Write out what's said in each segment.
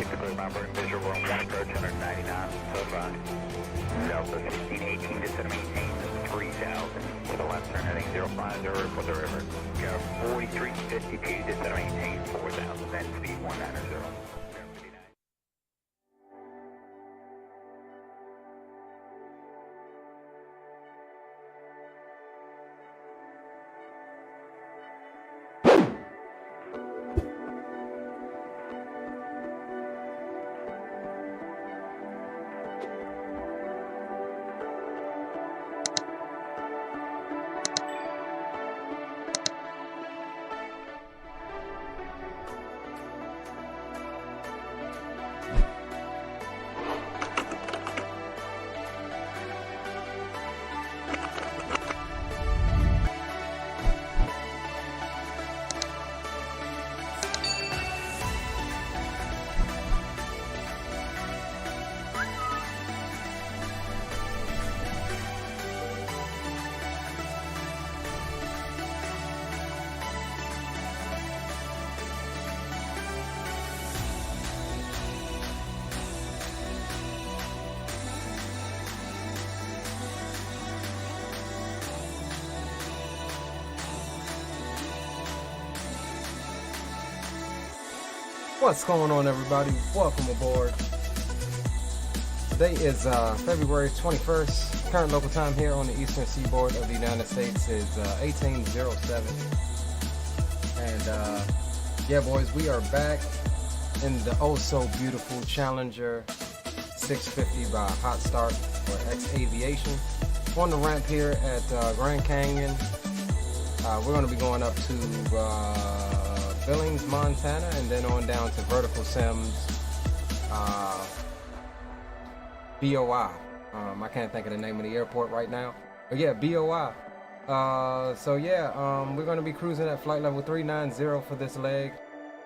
clear number and visual room 1 approach 199, so far. Delta 1618 to set maintain 3000 to the left turn heading 050 for the river. Go 4352 to set maintain 4000, then speed 190. What's going on, everybody? Welcome aboard. Today is February 21st. Current local time here on the eastern seaboard of the United States is 1807. And yeah, boys, we are back in the oh so beautiful Challenger 650 by Hotstart or X-Aviation. On the ramp here at Grand Canyon. We're going to be going up to Billings, Montana, and then on down to Vertical Sims, BOI. I can't think of the name of the airport right now, but yeah, BOI. So yeah, we're going to be cruising at flight level 390 for this leg,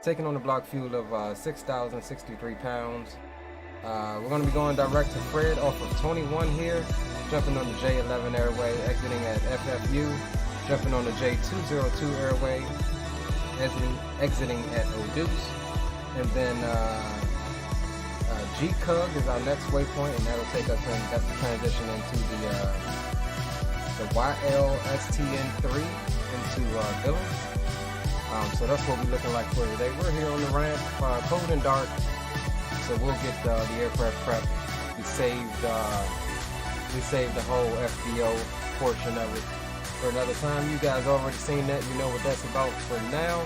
taking on the block fuel of 6,063 pounds. We're going to be going direct to Fred off of 21 here, jumping on the J11 airway, exiting at FFU, jumping on the J202 airway, exiting at Odus, and then G-Cug is our next waypoint, and that'll take us in, that's the transition into the YLSTN3 into Billings. So that's what we're looking like for today. We're here on the ramp, cold and dark, so we'll get the aircraft prep. We saved the whole FBO portion of it for another time. You guys already seen that, you know what that's about. For now,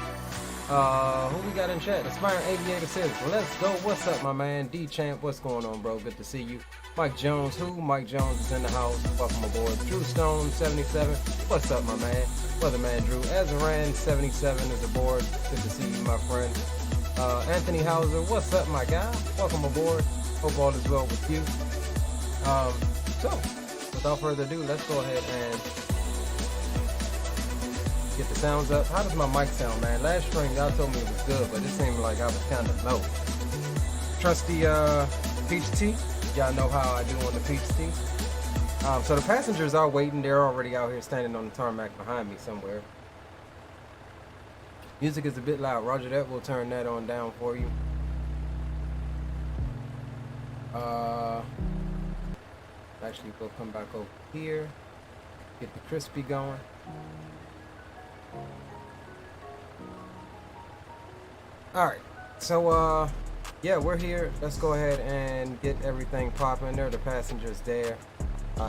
who we got in chat? Aspiring Aviator says, let's go. What's up, my man? D-Champ, what's going on, bro? Good to see you. Mike Jones, Mike Jones is in the house. Welcome aboard. Drew Stone 77, what's up, my man? Weatherman Drew. Azaran 77 is aboard. Good to see you, my friend. Anthony Hauser, what's up, my guy? Welcome aboard. Hope all is well with you. So without further ado, let's go ahead and get the sounds up. How does my mic sound, man? Last string y'all told me it was good, but it seemed like I was kind of low. Trusty Peach Tea, y'all know how I do on the Peach Tea. So the passengers are waiting. They're already out here standing on the tarmac behind me somewhere. Music is a bit loud. Roger that. We'll turn that on down for you. Actually, we'll come back over here. Get the crispy going. Alright, so yeah, we're here. Let's go ahead and get everything popping. There are the passengers there,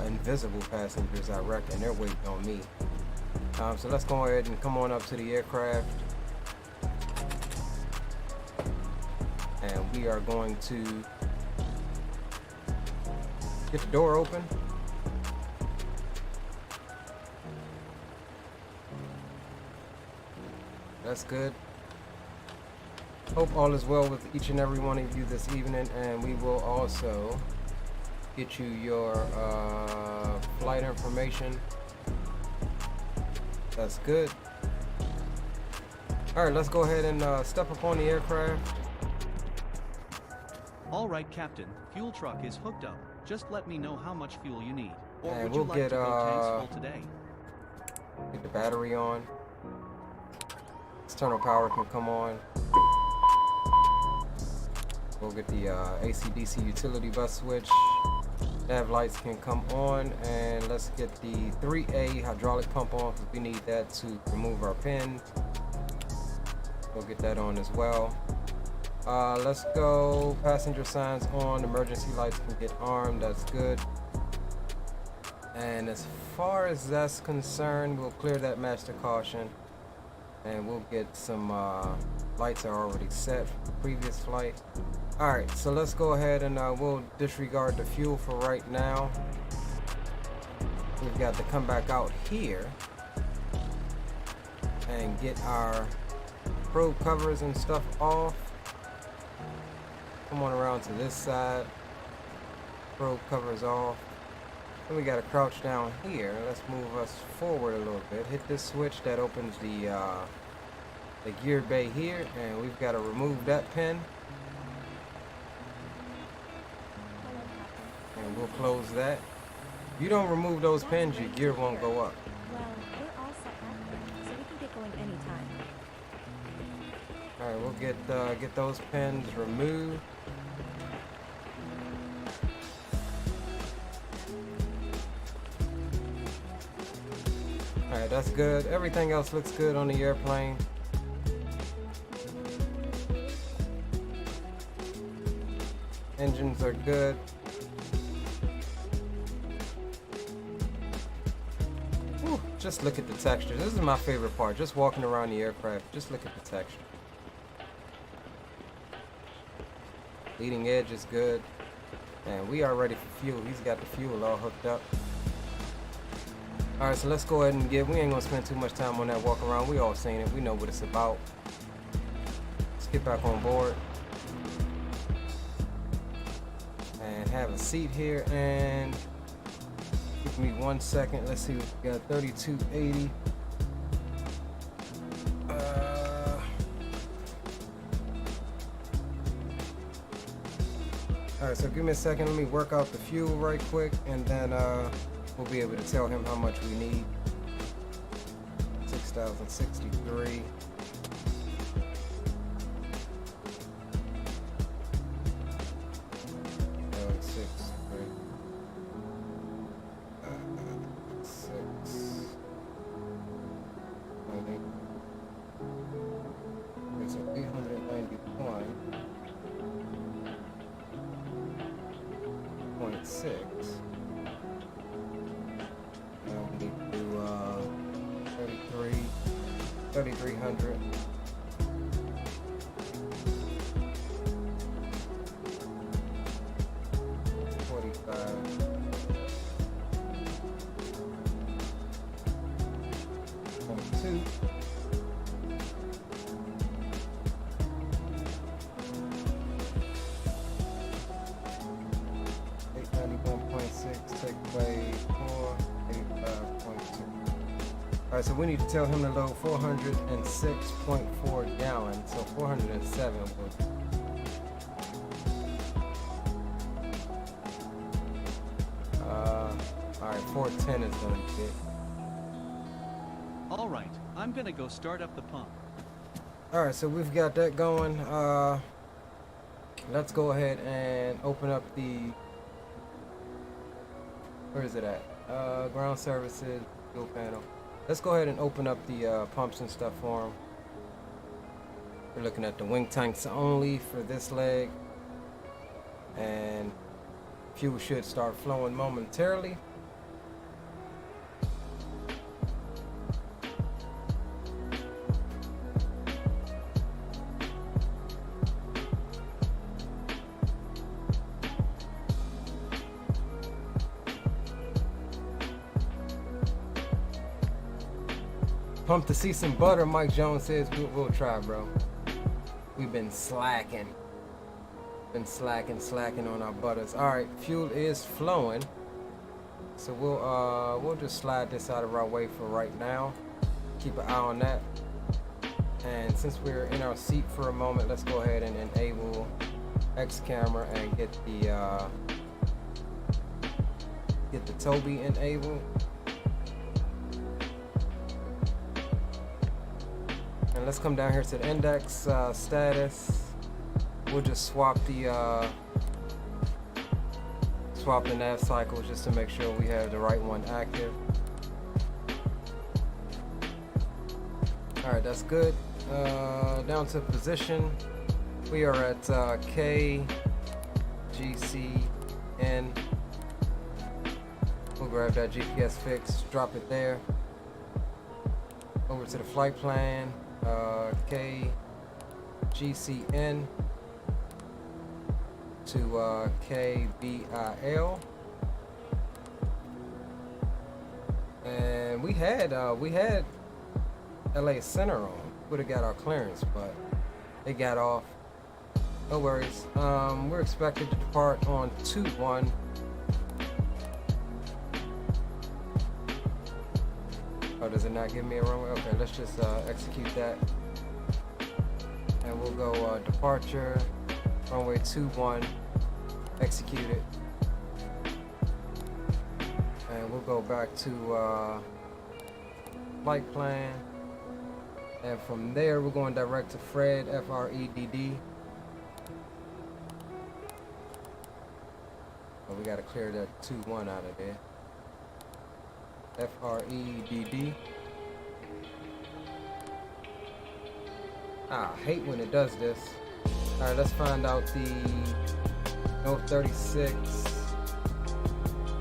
invisible passengers, I reckon. They're waiting on me. So let's go ahead and come on up to the aircraft, and we are going to get the door open. That's good. Hope all is well with each and every one of you this evening, and we will also get you your flight information. That's good. Alright, let's go ahead and step up on the aircraft. Alright, Captain, fuel truck is hooked up. Just let me know how much fuel you need. Or And would we'll you like get to go tanks full today? Get the battery on. External power can come on. We'll get the AC/DC utility bus switch. Nav lights can come on, and let's get the 3A hydraulic pump on because we need that to remove our pin. We'll get that on as well. Let's go passenger signs on, emergency lights can get armed, that's good. And as far as that's concerned, we'll clear that master caution, and we'll get some lights are already set from the previous flight. Alright, so let's go ahead and we'll disregard the fuel for right now. We've got to come back out here and get our probe covers and stuff off. Come on around to this side. Probe covers off. Then we got to crouch down here. Let's move us forward a little bit. Hit this switch that opens the gear bay here, and we've got to remove that pin. And we'll close that. If you don't remove those pins, your gear won't go up. Well, we're all set up, so we can get going anytime. Alright, we'll get those pins removed. Alright, that's good. Everything else looks good on the airplane. Engines are good. Whew, just look at the texture. This is my favorite part. Just walking around the aircraft. Just look at the texture. Leading edge is good. And we are ready for fuel. He's got the fuel all hooked up. Alright, so let's go ahead and we ain't gonna spend too much time on that walk around. We all seen it. We know what it's about. Let's get back on board. And have a seat here, and give me 1 second. Let's see, we got 3280. Alright, so give me a second. Let me work out the fuel right quick, and then we'll be able to tell him how much we need. 6,063. .6. Now we need to do 3,300. Alright, so we need to tell him to load 406.4 gallons, so 407 would. Alright, 410 is gonna be it. Alright, I'm gonna go start up the pump. Alright, so we've got that going. Let's go ahead and open up the, where is it at? Ground services, fuel panel. Let's go ahead and open up the pumps and stuff for them. We're looking at the wing tanks only for this leg. And fuel should start flowing momentarily. Pump to see some butter, Mike Jones says. We'll try, bro. We've been slacking. Slacking on our butters. Alright, fuel is flowing. So we'll just slide this out of our way for right now. Keep an eye on that. And since we're in our seat for a moment, let's go ahead and enable X camera and get the Toby enabled. And let's come down here to the index status. we'll just swap the nav cycles just to make sure we have the right one active. Alright, that's good. Down to position. We are at KGCN. We'll grab that GPS fix, drop it there. Over to the flight plan. KGCN to KBIL. And we had LA Center on. Would have got our clearance, but they got off. No worries. We're expected to depart on 2-1. Oh, does it not give me a runway? Okay, let's just execute that. And we'll go departure, runway 21, execute it. And we'll go back to flight plan. And from there, we're going direct to Fred, F-R-E-D-D. Oh, we gotta clear that 2-1 out of there. F-R-E-D-D. I hate when it does this. Alright, let's find out the North 36,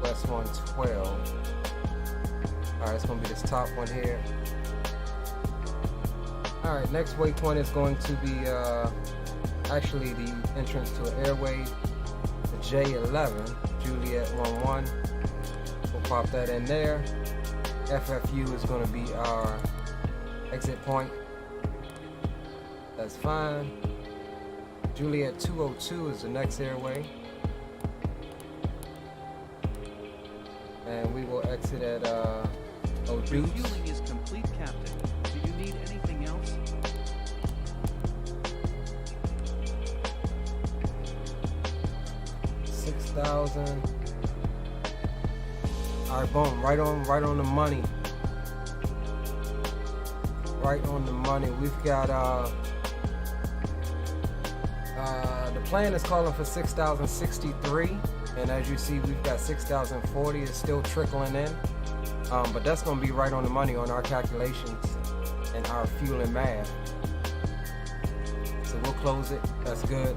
West 112. Alright, it's gonna be this top one here. Alright, next waypoint is going to be actually the entrance to an airway, the J11, Juliet 11. We'll pop that in there. FFU is going to be our exit point. That's fine. Juliet 202 is the next airway. And we will exit at O'Deuce. Refueling is complete, Captain. Do you need anything else? 6,000. All right, boom, right on the money. Right on the money. We've got the plan is calling for 6,063, and as you see, we've got 6,040. It's still trickling in, but that's gonna be right on the money on our calculations and our fuel and math. So we'll close it. That's good.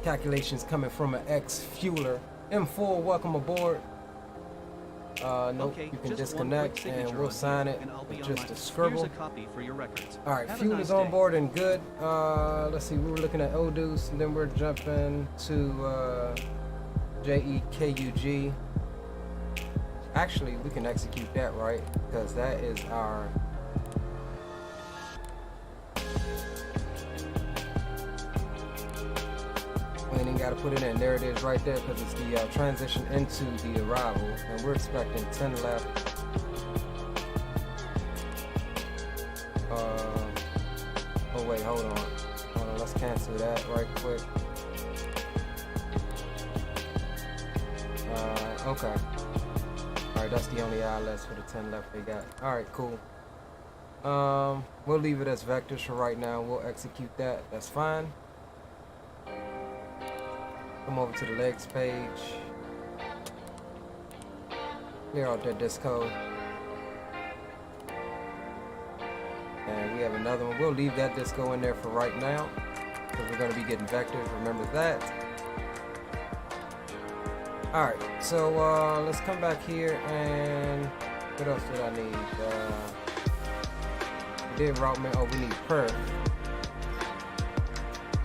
Calculations coming from an ex-fueler. M4, welcome aboard. Nope, Okay, you can just disconnect and we'll sign it. and I'll be It's on just my- a scribble. Here's a copy for your records. All right, Have a fuel nice is on day. board and good. Let's see, we were looking at O'Deuce, and then we're jumping to JEKUG. Actually, we can execute that, right? Because that is our... We ain't even got to put it in. There it is right there, because it's the transition into the arrival, and we're expecting 10 left. Oh wait, hold on. Let's cancel that right quick. Okay. Alright, that's the only ILS for the 10 left they got. Alright, cool. We'll leave it as vectors for right now. We'll execute that. That's fine. Come over to the legs page. Clear out that disco. And we have another one. We'll leave that disco in there for right now, because we're going to be getting vectors. Remember that. Alright, so let's come back here and what else did I need? We did route man. Oh, we need perf.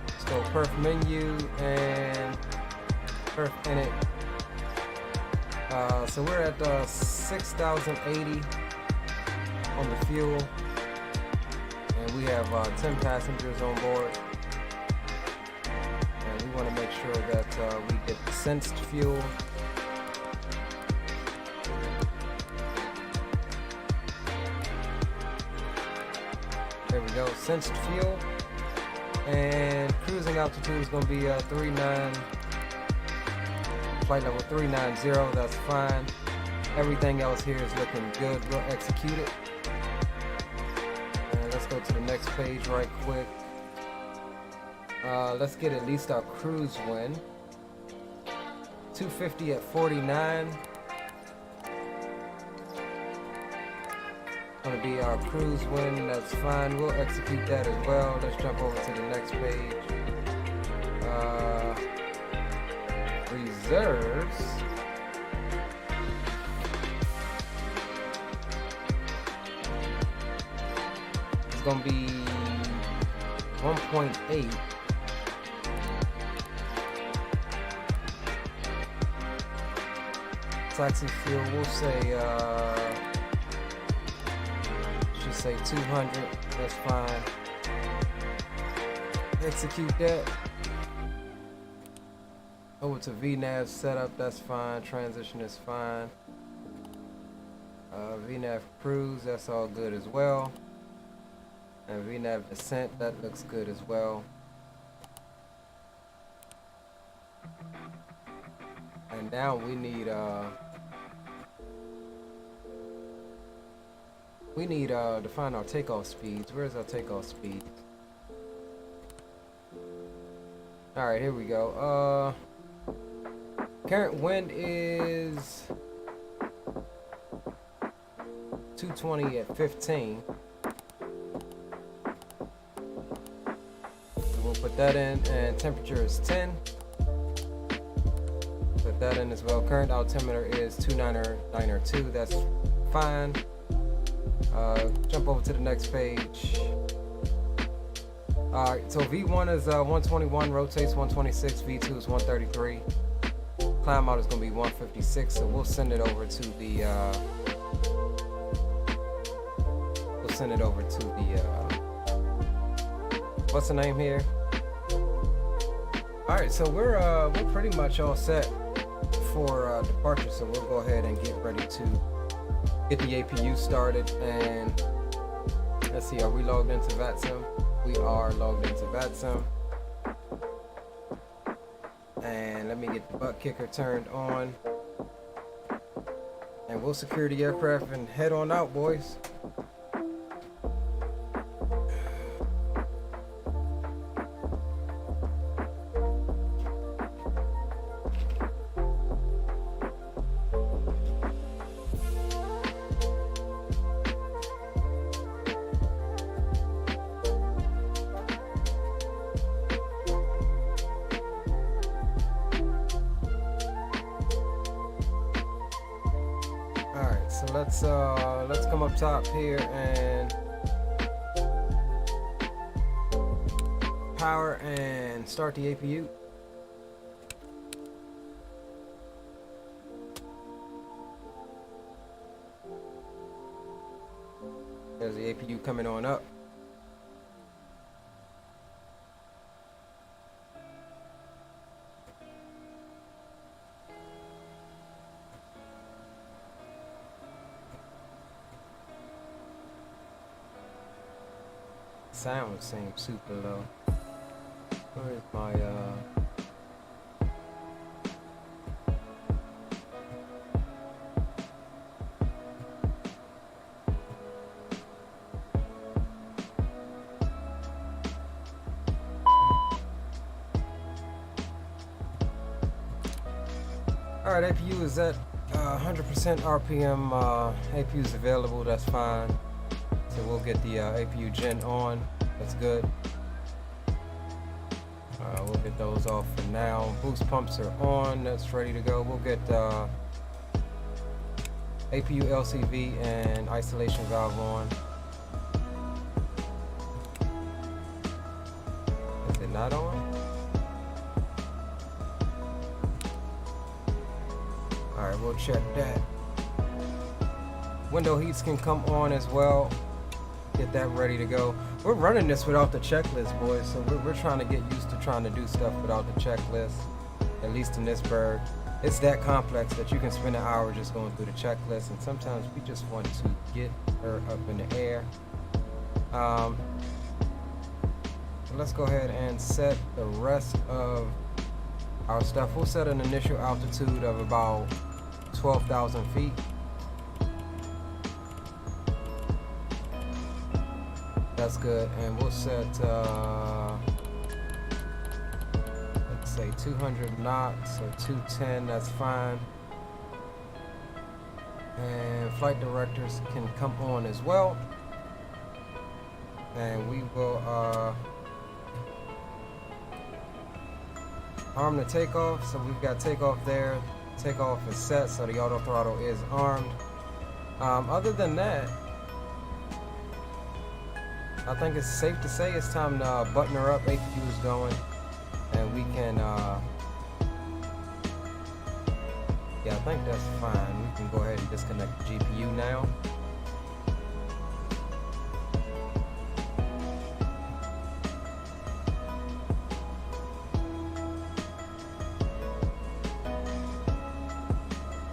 Let's go perf menu and perf init. So we're at 6,080 on the fuel. And we have 10 passengers on board. And we want to make sure that we get sensed fuel. There we go, sensed fuel. And cruising altitude is going to be 39. Flight level 390, that's fine. Everything else here is looking good. We'll execute it. And let's go to the next page right quick. Let's get at least our cruise wind. 250 at 49. Gonna be our cruise wind, that's fine. We'll execute that as well. Let's jump over to the next page. Reserves. It's gonna be 1.8. Taxi fuel, we'll say should say 200. That's fine. Execute that. Over to VNAV setup, that's fine. Transition is fine. VNAV cruise, that's all good as well. And VNAV descent, that looks good as well. And now we need to find our takeoff speeds. Where's our takeoff speeds? All right, here we go. Current wind is 220 at 15. So we'll put that in, and temperature is 10. Put that in as well. Current altimeter is 299.2. That's fine. Jump over to the next page. Alright, so V1 is 121, rotates 126, V2 is 133. Climb out is going to be 156, so we'll send it over to the what's the name here? Alright, so we're pretty much all set for departure, so we'll go ahead and get ready to get the APU started. And let's see, are we logged into VATSIM? We are logged into VATSIM. And let me get the butt kicker turned on. And we'll secure the aircraft and head on out, boys. So let's come up top here and power and start the APU. There's the APU coming on up. Sound seems super low. Where's my Alright, APU is at 100% RPM. APU is available, that's fine. So we'll get the APU gen on. That's good. We'll get those off for now. Boost pumps are on. That's ready to go. We'll get APU LCV and isolation valve on. Is it not on? Alright, we'll check that. Window heats can come on as well. Get that ready to go. We're running this without the checklist, boys, so we're trying to get used to trying to do stuff without the checklist, at least in this bird. It's that complex that you can spend an hour just going through the checklist, and sometimes we just want to get her up in the air. So let's go ahead and set the rest of our stuff. We'll set an initial altitude of about 12,000 feet. That's good, and we'll set say 200 knots or 210, that's fine. And flight directors can come on as well. And we will arm the takeoff. So we've got takeoff there. Takeoff is set, so the auto throttle is armed. Other than that, I think it's safe to say it's time to button her up. AQ is going, and we can yeah, I think that's fine. We can go ahead and disconnect the GPU now.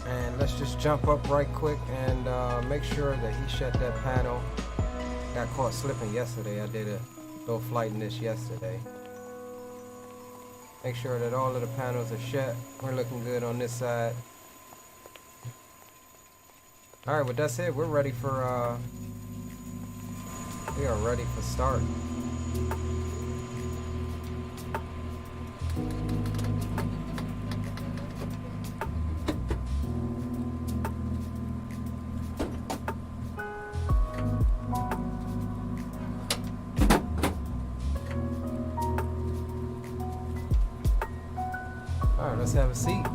And let's just jump up right quick and make sure that he shut that panel. Got caught slipping yesterday. I did a little flight in this yesterday. Make sure that all of the panels are shut. We're looking good on this side. Alright, but that's it. We're ready for we are ready for start. Alright, let's have a seat.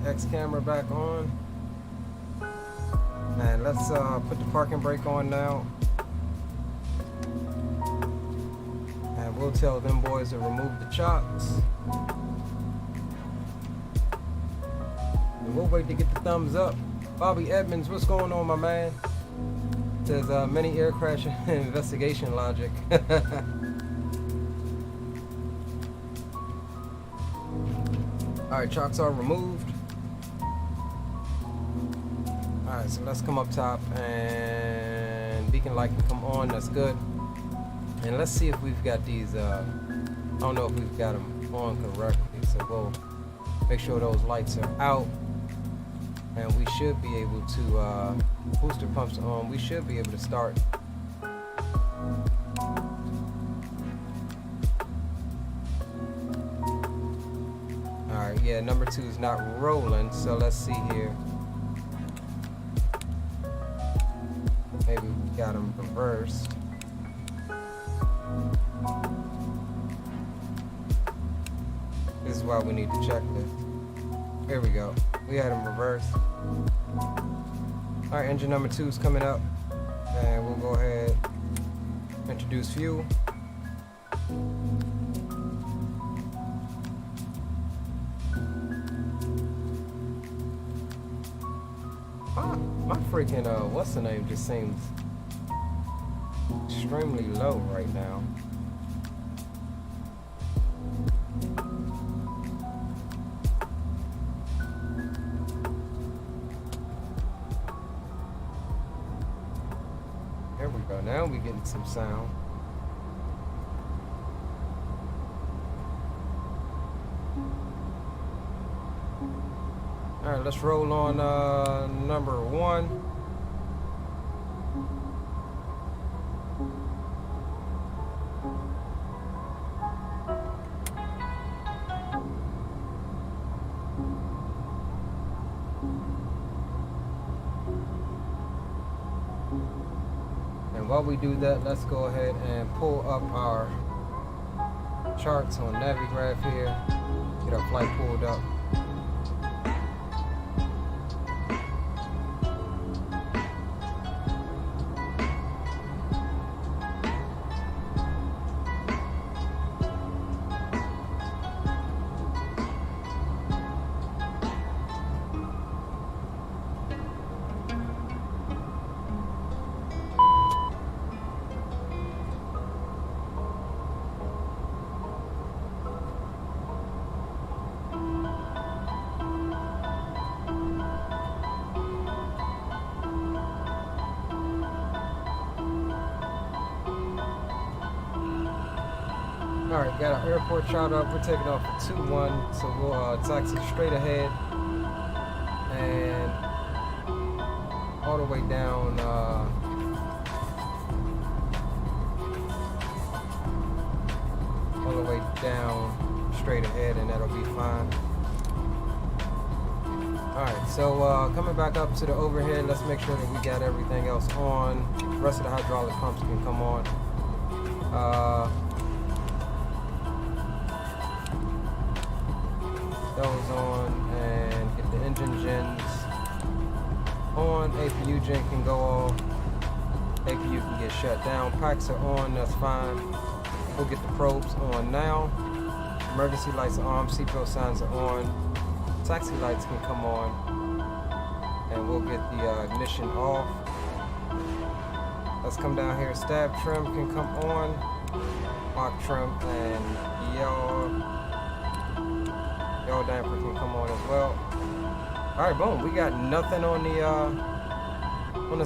X camera back on. And let's put the parking brake on now. And we'll tell them boys to remove the chocks. And we'll wait to get the thumbs up. Bobby Edmonds, what's going on, my man? Says many air crash investigation logic. Alright, chocks are removed. Alright, so let's come up top and beacon light can come on, that's good. And let's see if we've got these, I don't know if we've got them on correctly, so we'll make sure those lights are out. And we should be able to, booster pumps on, we should be able to start. Alright, yeah, number 2 is not rolling, so let's see here. Maybe we got them reversed. This is why we need to check this. Here we go. We had them reversed. Alright, engine number 2 is coming up. And we'll go ahead and introduce fuel. My freaking, what's the name just seems extremely low right now. There we go, now we're getting some sound. Alright, let's roll on number 1. And while we do that, let's go ahead and pull up our charts on Navigraph here. Get our flight pulled up. Alright, got our airport chart up. We're taking off at 2-1, so we'll taxi straight ahead and all the way down down straight ahead and that'll be fine. Alright, so coming back up to the overhead, let's make sure that we got everything else on. The rest of the hydraulic pumps can come on. Those on, and get the engine gens on. APU gen can go off. APU can get shut down. Packs are on, that's fine. We'll get the probes on now. Emergency lights are on, seatbelt signs are on. Taxi lights can come on. And we'll get the ignition off. Let's come down here. Stab trim can come on. Lock trim and yaw damper can come on as well. Alright, boom. We got nothing on the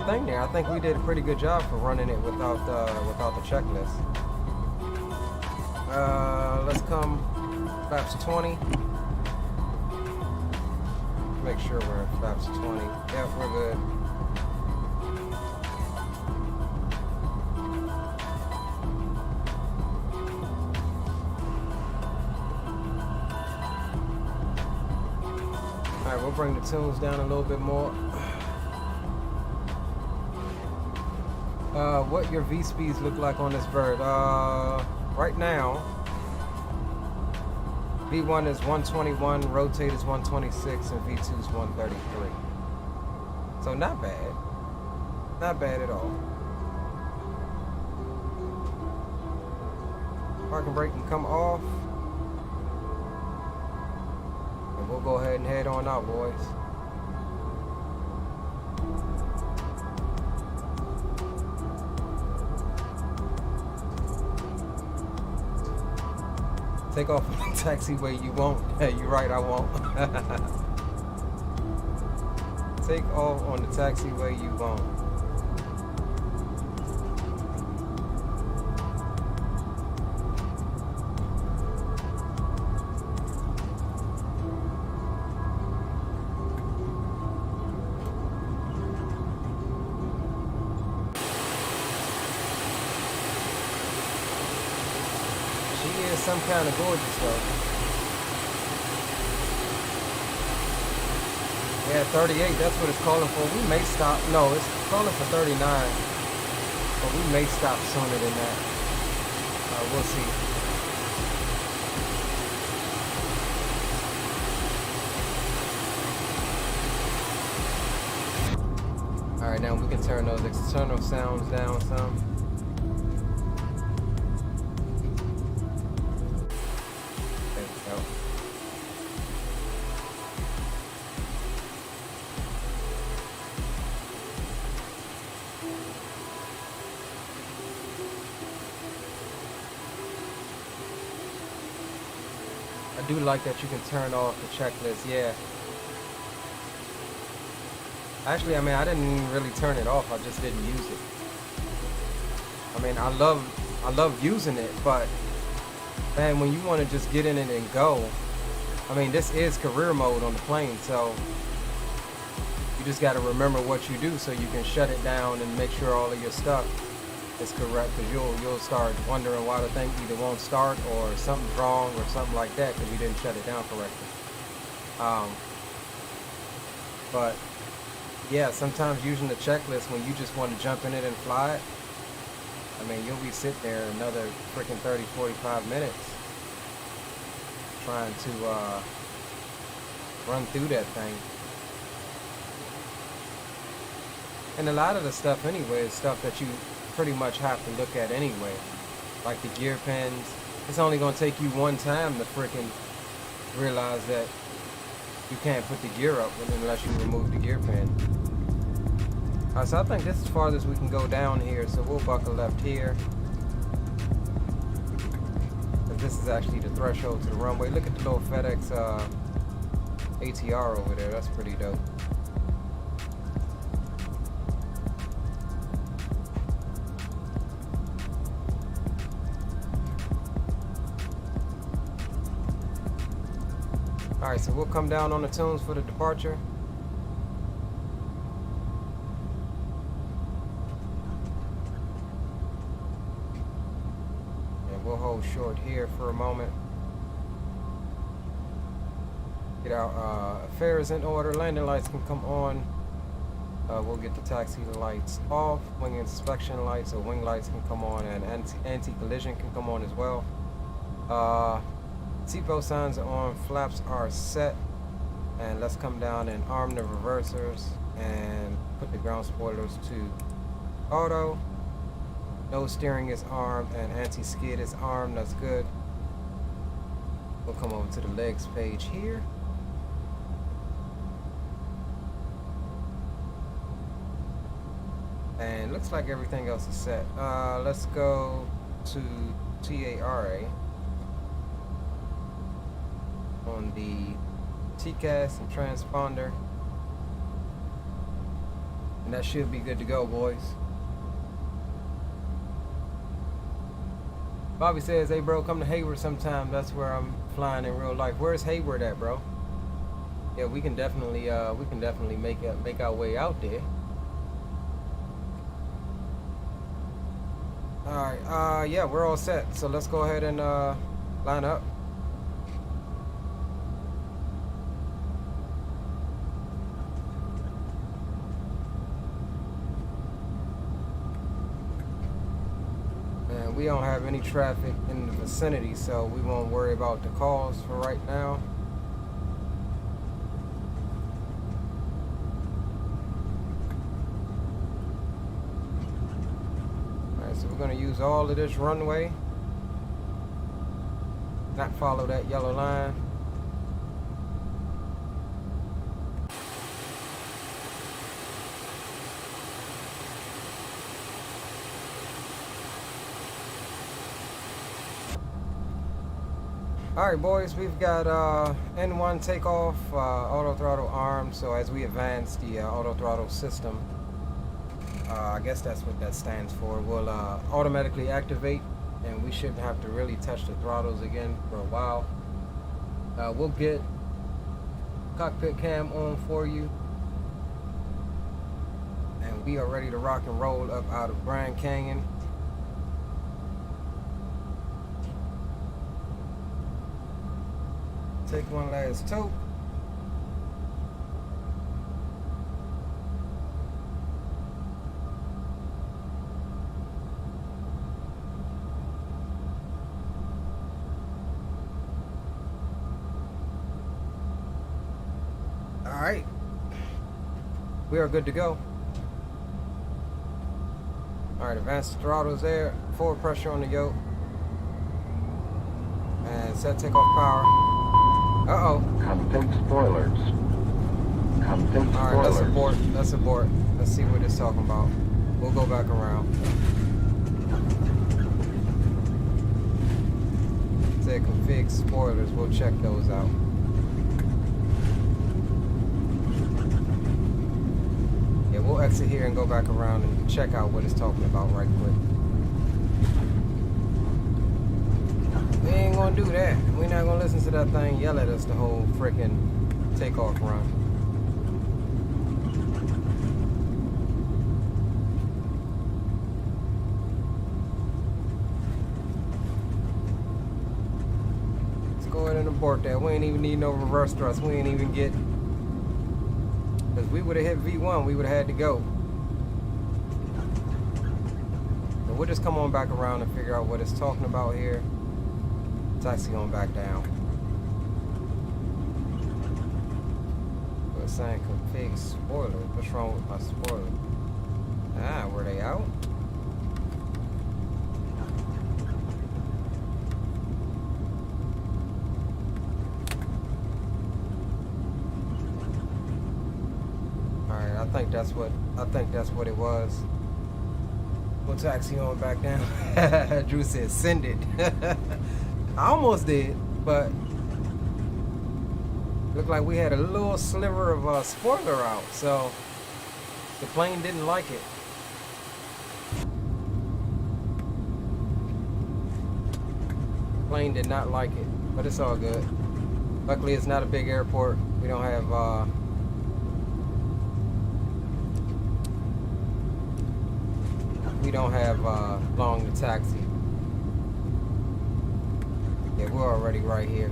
thing there. I think we did a pretty good job for running it without the checklist. Let's come flaps 20. Make sure we're in flaps 20. Yeah, we're good. Alright, we'll bring the tunes down a little bit more. What your V speeds look like on this bird? Right now, V1 is 121, rotate is 126, and V2 is 133. So not bad. Not bad at all. Parking brake can come off. And we'll go ahead and head on out, boys. Take off on the taxiway, you won't. Yeah, you're right, I won't. Take off on the taxiway, you won't. Some kind of gorgeous though. Yeah, 38, that's what it's calling for. We may stop, no, it's calling for 39. But we may stop sooner than that. We'll see. Alright, now we can turn those external sounds down some. I do like that you can turn off the checklist, yeah. Actually, I mean, I didn't even really turn it off, I just didn't use it. I mean, I love using it, but man, when you want to just get in it and go, I mean, this is career mode on the plane, so you just got to remember what you do so you can shut it down and make sure all of your stuff is correct, because you'll start wondering why the thing either won't start or something's wrong or something like that because you didn't shut it down correctly. But yeah, sometimes using the checklist when you just want to jump in it and fly it, I mean, you'll be sitting there another freaking 30-45 minutes trying to run through that thing. And a lot of the stuff anyway is stuff that you pretty much have to look at anyway, like the gear pins. It's only going to take you one time to freaking realize that you can't put the gear up unless you remove the gear pin. So I think this is as far as we can go down here, so we'll buckle left here. But this is actually the threshold to the runway. Look at the little FedEx ATR over there, that's pretty dope. Alright, so we'll come down on the tunes for the departure. And we'll hold short here for a moment. Get our affairs in order. Landing lights can come on. We'll get the taxi lights off. Wing inspection lights or wing lights can come on, and anti-collision can come on as well. Seatbelt signs are on. Flaps are set. And let's come down and arm the reversers and put the ground spoilers to auto. Nose steering is armed and anti-skid is armed. That's good. We'll come over to the legs page here. And looks like everything else is set. Let's go to TARA on the TCAS and transponder. And that should be good to go, boys. Bobby says, hey bro, come to Hayward sometime. That's where I'm flying in real life. Where's Hayward at, bro? Yeah, we can definitely make our way out there. Alright, yeah, we're all set. So let's go ahead and line up. And we don't have any traffic in the vicinity, so we won't worry about the calls for right now. So we're going to use all of this runway, not follow that yellow line. Alright boys, we've got N1 takeoff, auto throttle armed, so as we advance the auto throttle system, I guess that's what that stands for, will automatically activate, and we shouldn't have to really touch the throttles again for a while. We'll get cockpit cam on for you, and we are ready to rock and roll up out of Grand Canyon. Take one last toke. Alright, we are good to go. Alright, advanced throttles there, forward pressure on the yoke, and set takeoff power. Uh-oh. Complete spoilers. Complete spoilers. Alright, let's abort. Let's see what it's talking about. We'll go back around. Say config spoilers, we'll check those out. We'll exit here and go back around and check out what it's talking about right quick. We ain't gonna do that. We're not gonna listen to that thing yell at us the whole freaking takeoff run. Let's go ahead and abort that. We ain't even need no reverse thrust. We ain't even get... Because we would have hit V1, we would have had to go. So we'll just come on back around and figure out what it's talking about here. Taxi on back down. We're saying config spoiler. What's wrong with my spoiler? Ah, were they out? I think that's what it was. We'll taxi on back down. Drew said send it. I almost did, but looked like we had a little sliver of spoiler out, so the plane didn't like it. Plane did not like it, but it's all good. Luckily it's not a big airport. We don't have long to taxi. Yeah, we're already right here.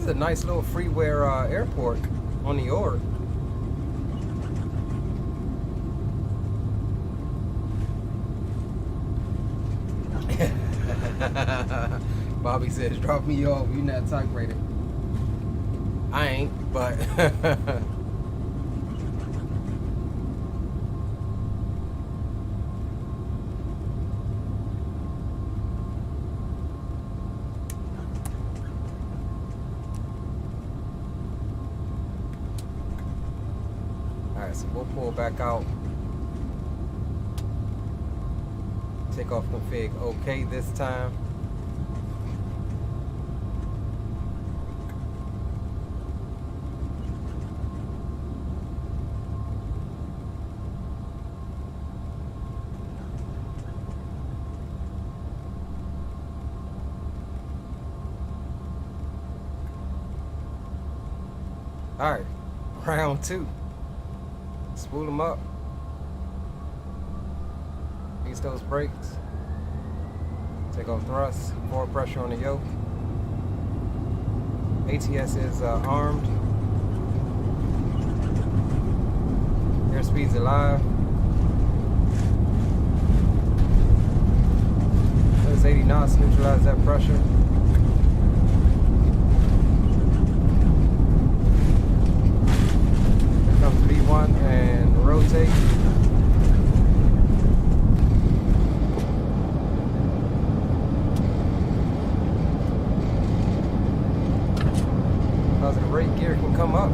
is a nice little freeware airport on the Org. Bobby says, drop me off, you not type rated. I ain't, but alright, so we'll pull back out. Takeoff config okay this time. Alright, round 2. Spool them up. Release those brakes. Take off thrust. Forward pressure on the yoke. ATS is armed. Airspeed's alive. There's 80 knots. Neutralize that pressure. Here comes V1 and rotate. Positive rate gear can come up.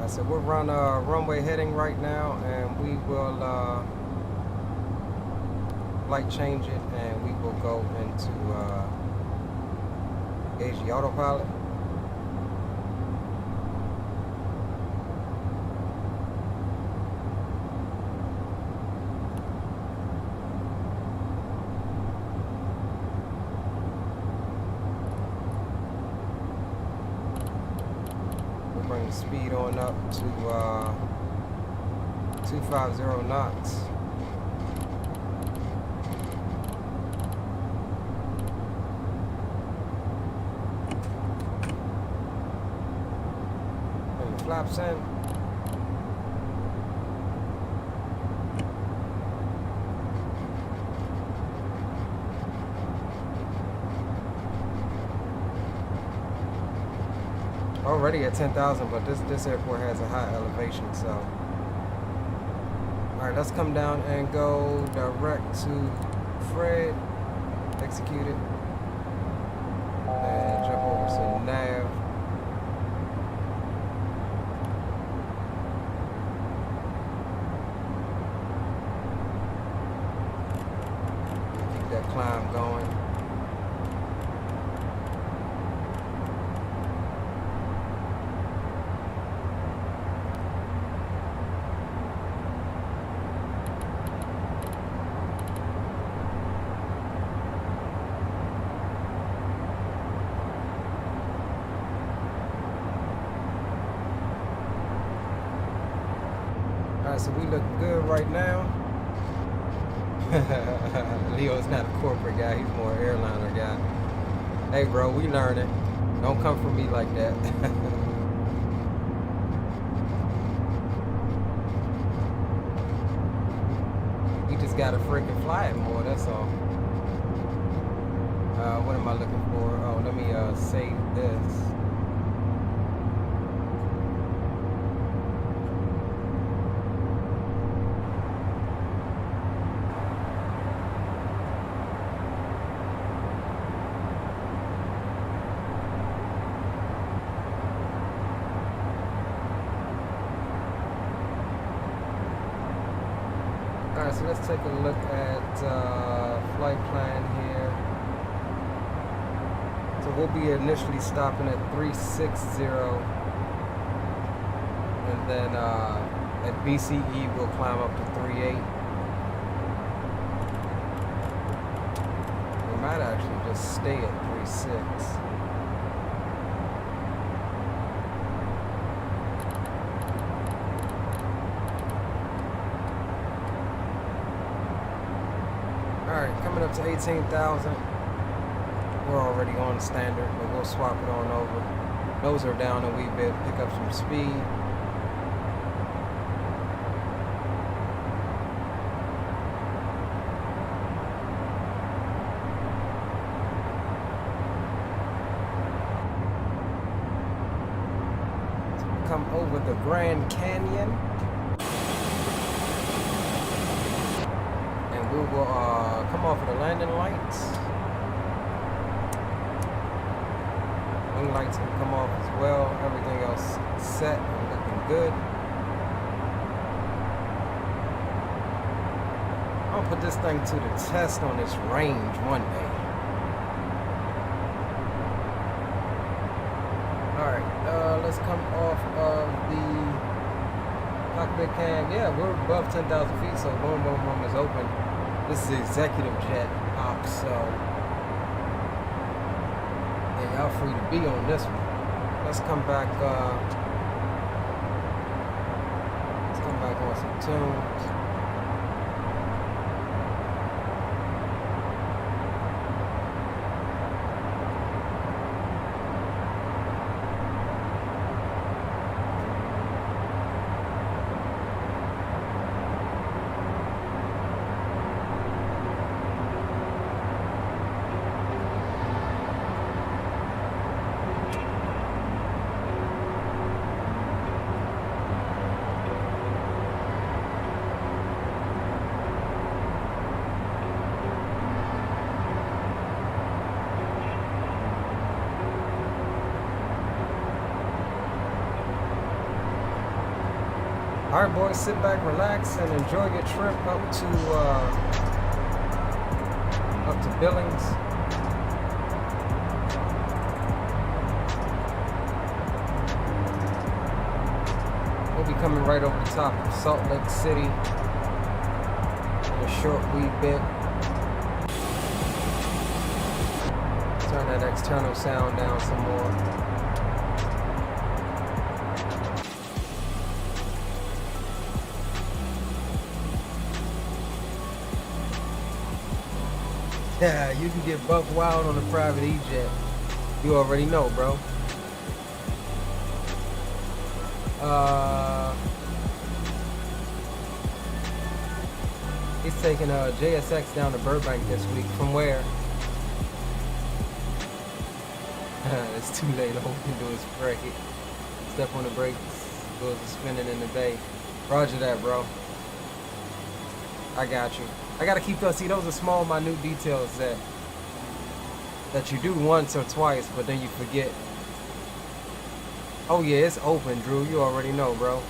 So we're on runway heading right now, and we will light change it, and we will go into gauge the autopilot. Bring the speed on up to 250 knots. Bring the flaps in. Already at 10,000, but this airport has a high elevation, so. All right, let's come down and go direct to Fred, execute it, and jump over to nav. Keep that climb going. So we look good right now. Leo's not a corporate guy, he's more an airliner guy. Hey bro, we learning. Don't come for me like that. We just gotta freaking fly it more, that's all. What am I looking for? Oh, let me save this. Alright, so let's take a look at flight plan here. So we'll be initially stopping at 360, and then at BCE we'll climb up to 38. We might actually just stay at 36. Alright, coming up to 18,000. We're already on standard, but we'll swap it on over. Nose are down a wee bit, pick up some speed. Come over the Grand Canyon. And we will come off of the landing lights. Wing lights can come off as well. Everything else set and looking good. I'll put this thing to the test on its range one day. Alright, let's come off of the cockpit cam. Yeah, we're above 10,000 feet, so boom, boom, boom is open. This is ExecJet ops, so yeah, y'all free to be on this one. Let's come back on some tunes. Alright boys, sit back, relax, and enjoy your trip up to Billings. We'll be coming right over the top of Salt Lake City in a short wee bit. Turn that external sound down some more. Yeah, you can get buck wild on a private E-Jet. You already know, bro. He's taking a JSX down to Burbank this week. From where? It's too late. All we can do is brake. Step on the brakes. Goes to spinning in the bay. Roger that, bro. I got you. I gotta keep those. See, those are small, minute details that you do once or twice, but then you forget. Oh yeah, it's open, Drew. You already know, bro.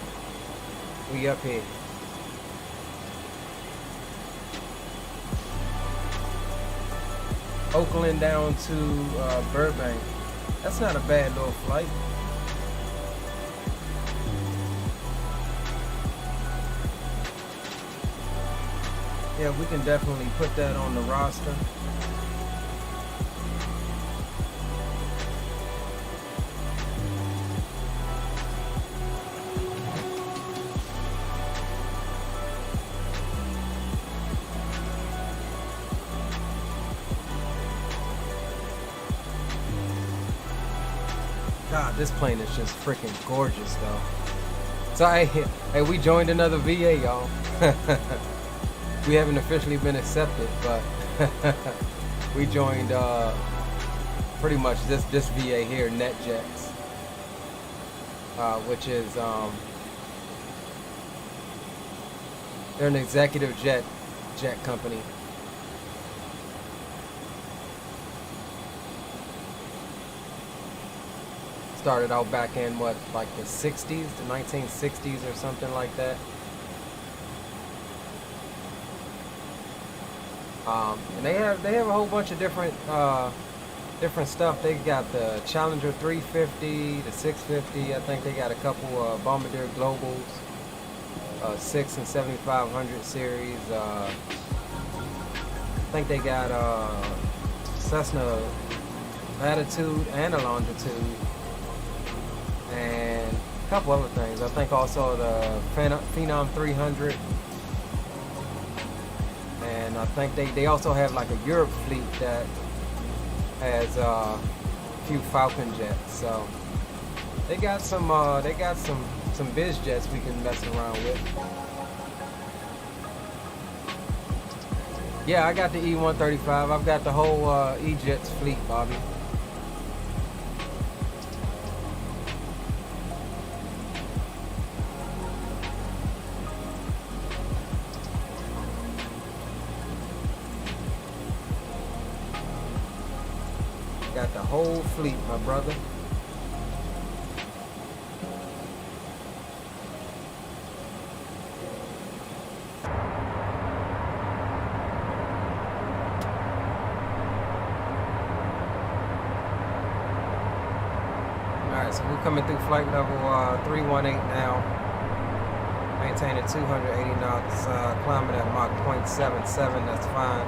We up here. Oakland down to Burbank. That's not a bad little flight. Yeah, we can definitely put that on the roster. God, this plane is just freaking gorgeous, though. So, hey, we joined another VA, y'all. We haven't officially been accepted, but we joined pretty much this VA here, NetJets, which is they're an executive jet company. Started out back in what, like the 60s, the 1960s or something like that. And they have a whole bunch of different stuff. They got the Challenger 350, the 650. I think they got a couple Bombardier Globals, 6 and 7500 series. I think they got Cessna Latitude and a Longitude, and a couple other things. I think also the Phenom 300. And I think they also have like a Europe fleet that has a few Falcon jets. So they got some biz jets we can mess around with. Yeah, I got the E-135. I've got the whole E-Jets fleet, Bobby. Got the whole fleet, my brother. So we're coming through flight level 318 now, maintaining 280 knots, climbing at Mach 0.77, that's fine.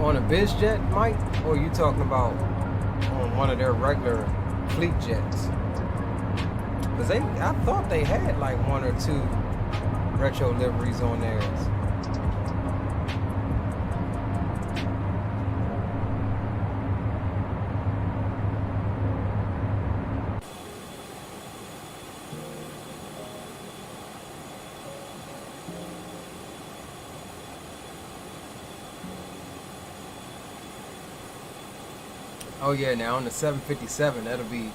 On a biz jet, Mike, or are you talking about on one of their regular fleet jets? Because I thought they had like one or two retro liveries on theirs. Oh yeah, now on the 757, that'll be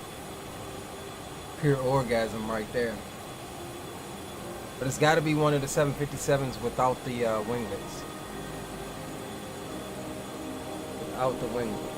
pure orgasm right there. But it's got to be one of the 757s without the winglets. Without the winglets.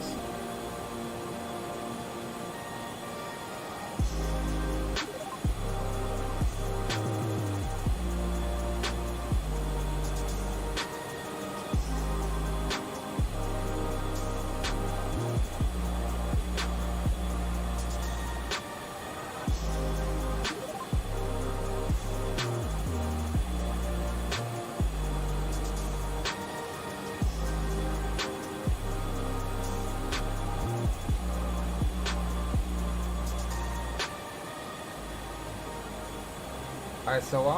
Alright, so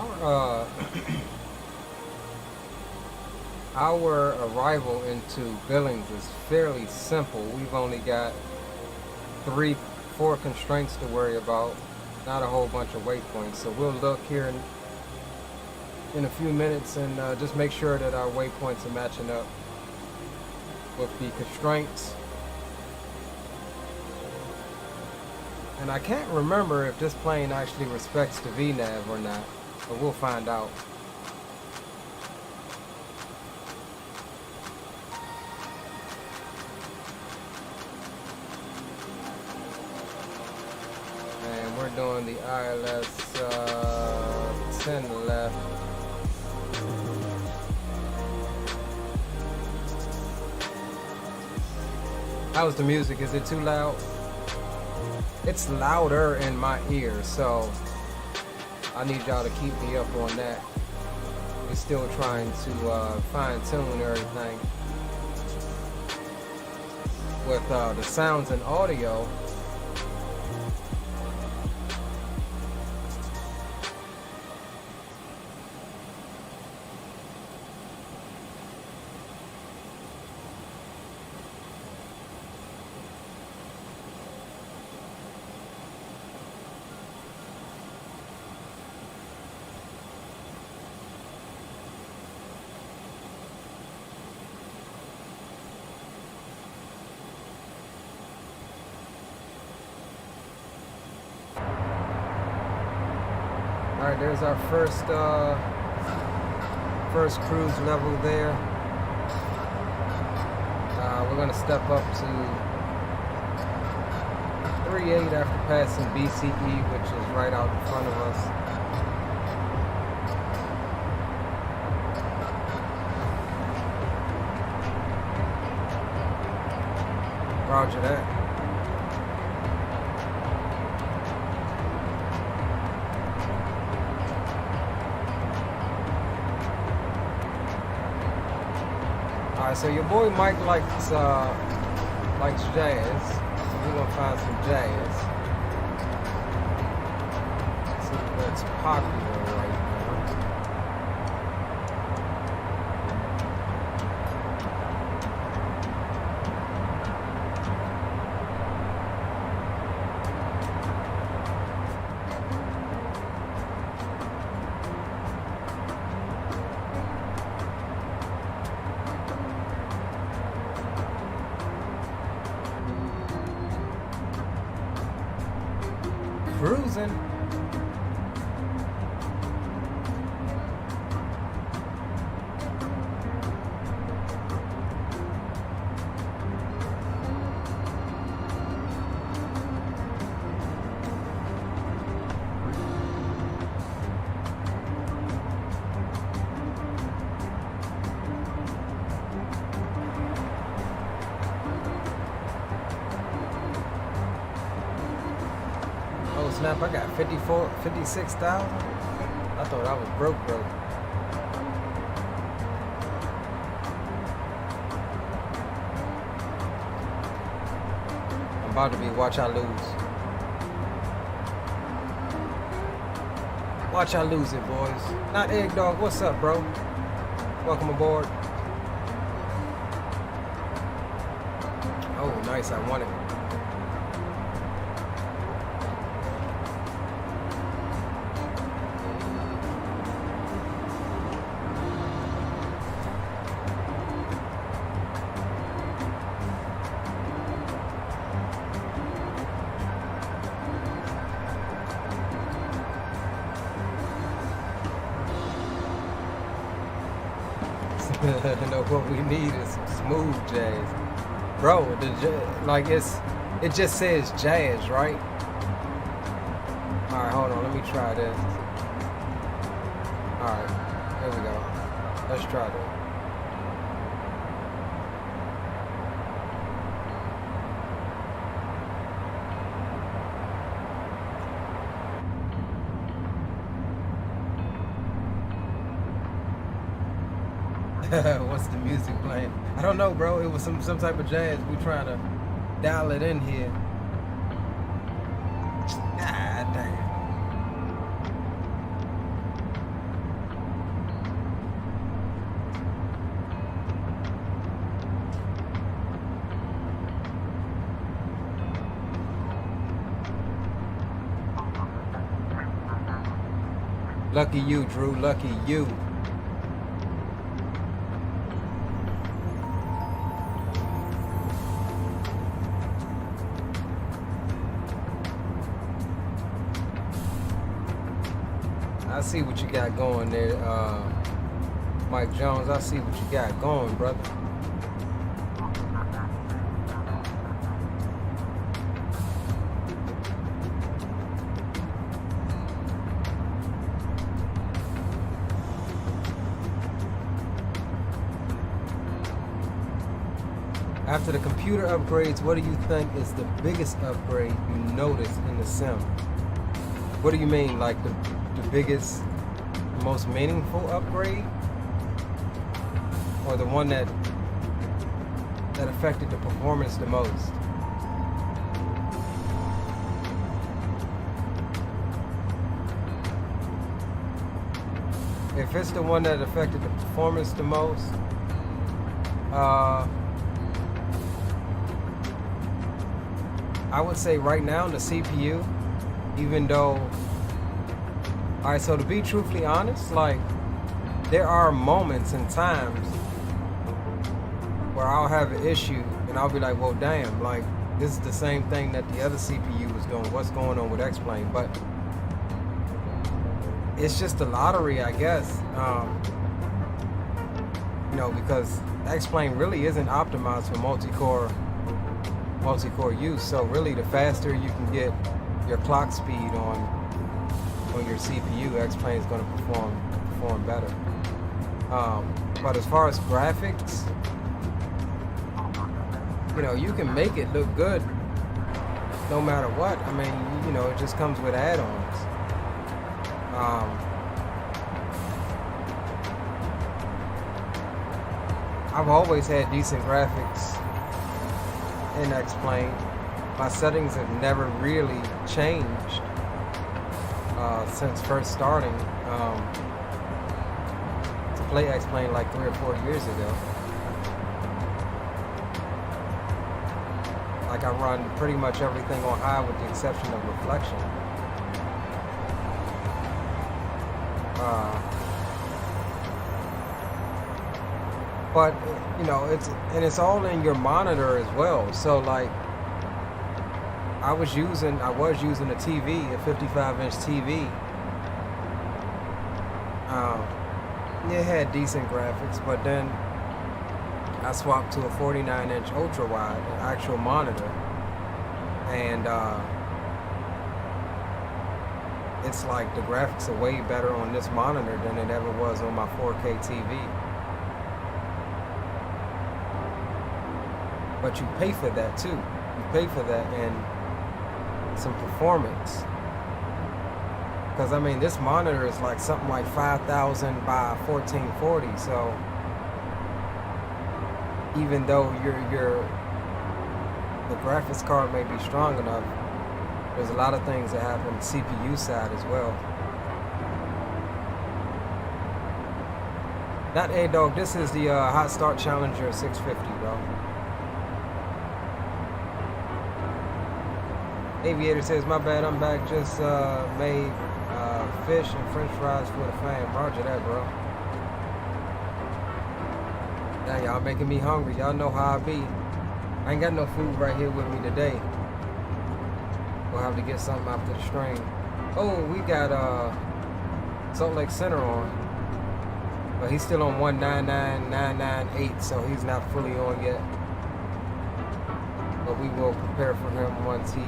our arrival into Billings is fairly simple. We've only got 4 constraints to worry about, not a whole bunch of waypoints. So we'll look here in a few minutes and just make sure that our waypoints are matching up with the constraints. And I can't remember if this plane actually respects the VNAV or not, but we'll find out. And we're doing the ILS 10 left. How's the music? Is it too loud? It's louder in my ear, so I need y'all to keep me up on that. We're still trying to fine-tune everything with the sounds and audio. Alright, there's our first cruise level there. We're gonna step up to 3.8 after passing BCE, which is right out in front of us. Roger that. Alright, so your boy Mike likes jazz. So we're gonna find some jazz. See what's popular right now. Cruising. Oh snap, I got 56,000. I thought I was broke. I'm about to be watch I lose. Watch I lose it, boys. Not Egg Dog, what's up, bro? Welcome aboard. Oh, nice, I won it. No, what we need is some smooth jazz, bro. It just says jazz, right? All right, hold on, let me try this. All right, here we go. Let's try this. What's the music playing? I don't know, bro. It was some type of jazz. We trying to dial it in here. God damn. Lucky you, Drew. Lucky you. I see what you got going there, Mike Jones. I see what you got going, brother. After the computer upgrades, what do you think is the biggest upgrade you notice in the sim? What do you mean, like the biggest, most meaningful upgrade, or the one that affected the performance the most? If it's the one that affected the performance the most, I would say right now the CPU, even though, alright, so to be truthfully honest, like, there are moments and times where I'll have an issue and I'll be like, well, damn, like, this is the same thing that the other CPU was doing. What's going on with X-Plane? But it's just a lottery, I guess. know, because X-Plane really isn't optimized for multi-core use. So really, the faster you can get your clock speed on your CPU, X-Plane is going to perform better. But as far as graphics, you know, you can make it look good no matter what. I mean, you know, it just comes with add-ons. I've always had decent graphics in X-Plane. My settings have never really changed since first starting to play X-Plane like 3 or 4 years ago. Like, I run pretty much everything on high with the exception of reflection. But you know, it's all in your monitor as well. So like, I was using a TV, a 55-inch TV. It had decent graphics, but then I swapped to a 49-inch ultra wide, an actual monitor, and it's like the graphics are way better on this monitor than it ever was on my 4K TV. But you pay for that too. You pay for that and some performance. Because I mean, this monitor is like something like 5,000 by 1440. So even though the graphics card may be strong enough, there's a lot of things that happen on the CPU side as well. Not A-Dog, this is the Hotstart Challenger 650, bro. Aviator says, my bad, I'm back. Just made fish and french fries for the fam. Roger that, bro. Now y'all making me hungry. Y'all know how I be. I ain't got no food right here with me today. We'll have to get something after the stream. Oh, we got Salt Lake Center on. But he's still on 199998, so he's not fully on yet. But we will prepare for him once he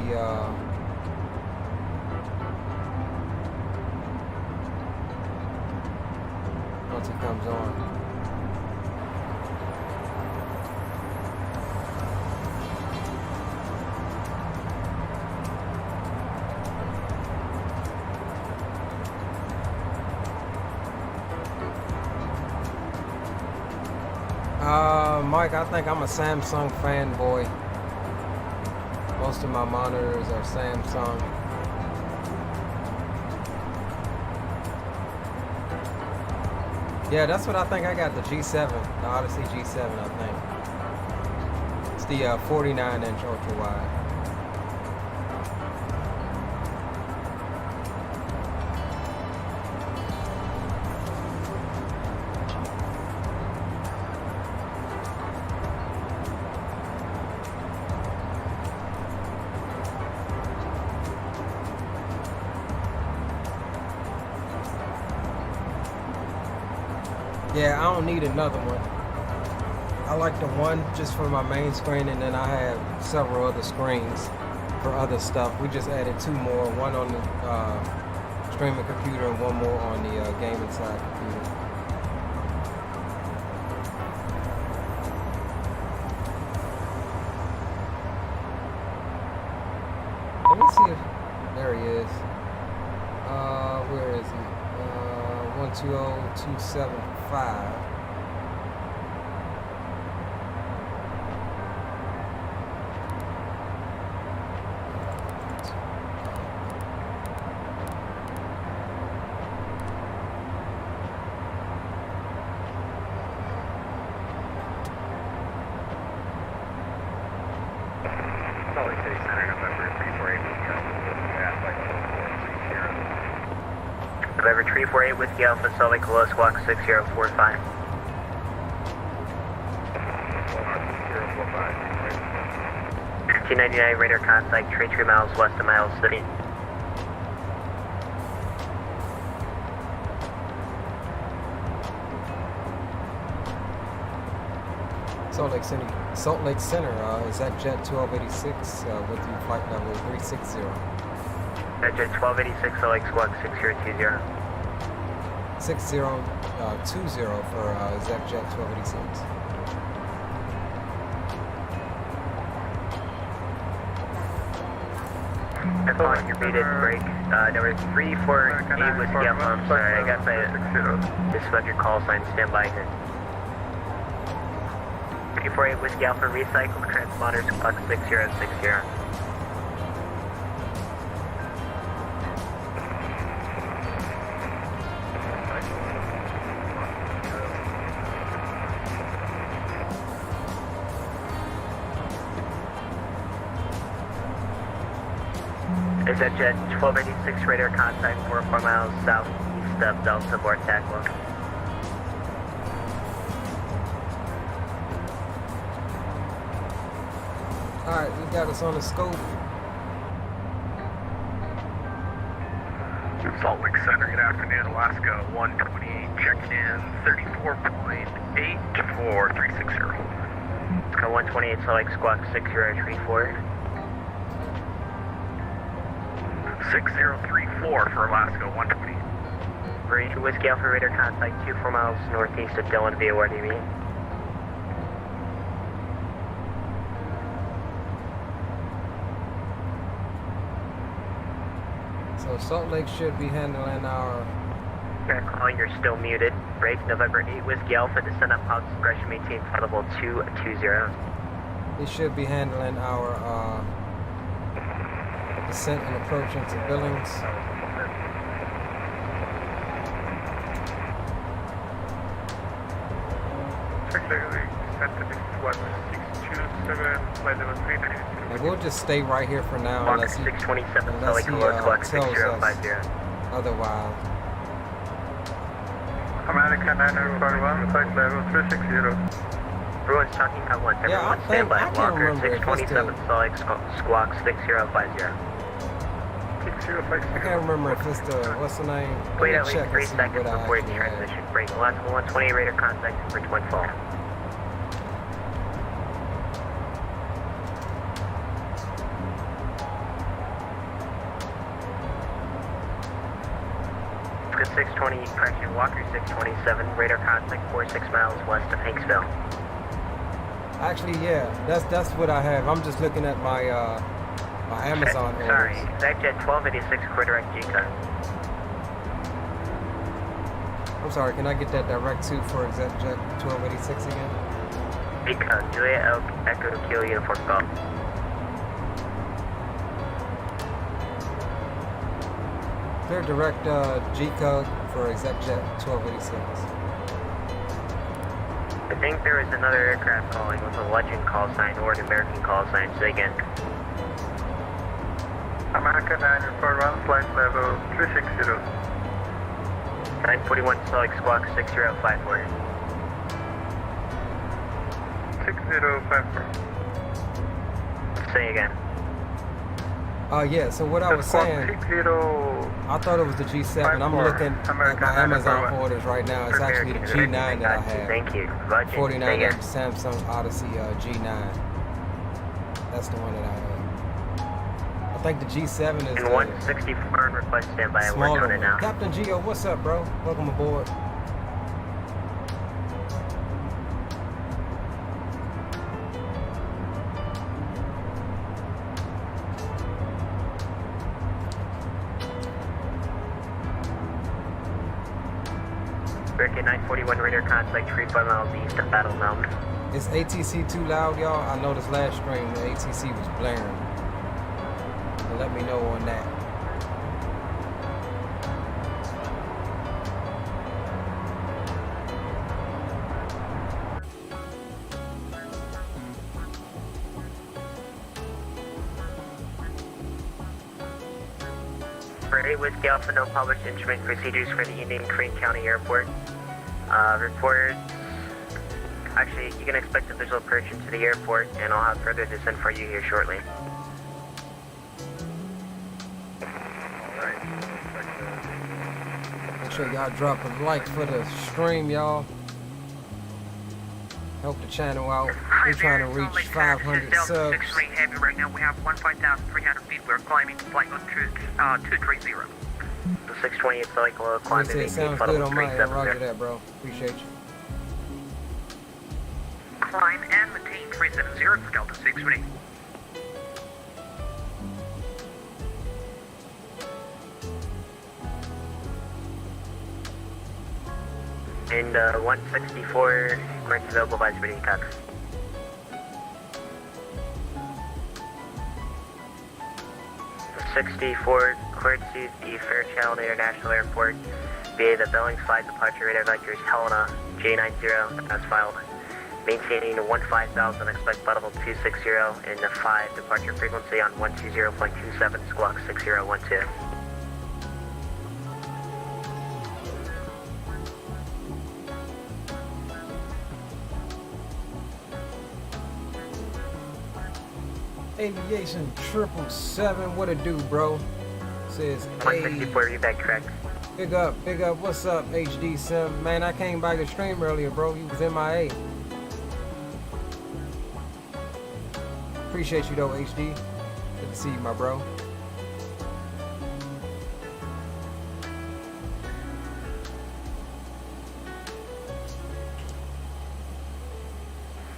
comes on. Mike, I think I'm a Samsung fanboy. Most of my monitors are Samsung. Yeah, that's what I think. I got the G7, the Odyssey G7, I think. It's the 49-inch ultra wide. Yeah, I don't need another one. I like the one just for my main screen, and then I have several other screens for other stuff. We just added 2 more, one on the streaming computer and one more on the gaming side computer. Let me see if, there he is. Where is he? 120275. November 348 Whiskey Alpha, Salt Lake, Willis, walk 6045. T99 radar contact, 33 miles west of Miles City. Salt Lake Center, ExecJet 1286 with you, flight level 360. ExecJet 1286, Salt Lake Squawk 6020. 6020 for ExecJet 1286. I'm calling your rated break. Number 348 Whiskey Alpha. I'm sorry, I got my dispatcher call sign. Stand by here. 348 Whiskey Alpha, recycle transponders, clock 6060. ExecJet 1286 radar contact 4 miles southeast of Delta Board Takeoff. Alright, we got us on the scope. Salt Lake Center, good afternoon, Alaska 128, checking in 34.8 for 360. Let's go 128 Salt Lake Squawk 6034. 6034 for Alaska 120. Breach Whiskey Alpha radar contact 24 miles northeast of Dillon via where do you mean? So Salt Lake should be handling our... Air call, you're still muted. Break November 8 Whiskey Alpha, descend up House Suppression, maintain flight level 220. He should be handling our descent and approach into Billings. And we'll just stay right here for now unless he, 627 tells us 6050. otherwise. American 941, flight level 360. Everyone's talking at once. Yeah, Everyone stand by. I can't Walker remember if it's 627 Salt Lake Squawk 6050. I can't remember if it's the, what's the name? Wait Let at me least check 3 and see seconds what I before the actually had. transition. Break Alaska 128 radar contact for twin fall. Good 620, correction, Walker 627, radar contact 46 miles west of Hanksville. Actually, yeah, that's what I have. I'm just looking at my my Amazon orders. Sorry, ExecJet 1286, core direct G-cut. I'm sorry, can I get that direct to for ExecJet 1286 again? G-cut, Julia Elk, Echo Kilo Uniform Golf. Clear direct G code for ExecJet 1286. I think there is another aircraft calling with a Legend call sign or an American call sign. Say again. American 941, flight level 360. 941 Salt Lake Squawk 6054. 6054. Say again. Yeah, so what I was saying, I thought it was the G7. I'm looking at my Amazon orders right now. It's actually the G9 that I have. Thank you. Legend. 49 inch Samsung Odyssey G9. That's the one that I have. I think the G7 is And the 164 and request standby. We're smaller doing it one. now. Captain Geo, what's up, bro? Welcome aboard. American 941 radar contact 35 miles east of Battle Mountain. Is ATC too loud, y'all? I noticed last stream the ATC was blaring. So let me know on that. For 8 Whiskey Alpha, no published instrument procedures for the Indian Crane County Airport. Reports. Actually, you can expect a visual approach into the airport, and I'll have further descent for you here shortly. Make sure y'all drop a like for the stream, y'all. Help the channel out. We're trying to reach 500 subs. 6 heavy right now. We have 15,300 feet. We're climbing flight on 230. The 628 cycle climbing It sounds good on my end. Roger that, bro. Appreciate you. Climb and maintain 370 for Delta 618. And 164, correct available by speeding tax. '64, courtesy the Fairchild International Airport, via the Billings flight departure radar vectors Helena J90 as filed. Maintaining 15,000, expect flight level 260 and the 5 departure frequency on 120.27 squawk 6012. Aviation 777, what it do, bro? Says, hey, 164, you back correct. big up, what's up, HD Sim? Man, I came by the stream earlier, bro. You was MIA. Appreciate you though, HD. Good to see you, my bro.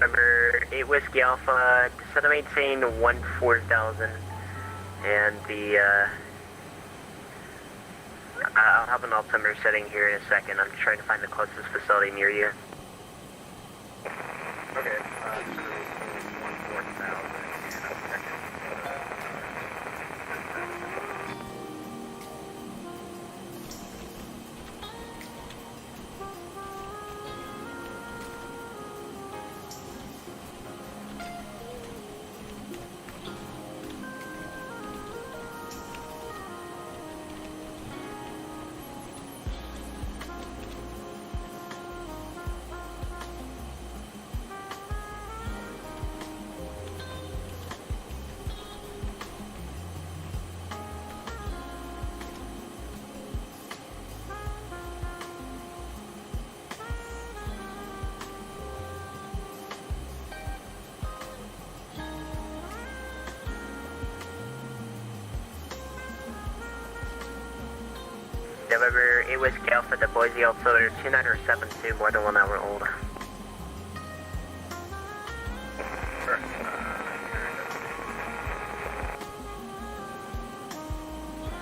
Number 8 Whiskey Alpha, set to maintain 14,000, and the, I'll have an altimeter setting here in a second. I'm trying to find the closest facility near you. Okay, 14,000. November 8 Whiskey Alpha to Boise altimeter 2972, more than 1 hour old.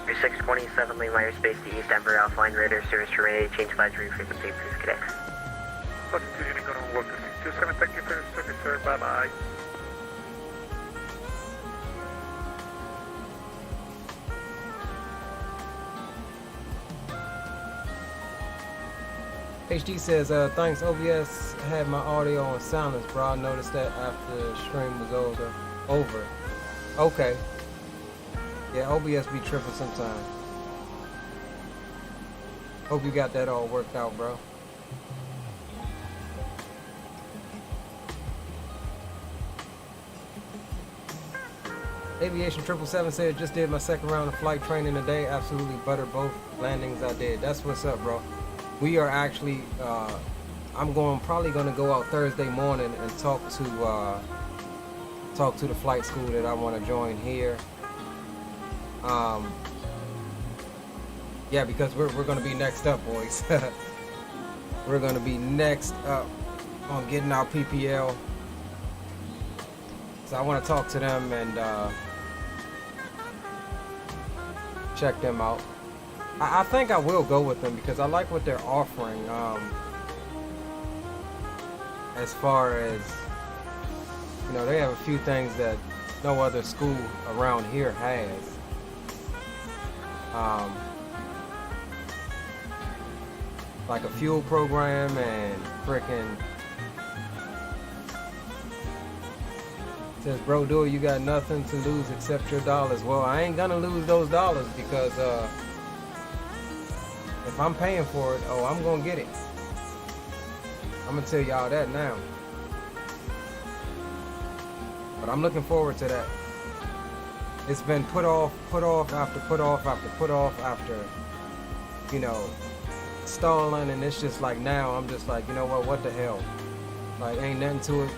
Your 627 Lee Myers Space to East Denver Alpine Radar Service for May, change advisory frequency, please connect. Continue to go on work 627, thank you for your service, sir. Bye bye. HD says, thanks, OBS had my audio on silence, bro. I noticed that after the stream was over. Okay. Yeah, OBS be tripping sometimes. Hope you got that all worked out, bro. Aviation 777 said, just did my second round of flight training today. Absolutely butter both landings I did. That's what's up, bro. We are actually, I'm probably going to go out Thursday morning and talk to the flight school that I want to join here. Yeah, because we're going to be next up, boys. We're going to be next up on getting our PPL. So I want to talk to them and check them out. I think I will go with them because I like what they're offering. As far as, you know, they have a few things that no other school around here has. Like a fuel program and frickin'. Says, bro, dude, you got nothing to lose except your dollars. Well, I ain't gonna lose those dollars because if I'm paying for it, oh, I'm gonna get it. I'm gonna tell y'all that now. But I'm looking forward to that. It's been put off after, you know, stalling, and it's just like now I'm just like, you know what the hell? Like, ain't nothing to it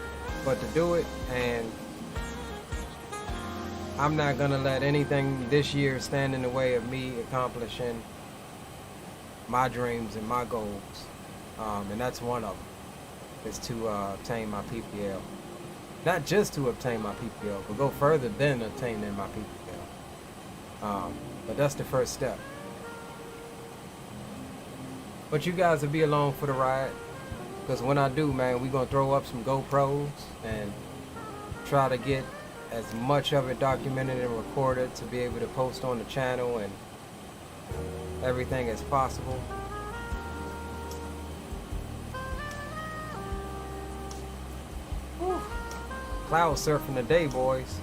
but to do it, and I'm not gonna let anything this year stand in the way of me accomplishing my dreams and my goals. And that's one of them, is to obtain my PPL. Not just to obtain my PPL, but go further than obtaining my PPL. But that's the first step. But you guys will be along for the ride, because when I do, man, we're gonna throw up some GoPros and try to get as much of it documented and recorded to be able to post on the channel and everything as possible. Whew. Cloud surfing today, boys.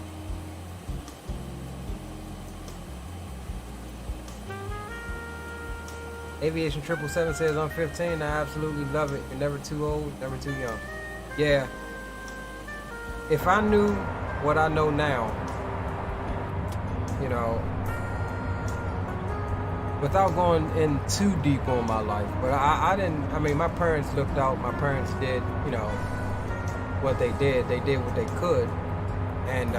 Aviation 777 says I'm 15. I absolutely love it. You're never too old, never too young. Yeah. If I knew what I know now, you know, without going in too deep on my life, but I didn't, I mean, my parents looked out, my parents did, you know, what they did what they could, and,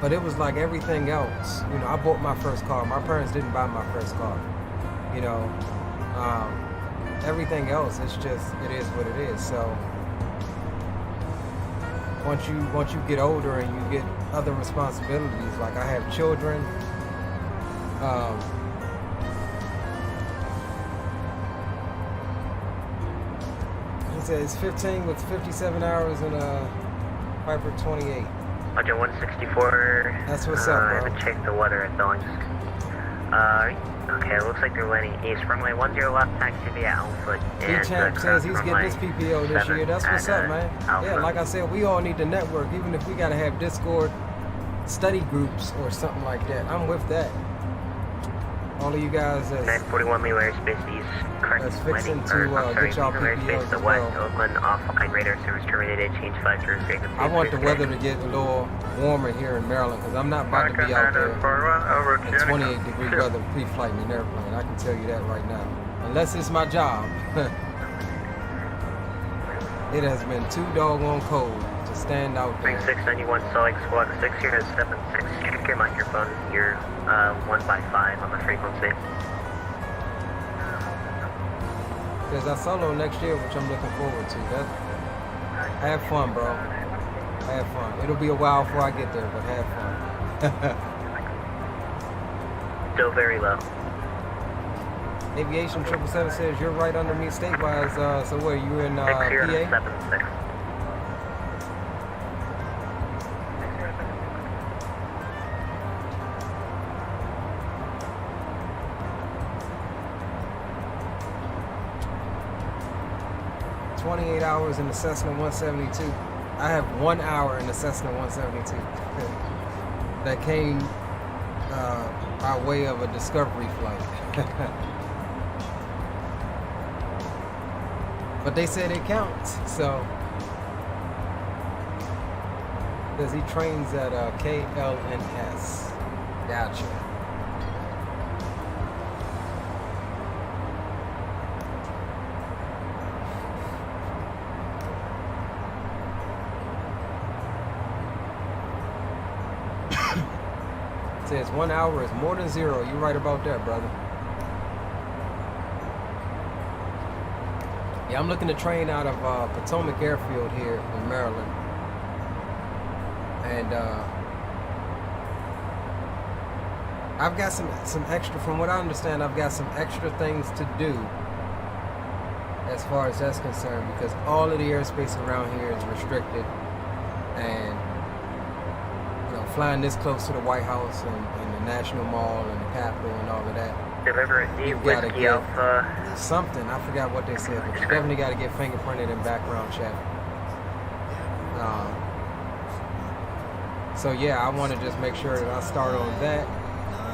but it was like everything else, you know, I bought my first car, my parents didn't buy my first car, you know, everything else, it's just, it is what it is, so, once you get older and you get other responsibilities, like I have children, he says 15 with 57 hours and a Piper 28. Roger, 164. That's what's up, bro. I haven't checked the weather at Billings. Okay, it looks like they're landing east. Runway 10 left, taxi via Alpha. D-Champ says he's getting his PPO this year. That's what's up, man. Alpha. Yeah, like I said, we all need to network, even if we gotta have Discord study groups or something like that. I'm with that. All of you guys as 941 Lee airspace east. that's fixing to get y'all PPOs the as west, well. Oakland offline radar service terminated. Change 5 to I want the weather to get a little warmer here in Maryland, because I'm not about to be out there in 28-degree weather pre-flighting an airplane. I can tell you that right now. Unless it's my job. It has been too doggone cold to stand out there. 691 Salt Lake Squawk 6 here to 76. Check your microphone. You're 1x5 on the frequency. Because I solo next year, which I'm looking forward to. Have fun, bro. Have fun. It'll be a while before I get there, but have fun. Still very low. Aviation 777 says you're right under me state-wise. So where, you in PA? 6076. 28 hours in the Cessna 172. I have 1 hour in the Cessna 172 that came by way of a discovery flight. But they said it counts, so. Because he trains at KLNS. Gotcha. Says 1 hour is more than zero. You're right about that, brother. Yeah, I'm looking to train out of Potomac Airfield here in Maryland. And I've got some extra, from what I understand, I've got some extra things to do as far as that's concerned, because all of the airspace around here is restricted, and flying this close to the White House and the National Mall and the Capitol and all of that. Deliver You gotta get Alpha. something. I forgot what they said, but you definitely got to get fingerprinted and background check. So yeah, I want to just make sure that I start on that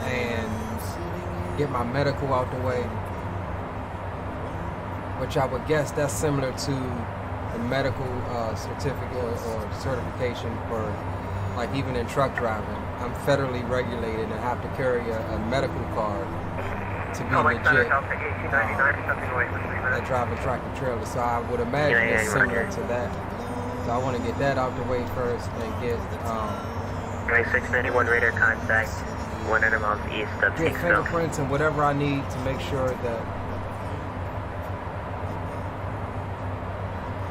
and get my medical out the way, which I would guess that's similar to the medical certificate or certification for, like, even in truck driving. I'm federally regulated and have to carry a medical card to be Like Center, legit. Delta 1899, something away for 3 That minutes. driving tractor trailer, so I would imagine Yeah, it's yeah, similar yeah. to that. So I want to get that out the way first and get 691 radar contact, 100 miles east of get Peaksville. fingerprints and whatever I need to make sure that.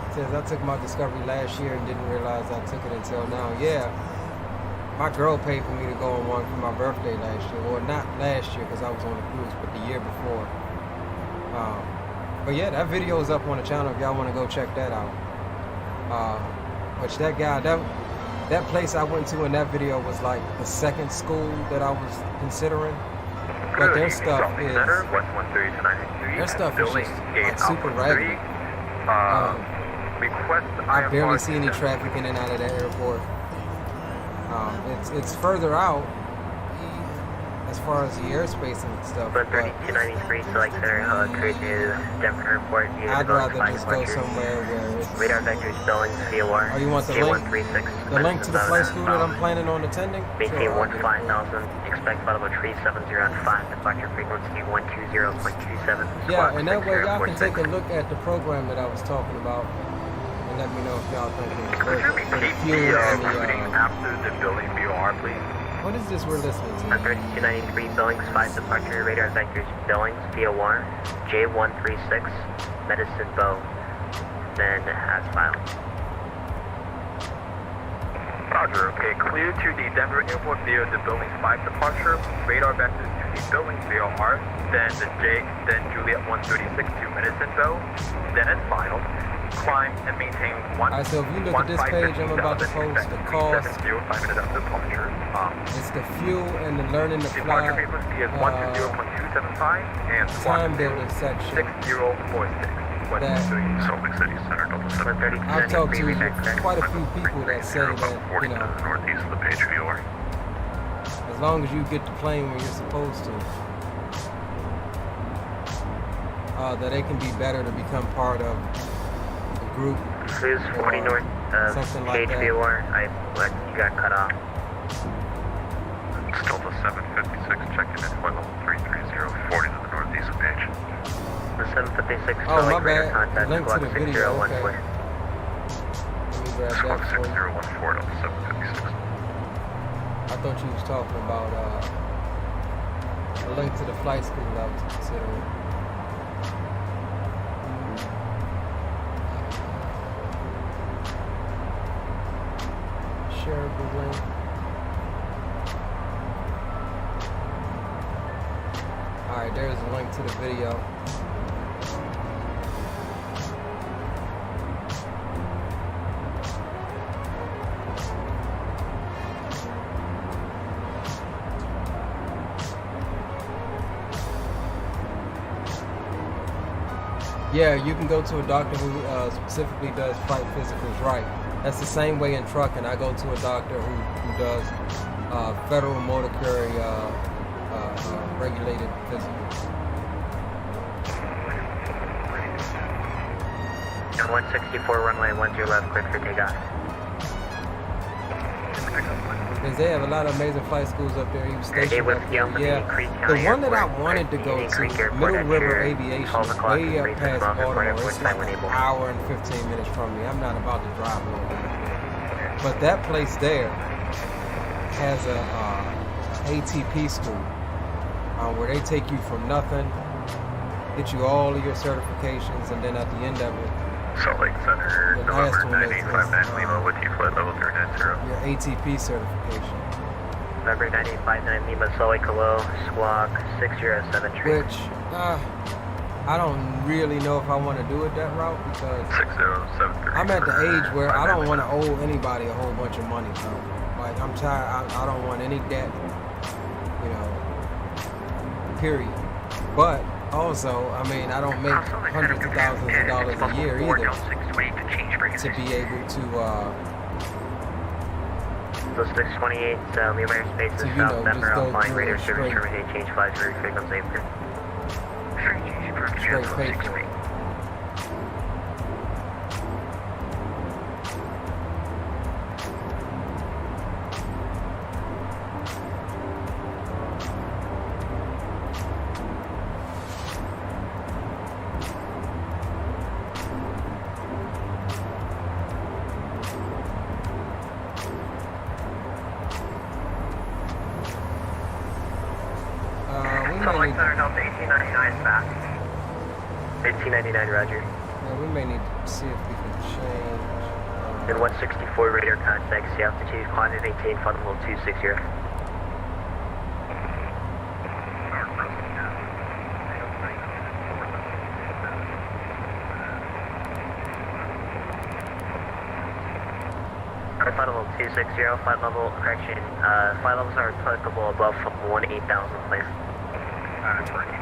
It says I took my Discovery last year and didn't realize I took it until now. Yeah, my girl paid for me to go on one for my birthday last year. Well, not last year because I was on the cruise, but the year before. But yeah, that video is up on the channel if y'all want to go check that out. Which that guy, that place I went to in that video was like the second school that I was considering. But their stuff is just like super raggedy. I barely see any traffic in and out of that airport. It's further out as far as the airspace and stuff. But But 3293, select Center, create new Denver Airport. I'd rather just go somewhere where it's. Radar vectors, Billings, VOR. Oh, you want the link? J136. The link to the flight school that I'm planning on attending? Maintain Sure, I'll do it. 15,000. Expect audible 370 on 5. Departure frequency 120.27. Yeah, and that way y'all can take a look at the program that I was talking about and let me know if y'all think it's worth it. For the fuel and the, after the Billings BOR, please? what is this we're listening to? 3293 Billings 5 departure radar vectors Billings VOR J136 Medicine Bow then as filed. Roger, okay, clear to the Denver Airport via the Billings 5 departure, radar vectors to the Billings VOR, then Juliet 136 to Medicine Bow, then as filed. Climb and maintain Alright, so if you look at this page I'm about to post, the cost, 5 minutes after departure. it's the fuel and the learning to Departure fly frequency is 120.275 and time building section 6046. West that Salt Lake City Center, Delta 7. I've talked to quite a few people that say that, you know, northeast of the page VOR. as long as you get the plane where you're supposed to, that it can be better to become part of a group. Cruise 40 north of something like that. KBOI. You got cut off. It's Delta 756, checking in flight level 330, 40 to the northeast of page. The 756 Oh, my radar bad. contact Link to squawk the video, 6014. okay. Let me grab Squawk that for you. 6014, Delta 756. I thought you was talking about a link to the flight school I was considering. Shareable link. Alright, there's a link to the video. Yeah, you can go to a doctor who specifically does flight physicals, right. That's the same way in trucking. I go to a doctor who does federal motor carrier regulated physicals. And 164 runway 10 left, cleared for takeoff. Because they have a lot of amazing flight schools up there. He was stationed with up there. Yelp and Yeah, Creek the County one that I Airport, wanted to go Union to, Creek Airport, Middle River at Aviation, 12 o'clock way up and past 3 Baltimore. Airport, It's like time an enable. hour and 15 minutes from me. I'm not about to drive over there. But that place there has a ATP school where they take you from nothing, get you all of your certifications, and then at the end of it, Salt Lake Center, the last November one is 9859 Lima with you, flight level 390. your ATP certification. November 9859 Lima, Salt Lake, hello, squawk 607 tree. Which I don't really know if I want to do it that route because 6073. I'm at the age where I don't want to owe anybody a whole bunch of money. So, like, I'm tired. I don't want any debt, you know, period. But also, I mean, I don't make hundreds of thousands of dollars a year either to be able to, So 628, Lima airspace So, is you know, south, Denver, just go offline, through radar it service, straight. terminate, change flight, frequency, apron. straight pay for it. 1899, roger. Yeah, we may need to see if we can change. And 164 radar contact, the altitude, climb and maintain flight level 260. Flight level 260, flight level, correction, flight levels are applicable above 18,000, please. That's working.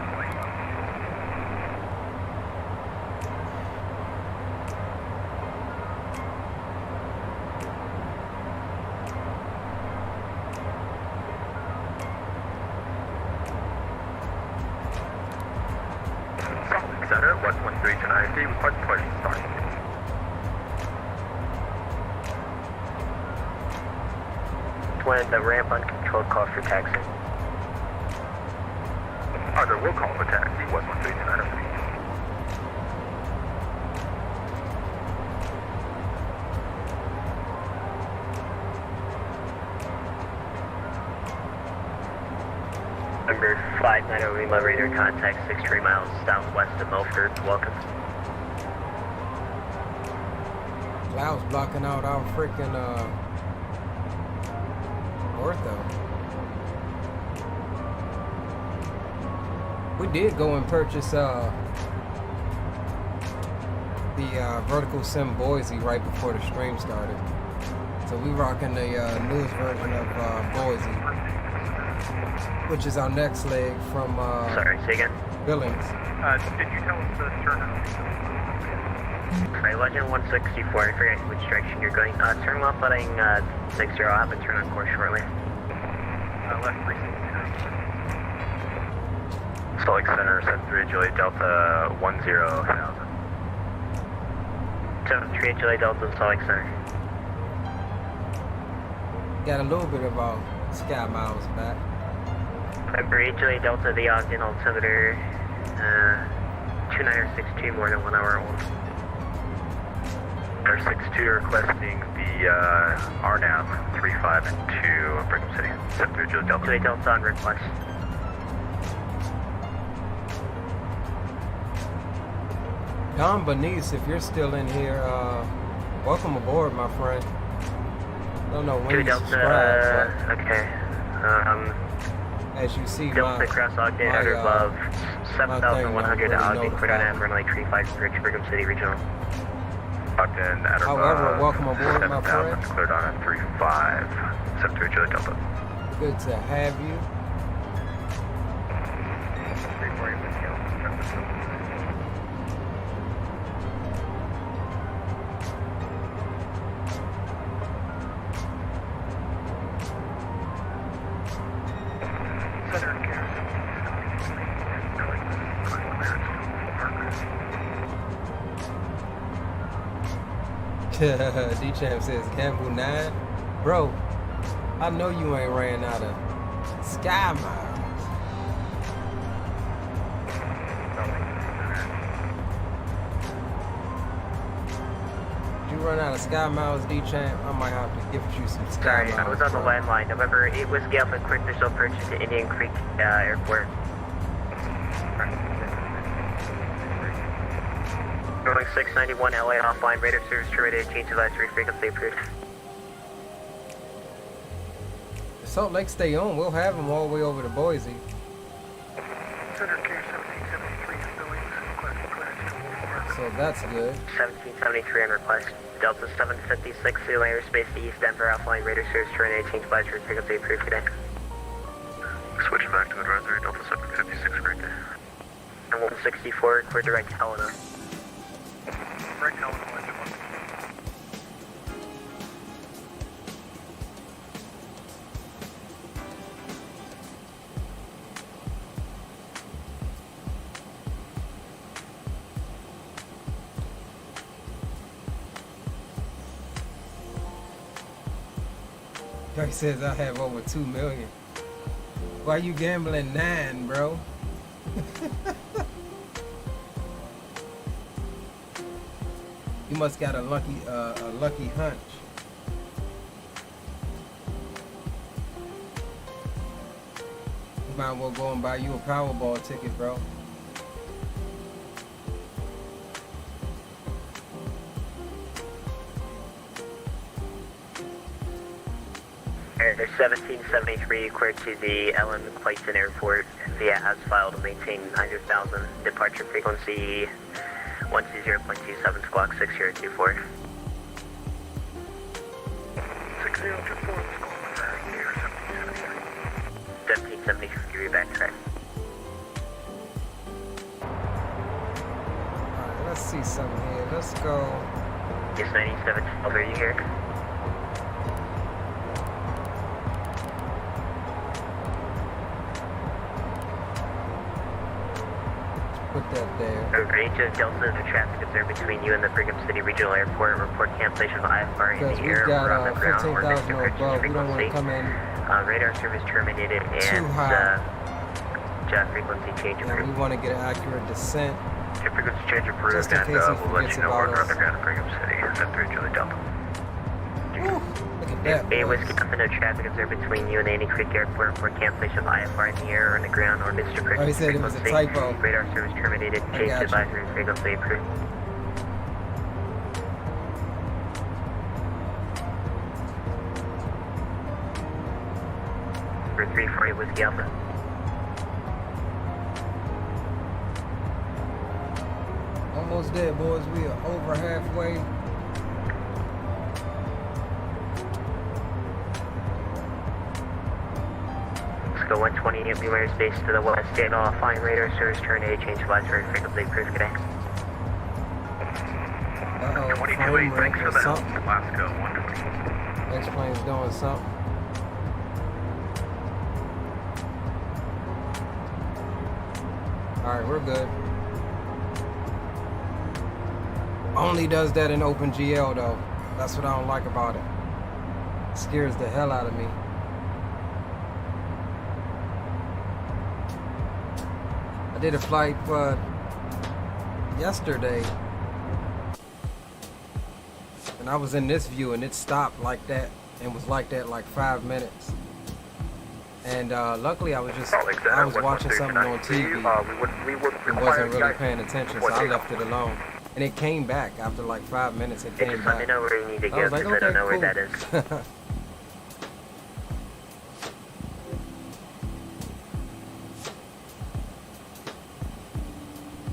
Center, West 1329, request pushing start. When the ramp uncontrolled, call for taxi. Roger, we'll call for taxi, West 1329. Number 590 Lima radar contact 63 miles southwest of Milford. Welcome. Clouds blocking out our freaking ortho. We did go and purchase the vertical sim Boise right before the stream started. So we rocking the newest version of Boise, which is our next leg from Sorry, say again. Billings. Did you tell us the turn? Alright, Legend 164, I forget which direction you're going. Turn left heading 60, I'll have a turn on course shortly. Left 360. Salt Lake Center, 73 Juliet Delta 10,000. 73 Juliet Delta, Salt Lake Center. Got a little bit of sky miles back. Number 8 Juliet Delta, the Ogden altimeter 2962, more than 1 hour old. 62 requesting the RNAV 35 and 2 Brigham City, 73 Juliet Delta. Juliet Delta on request. Don Benice, if you're still in here, welcome aboard, my friend. Don't know when Juliet you subscribe, Delta, okay. as you see, Delta cross Ogden, outer above, my 7,100 thing Ogden, notified. clear down and runway 35 bridge, Brigham City Regional. Ogden, outer However, welcome aboard, my 7,000, friend. cleared on at 35, 73 Juliet Delta. Good to have you. D-Champ says Campbell 9. Bro, I know you ain't ran out of sky miles. Did you run out of sky miles, D-Champ? I might have to gift you some sky Sorry, miles. I was on the bro. landline. November 8 Whiskey Alpha, quick visual purchase to Indian Creek Airport. Going 691 LA offline, radar service terminated, change advisory frequency approved. If Salt Lake stay on, we'll have them all the way over to Boise. Center K1773 Billings, requesting clearance to So that's good. 1773 on request. Delta 756, seal airspace to East Denver offline, radar service terminated, change advisory frequency approved today. Switch back to advisory, Delta 756, correct. And 164, clear direct Helena. Direct Helena, Legend 1. Guy says I have over 2 million. Why you gambling 9, bro? You must got a lucky hunch. You might well go and buy you a Powerball ticket, bro. Alright, there's 1773 clear to the LM Clayton Airport via as filed to maintain 900,000 departure frequency 120.27 squawk 6024. 6024, let's go over here, 1773. 1773 back track. Alright, let's see something here. Let's go. Yes, 9712, are you here? Put that there. A range of Delta and traffic observed between you and the Brigham City Regional Airport. Report cancellation of IFR in Because the we've air got or on the ground or 15,000 missed or above. purchase We don't want to frequency. come in Radar service terminated too and high. jet frequency change And we approved. want to get an accurate descent. Jet frequency change approved, Just in and case he we'll let forgets you know about we're us. underground in Brigham City. 73 Julie Delta. Woo, look at that, A boys. Whiskey Company traffic observed between you and Annie Creek Airport. Report cancellation of IFR in the air or on the ground or missed purchase Oh, he said it was a frequency. typo. Radar service terminated. I Change got you. advisory frequency approved. For 348 Whiskey Alpha. Almost there, boys. We are over halfway. Let's go 120 at Billings base to the west. Get off. Flying radar service terminated. Change advisory frequency approved. Good day. Uh-oh, 22.8, frame rate thanks for or the help. something. Alaska 120. Next plane's doing something. Alright, we're good. Only does that in OpenGL though. That's what I don't like about it. It scares the hell out of me. I did a flight yesterday. And I was in this view and it stopped like that and was like that like 5 minutes. And luckily I was watching something on TV and wasn't really paying attention, so I left it alone. And it came back after like 5 minutes. It came Just let me back. know where you need to I go was because like, I don't know okay, where that is. cool.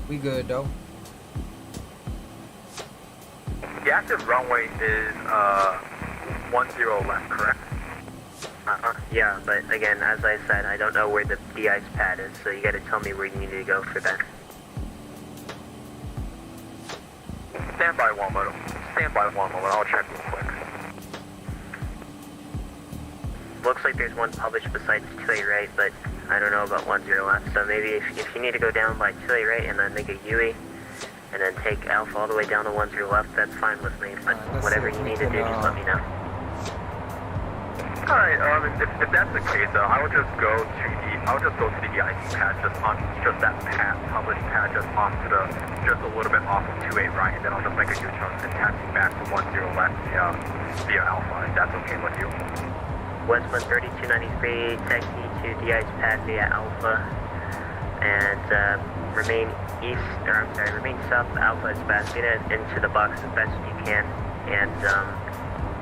We good though. The active runway is 10 left, correct? Yeah, but again, as I said, I don't know where the de-ice pad is, so you gotta tell me where you need to go for that. Stand by one moment. Stand by one moment. I'll check real quick. Looks like there's one published besides 2A right, but I don't know about 10 left, so maybe if you need to go down by 2A right and then make a UE, and then take Alpha all the way down to 10 left, that's fine with me, but Alright, let's whatever see you if need we to do, can, just let me know. Alright, if that's the case, I would just go to the EIC pad, just that pad, published pad, just a little bit off of 28 right, and then I'll just make a U-turn and taxi back to 10 left via Alpha, if that's okay with you. Westland 3293, taxi to de-ice pad via Alpha, and remain south of Alpha as fast, get it into the box as best as you can, and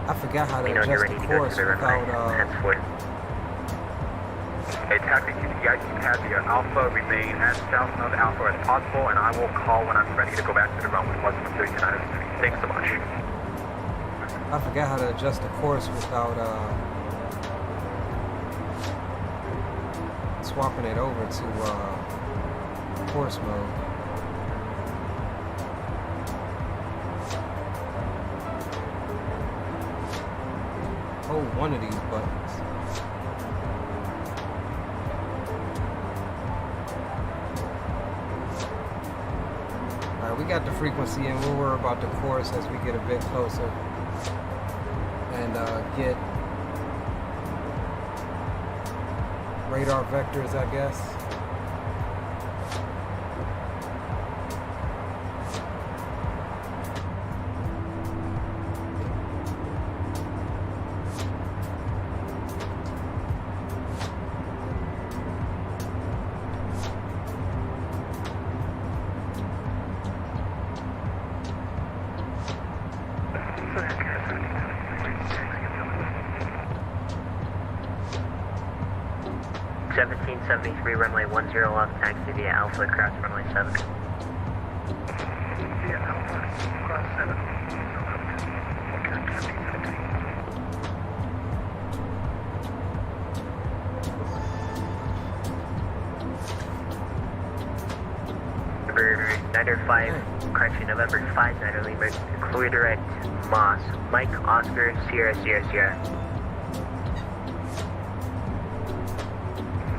I forgot how to you know you're adjust ready the to go course to the runway, without henceforth. A taxi to the EIC pad via Alpha, remain as south of Alpha as possible, and I will call when I'm ready to go back to the runway 139. Thanks so much. I forgot how to adjust the course without swapping it over to course mode. Hold one of these buttons. Alright, we got the frequency and we'll worry about the course as we get a bit closer and get radar vectors, I guess. 1773, runway 10 left, taxi via Alpha, cross runway 7. Yeah, Alpha, cross 7. November 5, correction, November 5, Niner Lima, clear direct, Moss, Mike, Oscar, Sierra, Sierra, Sierra.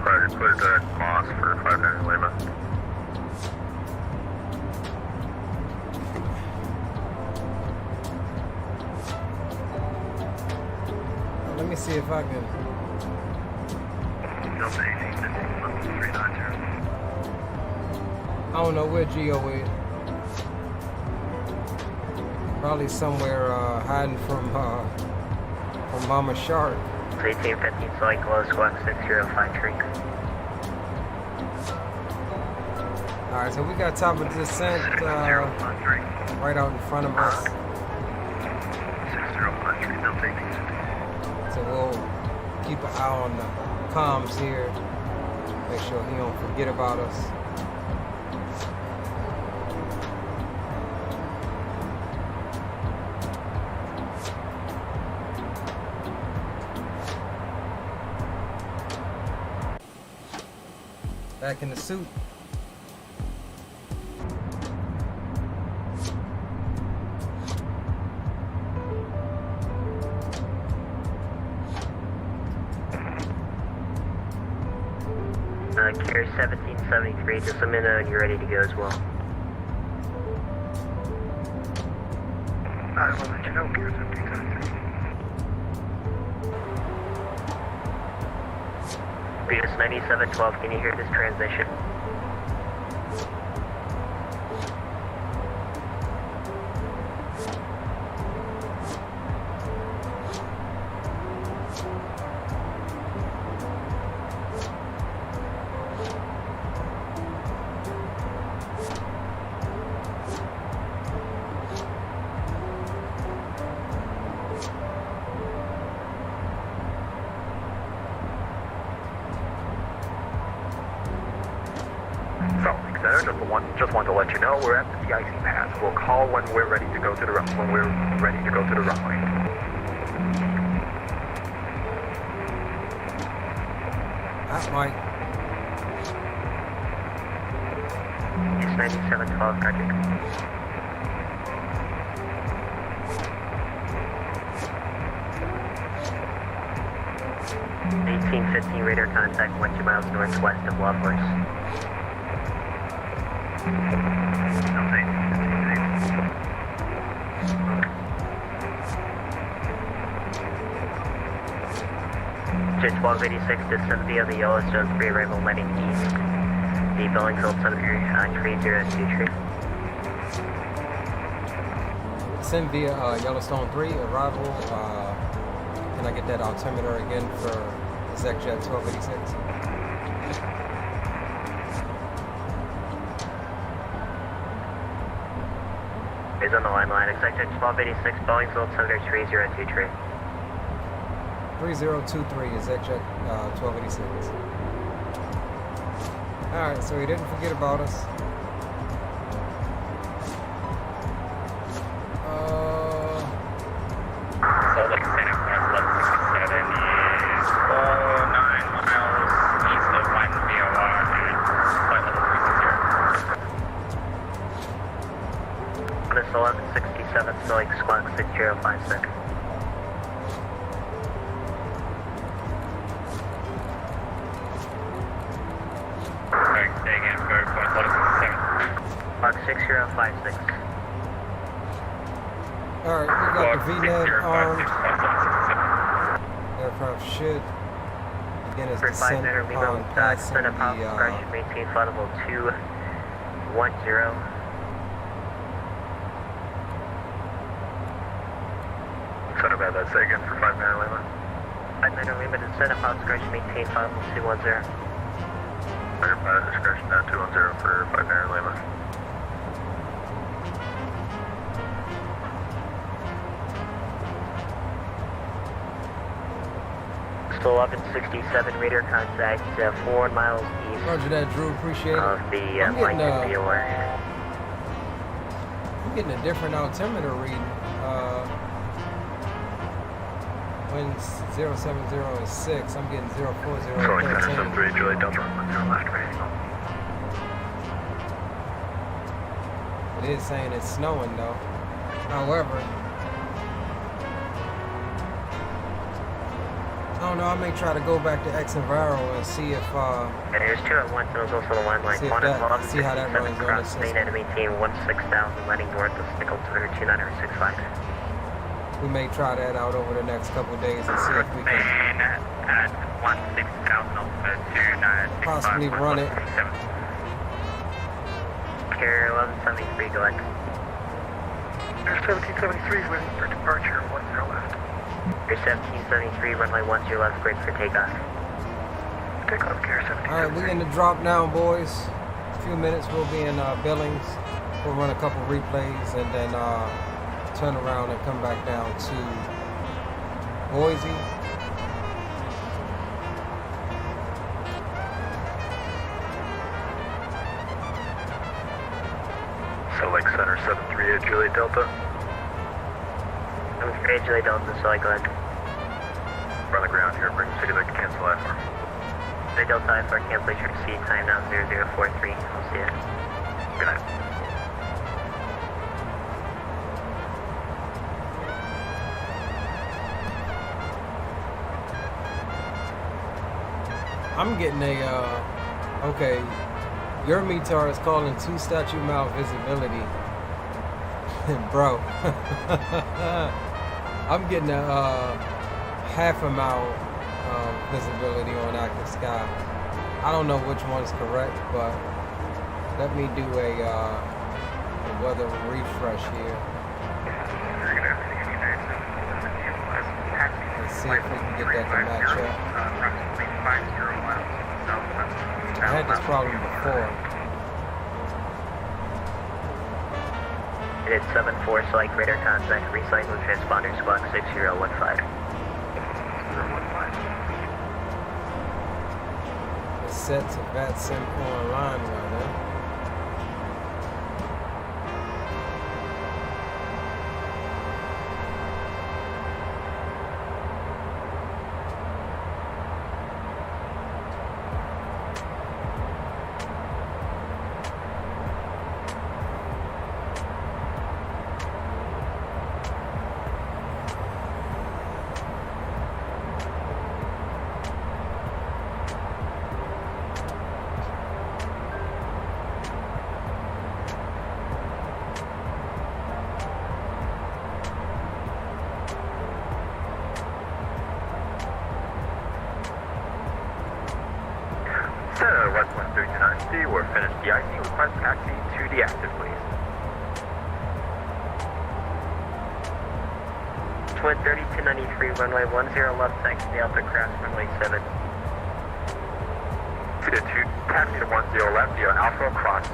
Roger, clear direct, Moss for 5 Niner Lima. Let me see if I can. Delta 18, 390. I don't know where Geo is. Probably somewhere hiding from Mama Shark. 1815, select close, squawk 605 tree. Alright, so we got top of descent right out in front of us. 6053, Delta 18. So we'll keep an eye on the comms here. Make sure he don't forget about us. Back in the suit. Carrier 1773, just let me know when you're ready to go as well. I will let you know, Carrier 1773. Venus 9712, can you hear this transition? Just want to let you know we're at the de-icing pass. We'll call when we're ready to go to the runway. That might. It's 9712, Roger. Radar contact 12 miles northwest of Lovelace. Jet 1286, descend via the Yellowstone 3 arrival landing east. The Billings altimeter 302 tree. Descend via Yellowstone 3 arrival. Can I get that altimeter again for ExecJet 1286? Is on the line, ExecJet 1286, Boeing's altimeter 302 tree. 3023 ExecJet 1286. Alright, so he didn't forget about us. Miss 1167, select squawk 6056. Squawk 6056. Alright, we got the VNet armed. Aircraft should begin its descent upon passing the maintain flight level 210. Center bad, that's again for 5 Niner Lima. 5 Niner Lima, descent upon discretion, maintain flight level 210. Center bad, discretion down 210 for 5 Niner Lima. So 1167 radar contact 4 miles east Roger that, Drew. Appreciate it. of the I'm Mike getting, KBOI. I'm getting a different altimeter reading. When 070 is 6, I'm getting 040 Sorry, 13. 773, Julie Delta 10 left rating. It is saying it's snowing though. However, I don't know, I may try to go back to Exenviro and see if There's 2 at once, and there's also the one line. See if 1 that- at 11, see how that 57 runs on cross this lane system. and maintain 16,000 landing north of Stickle to 2965. we may try that out over the next couple days and see if we can at 16,000 altitude, possibly run it. Carrier 1173, go ahead. There's 1773 ready for departure, 10 left. Your 1773, runway 10 left, great for takeoff. Takeoff, Carrier 1773. All right, we in the drop now, boys. A few minutes, we'll be in Billings. We'll run a couple replays and then turn around and come back down to Boise. Select Center 738, Julie Delta. I'm afraid Julie Delta, so I go ahead. We're on the ground here, bring city like to cancel IFR. Julie Delta, IFR, cancel your seat, time now 0043. I'll see you. Good night. I'm getting okay, your METAR is calling 2 statute mile visibility. Bro, I'm getting a half a mile visibility on active sky. I don't know which one's correct, but let me do a weather refresh here. Let's see if we can get that to match up. I had this problem before. It is 74, select radar contact, recycle transponder, squawk 6015. It's set to VATSIM online weather. West 139C, we're finished de-icing. Request taxi to the active, please. 13293, runway 10 left, taxi Delta, cross runway 7. Taxi to 10 left via Alpha, cross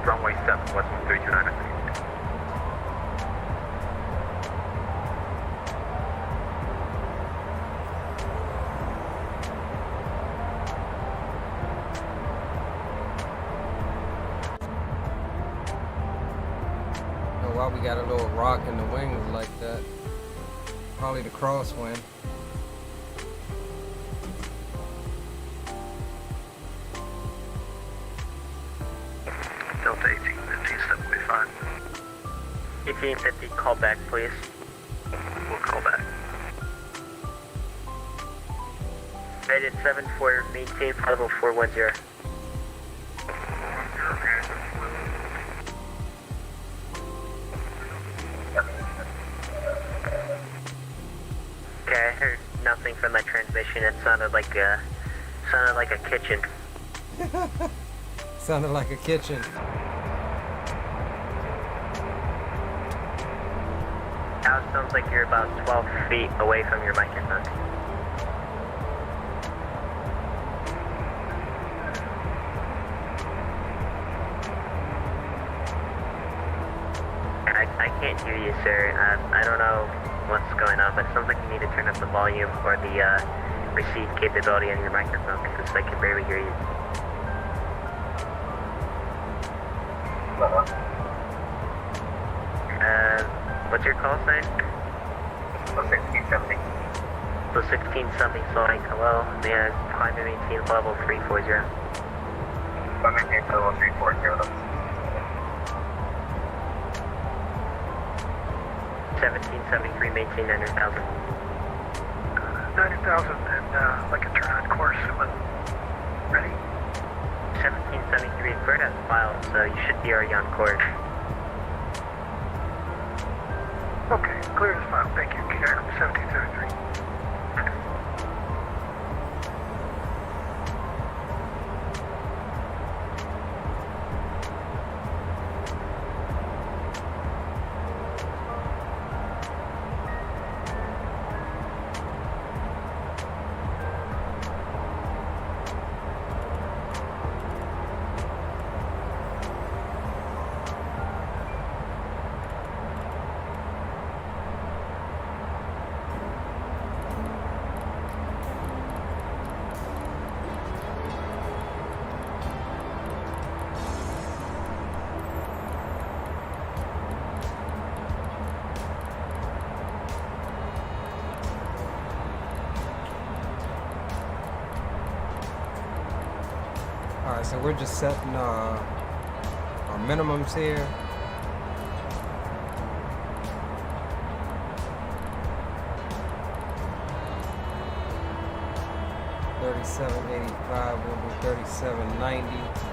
runway 7, West 13293. Why we got a little rock in the wings like that? Probably the crosswind. Delta 1850, step away 5. 1850, call back, please. We'll call back. Rated 74, maintain level 410. Okay, I heard nothing from that transmission. It sounded like a kitchen. Sounded like a kitchen. Now it sounds like you're about 12 feet away from your microphone. I can't hear you, sir. I don't know what's going on, but it sounds like you need to turn up the volume or the receive capability on your microphone because I can barely hear you. What's your call sign? 1670. So 1670 flying, hello. May I climb and maintain level 340? I'm maintaining level 340. 1773, maintain 900,000. 90,000 and like a turn on course when ready. 1773, Bird has filed, so you should be already on course. Okay, clear as file. Thank you. KR 1773. Alright, so we're just setting our minimums here. $37.85, we'll do $37.90.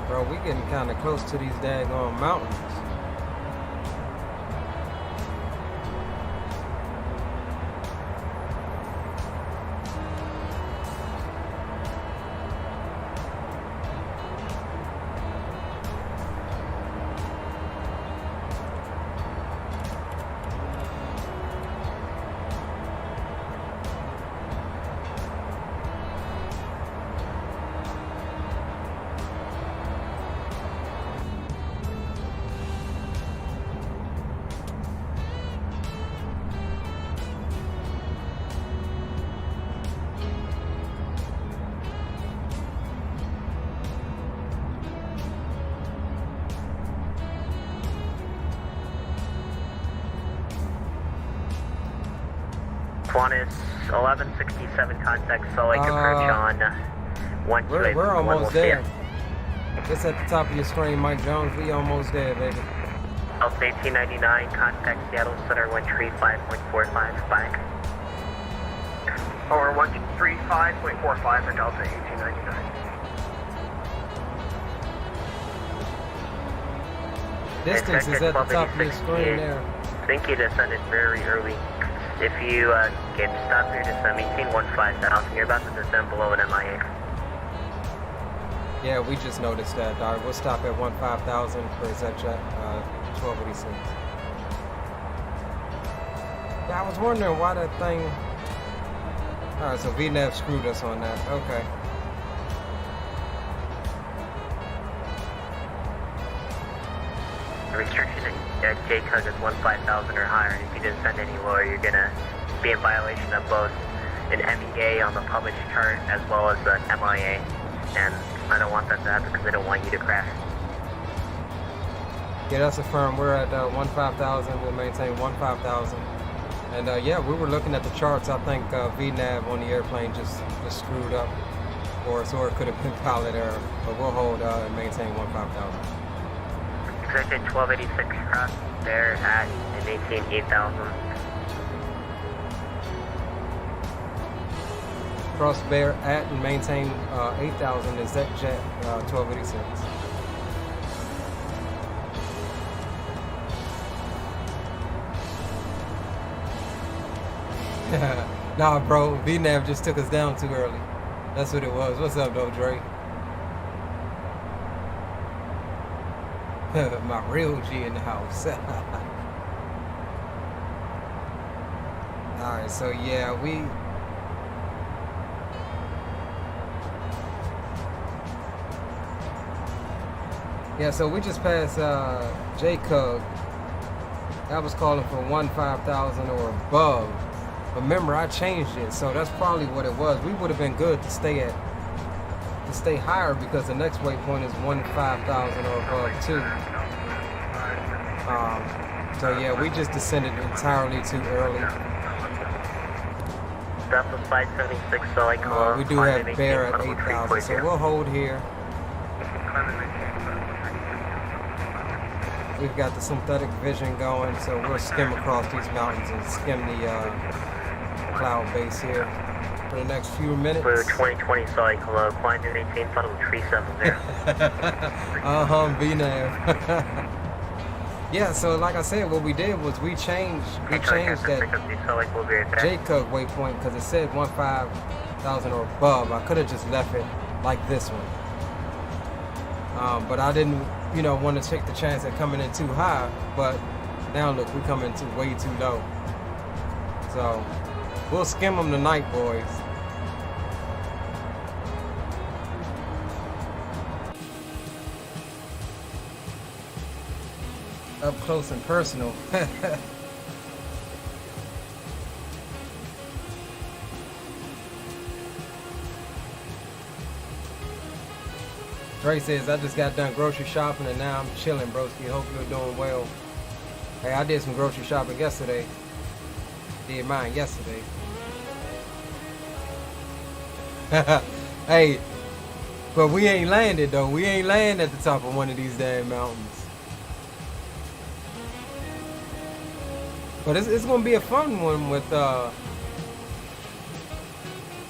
Bro, we getting kind of close to these daggone mountains. One is 1167 contact, so I can approach on 128. We're almost there. Just at the top of your screen, Mike Jones. We almost there, baby. Delta 1899, contact Seattle Center 135.45 back. Or 135.45 for Delta 1899. Distance is at the top of your screen there. I think you descended very early. If you get to stop here, just maintain 15,000. You're about to descend below an MIA. Yeah, we just noticed that. All right, we'll stop at 15,000 for ExecJet 1286. Yeah, I was wondering why that thing... Alright, so VNAV screwed us on that. Okay. The restriction at JCUG is 15,000 or higher. If you descend any lower, you're going to be in violation of both an MEA on the published chart as well as an MIA. And I don't want that to happen because I don't want you to crash. Yeah, that's affirmed. We're at 15,000. We'll maintain 15,000. And yeah, we were looking at the charts. I think VNAV on the airplane just screwed up for us, or it could have been pilot error. But we'll hold and maintain 15,000. ExecJet 1286 cross there at and maintain 8,000. Cross bear at and maintain 8,000 is ExecJet 1286. Nah, bro, VNAV just took us down too early. That's what it was. What's up, though, Dre? My real G in the house. Alright, so yeah, so we just passed Jacob. That was calling for 15,000 or above. Remember, I changed it, so that's probably what it was. We would have been good to stay higher because the next waypoint is 15,000 or above too. So yeah, we just descended entirely too early. Delta 576, so like we do have Bear at 8,000, so we'll hold here. We've got the synthetic vision going, so we'll skim across these mountains and skim the cloud base here for the next few minutes. For 2020, so like climb to maintain funnel 370. Be now. Yeah, so like I said, what we did was we changed that Jacob waypoint because it said 15,000 or above. I could have just left it like this one. But I didn't, want to take the chance at coming in too high. But now look, we coming way too low. So we'll skim them tonight, boys. Up close and personal. Dre says, I just got done grocery shopping and now I'm chilling, broski. Hope you're doing well. Hey, I did some grocery shopping yesterday. Did mine yesterday. Hey, but we ain't landed though. We ain't landed at the top of one of these damn mountains. But it's going to be a fun one with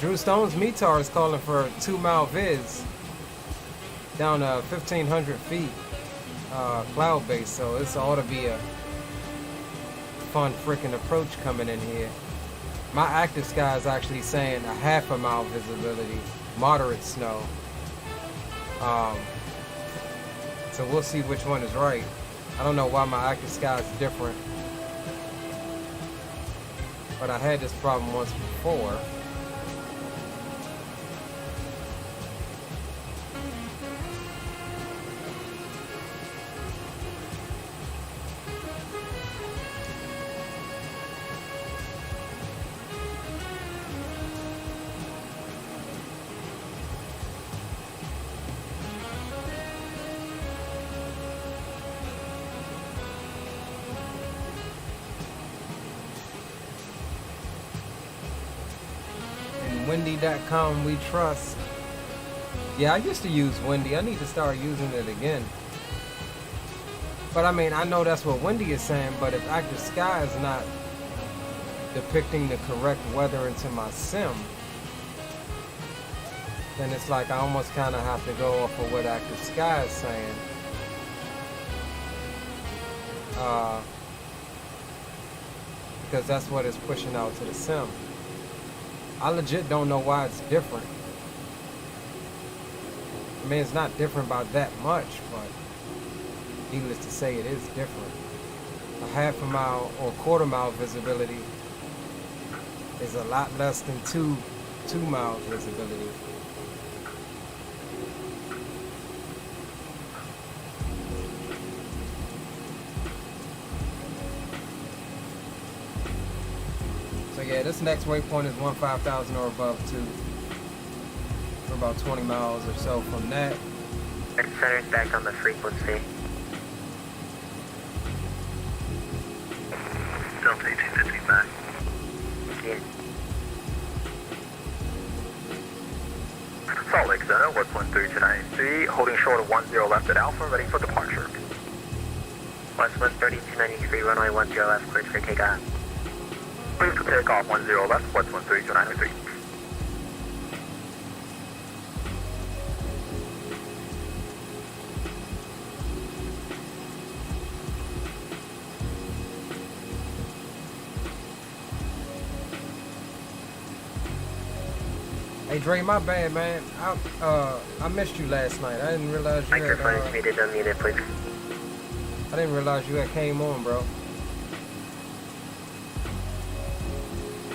Drew Stone's METAR is calling for a 2-mile viz down 1,500 feet cloud base. So this ought to be a fun freaking approach coming in here. My active sky is actually saying a 1/2 mile visibility, moderate snow. So we'll see which one is right. I don't know why my active sky is different. But I had this problem once before. Windy.com we trust. Yeah, I used to use Windy. I need to start using it again. But I mean, I know that's what Windy is saying, but if active sky is not depicting the correct weather into my sim, then it's like I almost kind of have to go off of what active sky is saying. Because that's what it's pushing out to the sim. I legit don't know why it's different. I mean, it's not different by that much, but needless to say, it is different. A 1/2 mile or 1/4 mile visibility is a lot less than 2 mile visibility. Yeah, this next waypoint is 15,000 or above too. We're about 20 miles or so from that. Center's back on the frequency. Delta 1850 back. Yeah. Salt Lake Center, West 13293, holding short of 10 left at Alpha, ready for departure. West 13293, runway 10 left, cleared for takeoff. Please to take off 10 left, West 13293. Hey Dre, my bad, man. I missed you last night. I didn't realize you Microphone is muted, unmuted, please. I didn't realize you had came on, bro.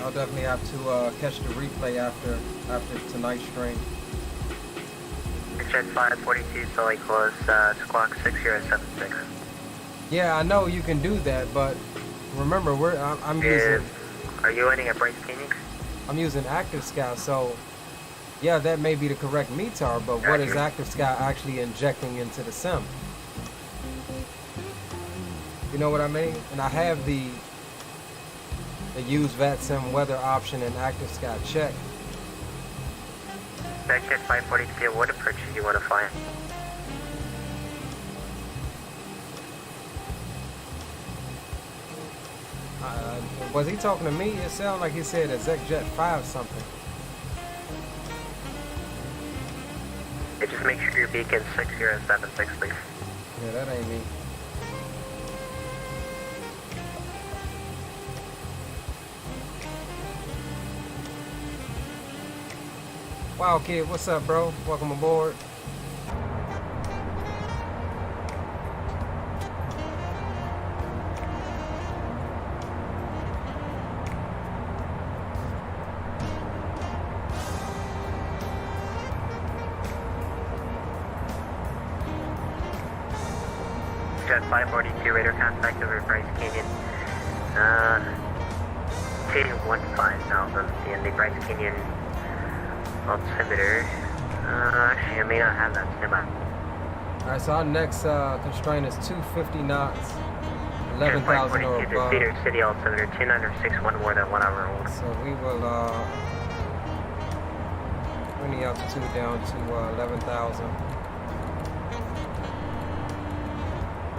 I'll definitely have to catch the replay after tonight's stream. Jet 542, so equals squawk 6076. Yeah, I know you can do that, but remember, I'm using. Are you running a Bryce Canyon? I'm using Active Sky, so yeah, that may be the correct METAR, but what is Active Sky actually injecting into the sim? You know what I mean? And I have the use VATSIM weather option in Active Sky checked. Jet 542, what approach do you want to fly? Was he talking to me? It sounded like he said ExecJet 5 something. Yeah, just make sure your beacon 6076, please. Yeah, that ain't me. Wow, kid, what's up, bro? Welcome aboard. Jet 542, radar contact over Bryce Canyon. T15,000 in the Bryce Canyon altimeter. Actually, I may not have that semi. Alright, so our next constraint is 250 knots, 11,000 or above. Cedar City altimeter, 2961 more than 1 hour old. So we will bring the altitude down to 11,000.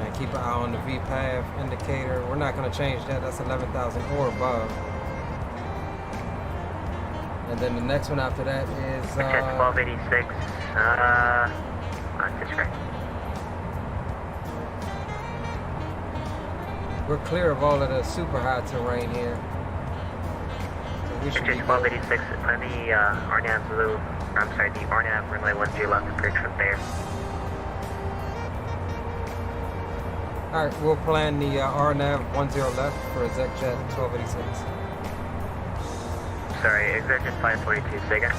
And keep an eye on the VPAV indicator. We're not going to change that. That's 11,000 or above. And then the next one after that is... Jet 1286. That's right. We're clear of all of the super high terrain here. So we should Jet 1286, plan the RNAV Blue, I'm sorry, the RNAV runway 10 left approach from there. Alright, we'll plan the RNAV 10 left for ExecJet 1286. Sorry, ExecJet 542, say again.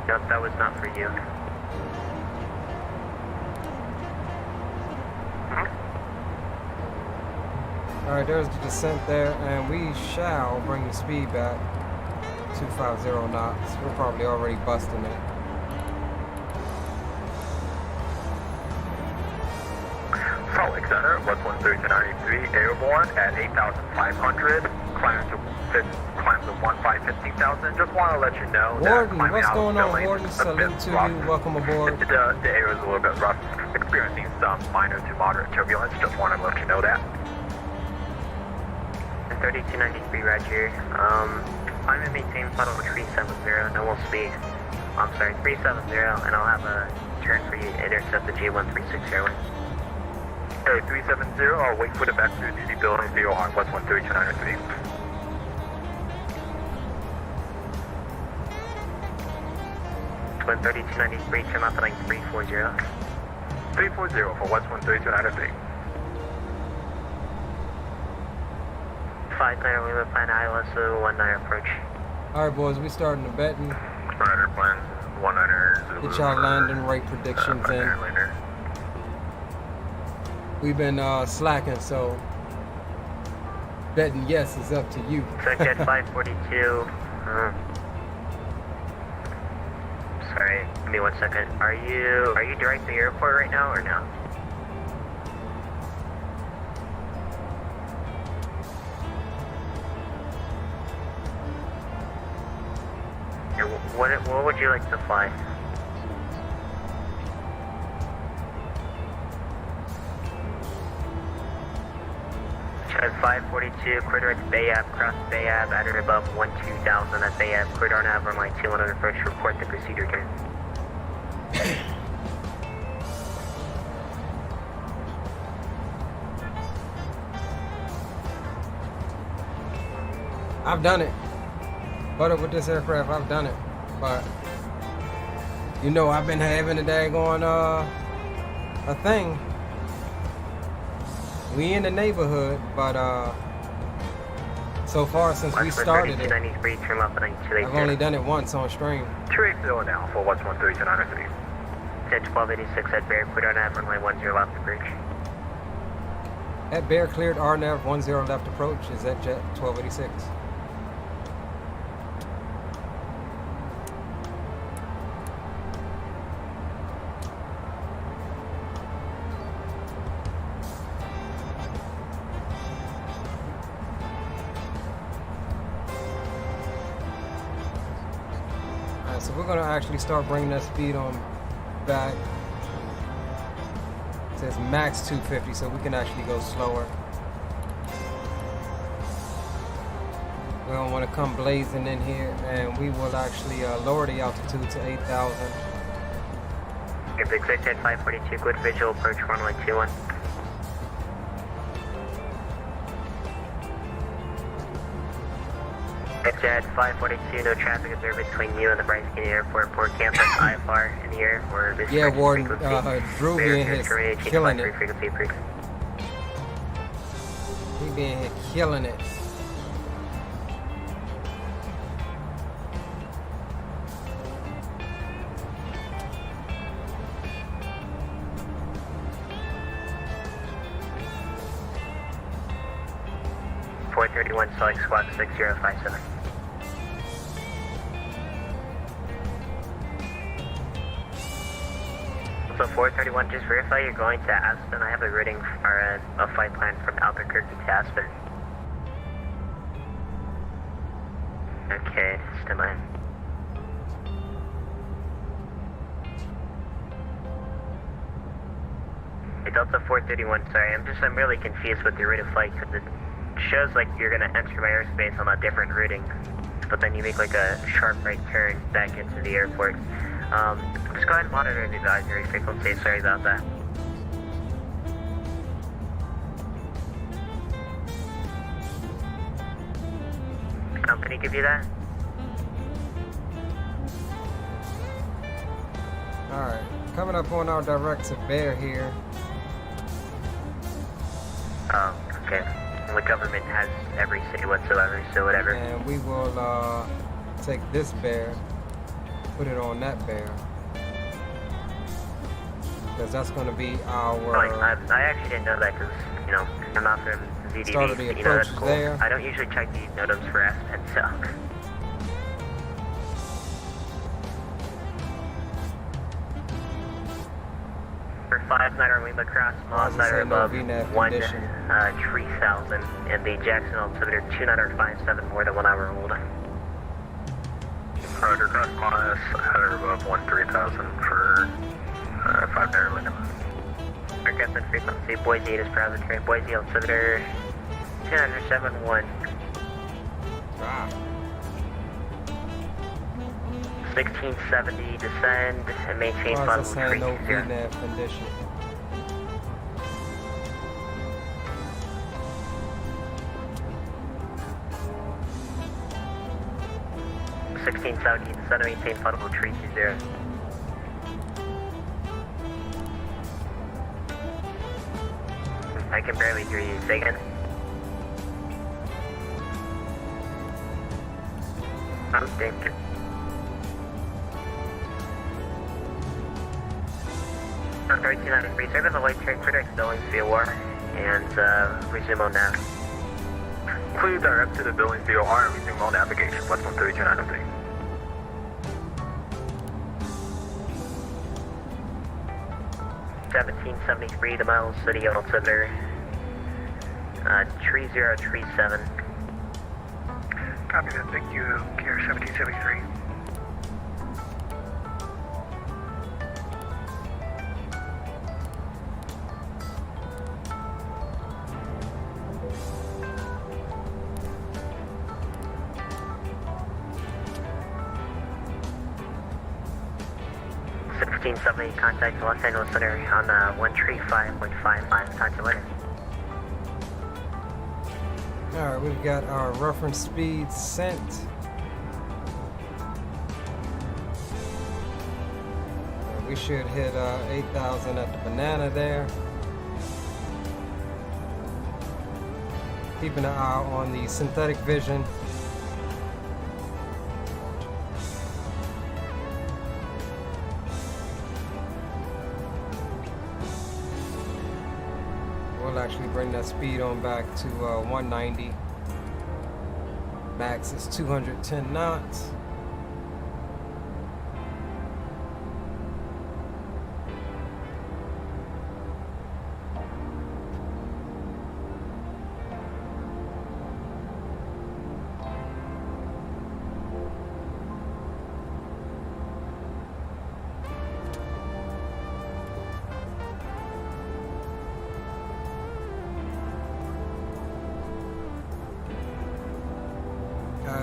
Nope, that was not for you. Alright, there's the descent there, and we shall bring the speed back 250 knots. We're probably already busting it. Salt Lake Center, West 13293, airborne at 8,500, climb to 15,000. Just want to let you know Warden, that what's going on, Billings Warden? is a bit Salute to rough. you. Welcome aboard. The air is a little bit rough, experiencing some minor to moderate turbulence. Just want to let you know that. 3293 right here. I'm in maintain funnel 370, normal speed. I'm sorry, 370, and I'll have a turn for you to intercept the G136 airway. Hey, 370, I'll wait for the back to the Billings VOR, West 13293. Twin 3293, turn out to line 340. 340 for West 13293. 59, we will plan ILS 19 approach. Alright, boys, we starting the betting. Rider plan, 19 Zulu. Get y'all landing rate predictions in. We've been slacking, so betting yes is up to you. Jet 542. Sorry, give me 1 second. Are you direct to the airport right now or no? And what would you like to fly? Jet 542, corridor at Bayab, cross Bayab, at or above 12,000 at Bayab, corridor nav runway 21 approach, report the procedure turn. I've done it. But with this aircraft, I've done it. But you know, I've been having a daggone a thing. We in the neighborhood, but so far since we started it, I've only done it once on stream. 280 now for what's 13293. Jet 1286 at Bear, cleared RNAV, runway 10 left approach. At Bear, cleared RNAV 10 left approach. Is that Jet 1286? So we're going to actually start bringing that speed on back. It says max 250, so we can actually go slower. We don't want to come blazing in here, and we will actually lower the altitude to 8,000. ExecJet 542, good visual approach runway 21. Jet 542, no traffic observed between you and the Bryce Canyon Airport. Port campus, IFR in the air. Yeah, Warden, Drew being here killing it. He being here killing it. Select squad 6057. So 431, just verify you're going to Aspen. I have a routing or a flight plan from Albuquerque to Aspen. Okay, stand by. Hey, Delta 431, sorry, I'm really confused with the rate of flight because it shows like you're gonna enter my airspace on a different routing, but then you make like a sharp right turn back into the airport. Just go ahead and monitor the advisory frequency. Sorry about that. Company give you that? Alright, coming up on our direct to Bear here. Oh, okay. The government has every city whatsoever, so whatever. And we will take this Bear, put it on that Bear, because that's going to be our... I actually didn't know that because, you know, I'm not from ZDV, start of the you know, that's cool. there. I don't usually check the NOTAMs for Aspen, so... For 5 Night Lima Cross, small Night above 1 3000, and the Jackson altimeter 2957, more than 1 hour old. Roger, cross minus, header above 3000 for 5 Night Lima. Aircraft and frequency, Boise 8 is browser train, Boise altimeter 2971. Wow. 1670, descend and maintain level 30. No VNAV condition. Descend and maintain level 30. I can barely hear you. Say again. I'm thinking. 1393, service the light train protects Billings via war, and resume on nav. Clear direct to the Billings VOR and resume all navigation, what's 13293. 1773, the Miles City altimeter 3037. Copy that, thank you, Gear 1773. Contact Los Angeles Center on 135.55. Talk to you later. Alright, we've got our reference speed sent. we should hit 8,000 at the banana there. Keeping an eye on the synthetic vision. We'll actually bring that speed on back to 190. Max is 210 knots.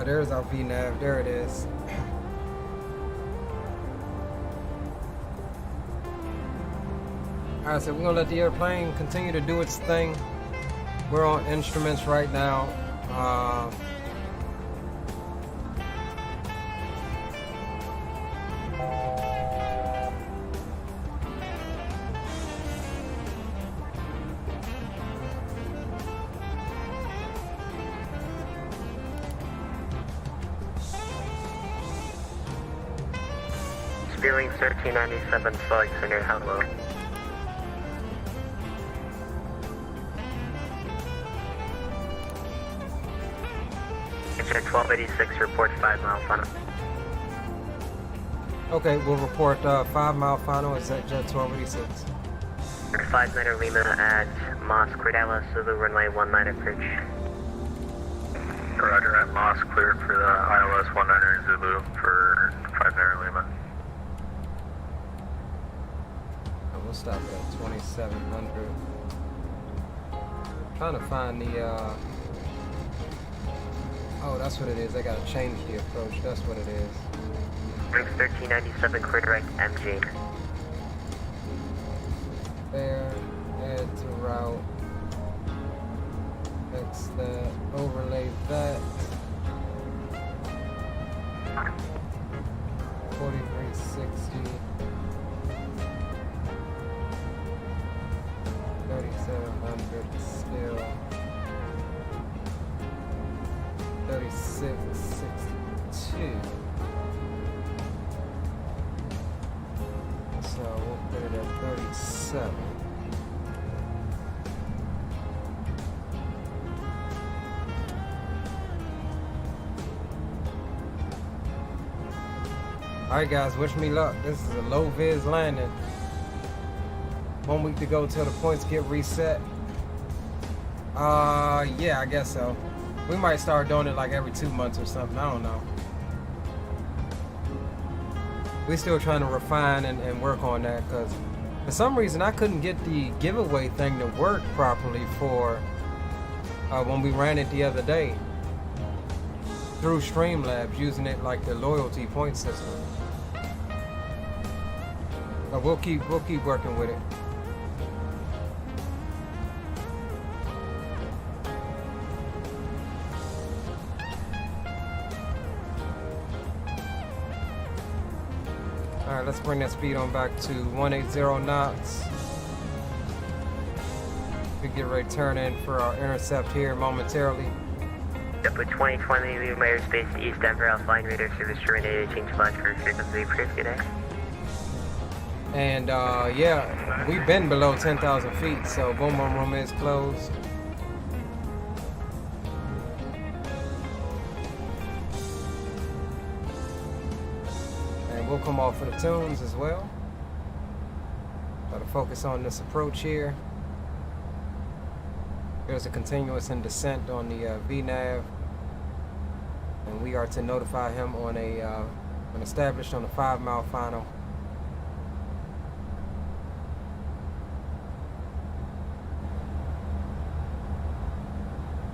There's our VNAV, there it is. Alright, so we're gonna let the airplane continue to do its thing. We're on instruments right now. Billings 1397 flight center, hello. ExecJet 1286, report 5 mile final. Okay, we'll report 5 mile final, ExecJet 1286. 5-meter Lima at Moss, Cordella, Zulu, runway 19 approach. Roger, at Moss, cleared for the ILS 19 Zulu for 5-meter Lima. We'll stop at 2700. Trying to find the oh, that's what it is. I gotta change the approach. That's what it is. Brinks 1397, clear direct MG. There, add to route. Fix that, overlay that. 4360. 3700 still. 3662. So we'll put it at 37. Alright guys, wish me luck. This is a low vis landing. 1 week to go till the points get reset. Yeah, I guess so. We might start doing it like every 2 months or something. I don't know. We're still trying to refine and work on that because for some reason I couldn't get the giveaway thing to work properly for when we ran it the other day through Streamlabs using it like the loyalty point system. But we'll keep working with it. Alright, let's bring that speed on back to 180 knots. We get ready to turn in for our intercept here momentarily. JetBlue 2020, leave my airspace East Denver, Alpha Radar service terminated, change flash for frequency, approved, good day. And yeah, we've been below 10,000 feet, so boom boom room is closed. And we'll come off for the tunes as well. Try to focus on this approach here. There's a continuous in descent on the VNAV. And we are to notify him on an established on a 5 mile final.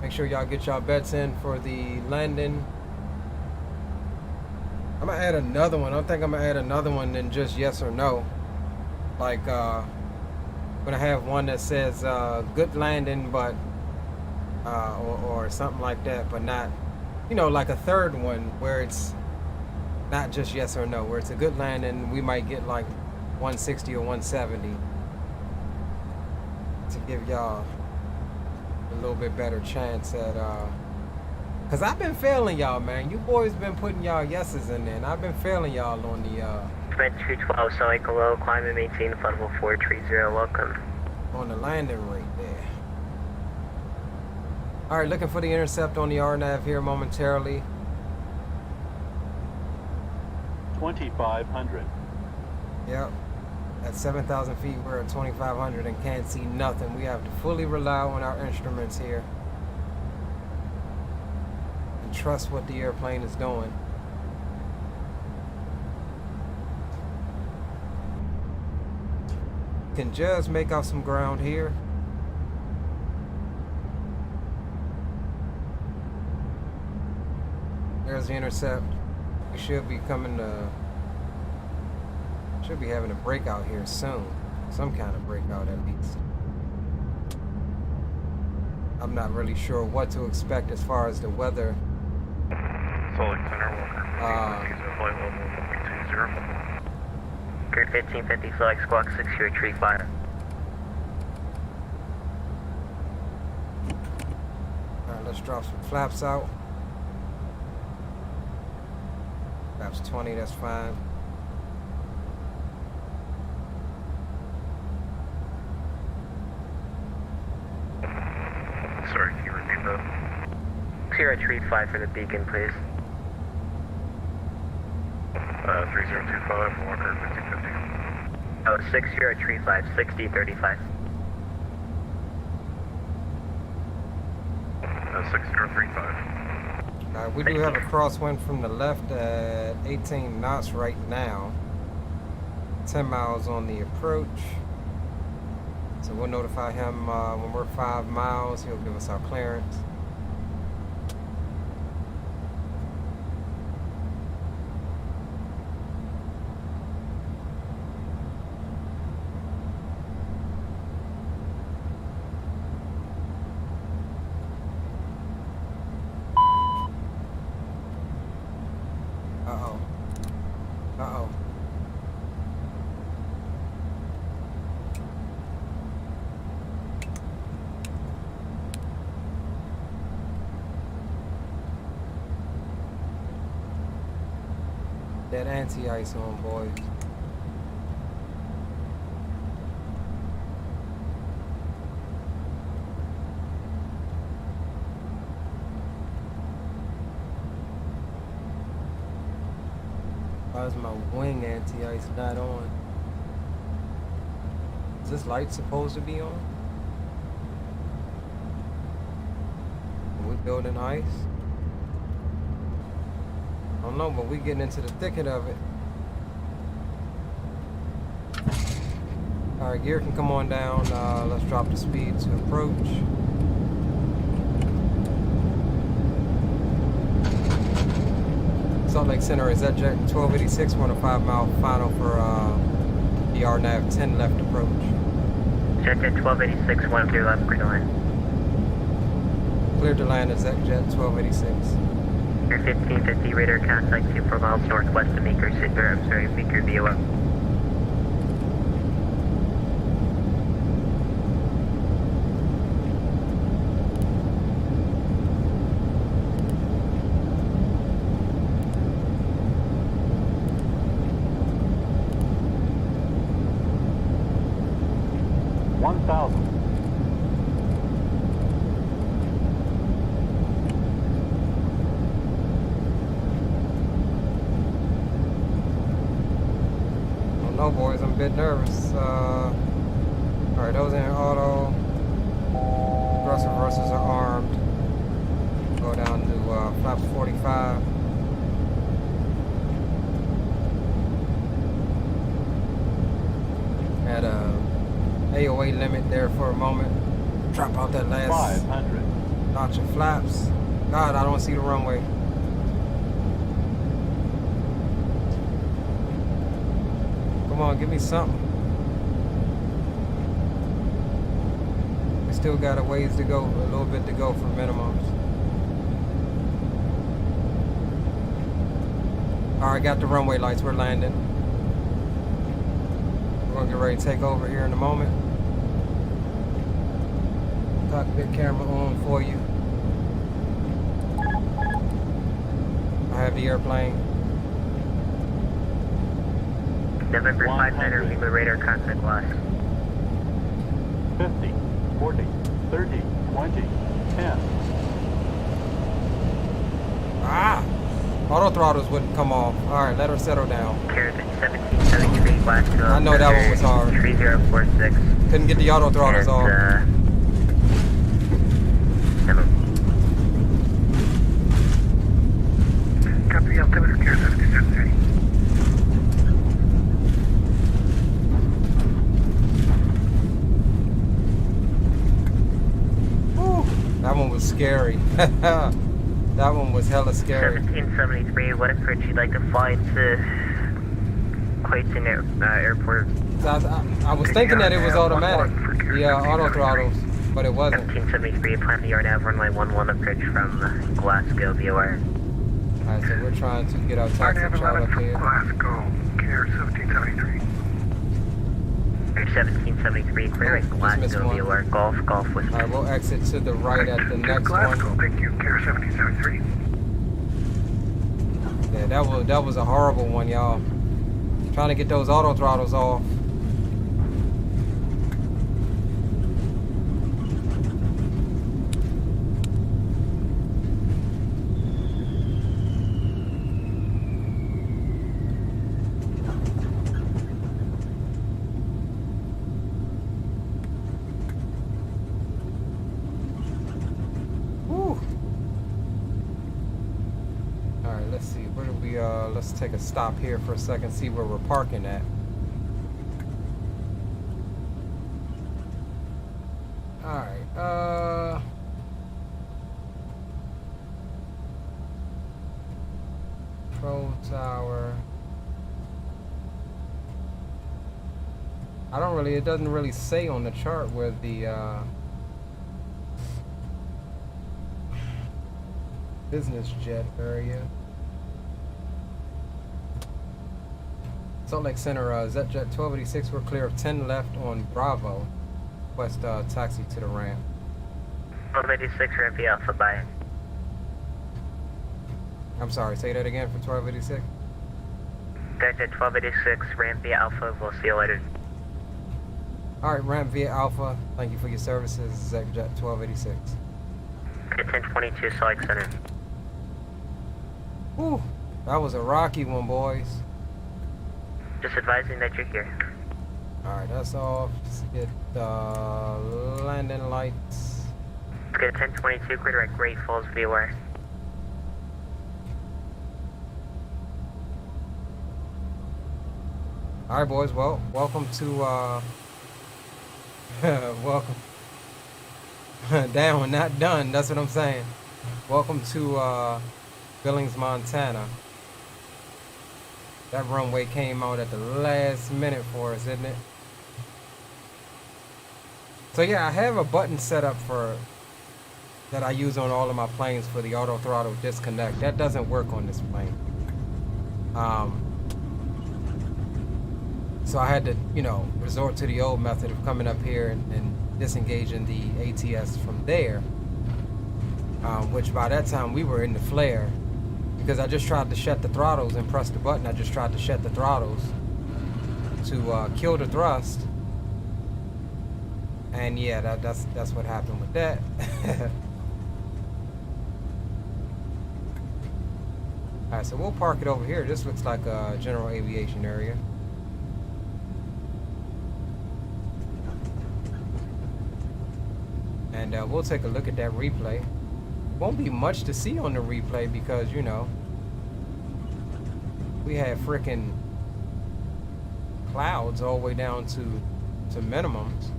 Make sure y'all get y'all bets in for the landing. I'm gonna add another one. I think I'm gonna add another one than just yes or no. Like, I'm gonna have one that says good landing, but or something like that, but not, you know, like a third one where it's not just yes or no, where it's a good landing. We might get like 160 or 170 to give y'all a little bit better chance at because I've been failing y'all, man. You boys been putting y'all yeses in there, and I've been failing y'all on the Sprint 212, cycle low, climb and maintain flight level 430, welcome. on the landing rate there. All right, looking for the intercept on the RNAV here momentarily. 2,500. Yep. At 7,000 feet, we're at 2,500 and can't see nothing. We have to fully rely on our instruments here and trust what the airplane is doing. Can just make out some ground here. There's the intercept. We should be coming to, should be having a breakout here soon. Some kind of breakout at least. I'm not really sure what to expect as far as the weather. Salt Lake Center, welcome. Flight level 120. Grid 1550, select squawk 6 here, tree fire. Alright, let's drop some flaps out. Flaps 20, that's fine. Sorry, can you repeat that? Sierra tree 5 for the beacon, please. 3025, 150. Oh, 6 Sierra tree 5, 6035. 6035. We do have a crosswind from the left at 18 knots right now. 10 miles on the approach. So we'll notify him when we're 5 miles. He'll give us our clearance. That anti-ice on, boys. Why is my wing anti-ice not on? Is this light supposed to be on? Are we building ice? I don't know, but we getting into the thicket of it. Alright, gear can come on down. Let's drop the speed to approach. Salt Lake Center is ExecJet 1286. We're on a 5-mile final for the RNAV 10 left approach. ExecJet 1286, 1 clear left, green line. Cleared to land is ExecJet 1286. 1550 radar contact 24 miles northwest of Meeker, Meeker VOL. Boys, I'm a bit nervous. Alright, those in auto. Thrust reversers are armed. Go down to flaps 45. Had a AOA limit there for a moment. Drop out that last 500. notch of flaps. God, I don't see the runway. Come on, give me something. We still got a ways to go, a little bit to go for minimums. Alright, got the runway lights, we're landing. gonna get ready to take over here in a moment. Cockpit camera on for you. I have the airplane. November 59er, Lima radar contact loss. 50, 40, 30, 20, 10. Ah! Auto throttles wouldn't come off. Alright, let her settle down. Caravan 1773, glass to I know that one was hard. 3046. Couldn't get the auto throttles off. Copy, altimeter, Care 7730. That one was scary. That one was hella scary. 1773, what approach you'd like to fly to Clayton Airport? So I was thinking that it was automatic. Yeah, auto throttles, but it wasn't. 1773, plan the yard nav runway 11 approach from Glasgow, BOR. Alright, so we're trying to get our taxi chart up here. Glasgow, Care 1773. 1773, clear at Glasgow, BOR, Golf with. Alright, we'll exit to the right at the next Glasgow, one. thank you, Care 1773. Yeah, that was a horrible one, y'all. Trying to get those auto throttles off. Let's take a stop here for a second, see where we're parking at. Alright, control tower. It doesn't really say on the chart where the business jet area. Salt Lake Center, ExecJet 1286, we're clear of 10 left on Bravo. West taxi to the ramp. 1286, ramp the Alpha, bye. I'm sorry, say that again for 1286. ExecJet 1286, ramp via Alpha, we'll see you later. Alright, ramp via Alpha, thank you for your services, ExecJet 1286. 1022, Salt Lake Center. Whew, that was a rocky one, boys. Just advising that you're here. Alright, that's off. Let's get landing lights. Let's get 1022, clear at Great Falls, BOR. Alright, boys, well, welcome to, welcome. Down, not done, that's what I'm saying. Welcome to, Billings, Montana. That runway came out at the last minute for us, isn't it? So yeah, I have a button set up for that I use on all of my planes for the auto throttle disconnect. That doesn't work on this plane. So I had to, you know, resort to the old method of coming up here and disengaging the ATS from there. Which by that time we were in the flare. Because I just tried to shut the throttles and press the button. I just tried to shut the throttles to kill the thrust. And yeah, that's what happened with that. Alright, so we'll park it over here. This looks like a general aviation area. And we'll take a look at that replay. Won't be much to see on the replay because, you know, we had freaking clouds all the way down to minimums.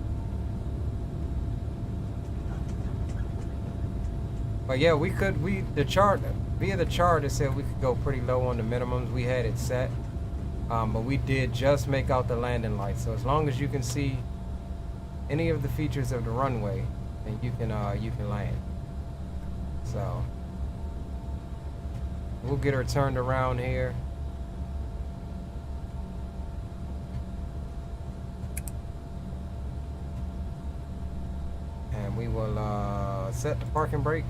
But yeah, via the chart it said we could go pretty low on the minimums. We had it set, but we did just make out the landing lights. So as long as you can see any of the features of the runway, then you can land. So we'll get her turned around here. set the parking brake.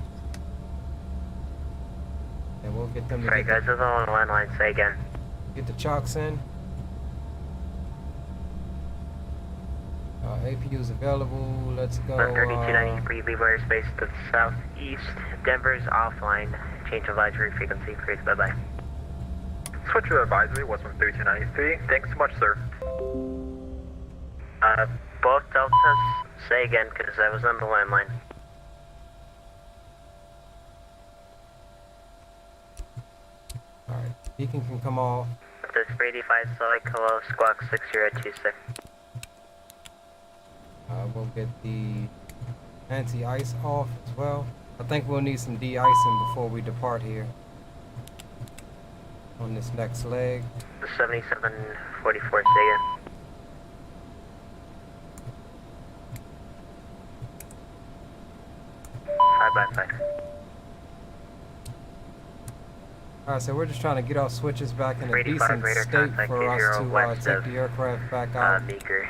And we'll get them to Sorry, guys, this is all on the landline. Say again. get the chocks in. APU's available. Let's go. 3290, brief leave airspace to the southeast. Denver's offline. Change advisory frequency. Please, bye-bye. Switch to advisory, what's 3293. Thanks so much, sir. Both Deltas, say again, because I was on the landline. Alright, beacon can come off. This 385 Solid Kilo, Squawk 6026. We'll get the anti-ice off as well. I think we'll need some de-icing before we depart here on this next leg. 7744, say again. Alright, so we're just trying to get our switches back in a 385 decent radar state contact for us to west take of, the aircraft back out. Meeker.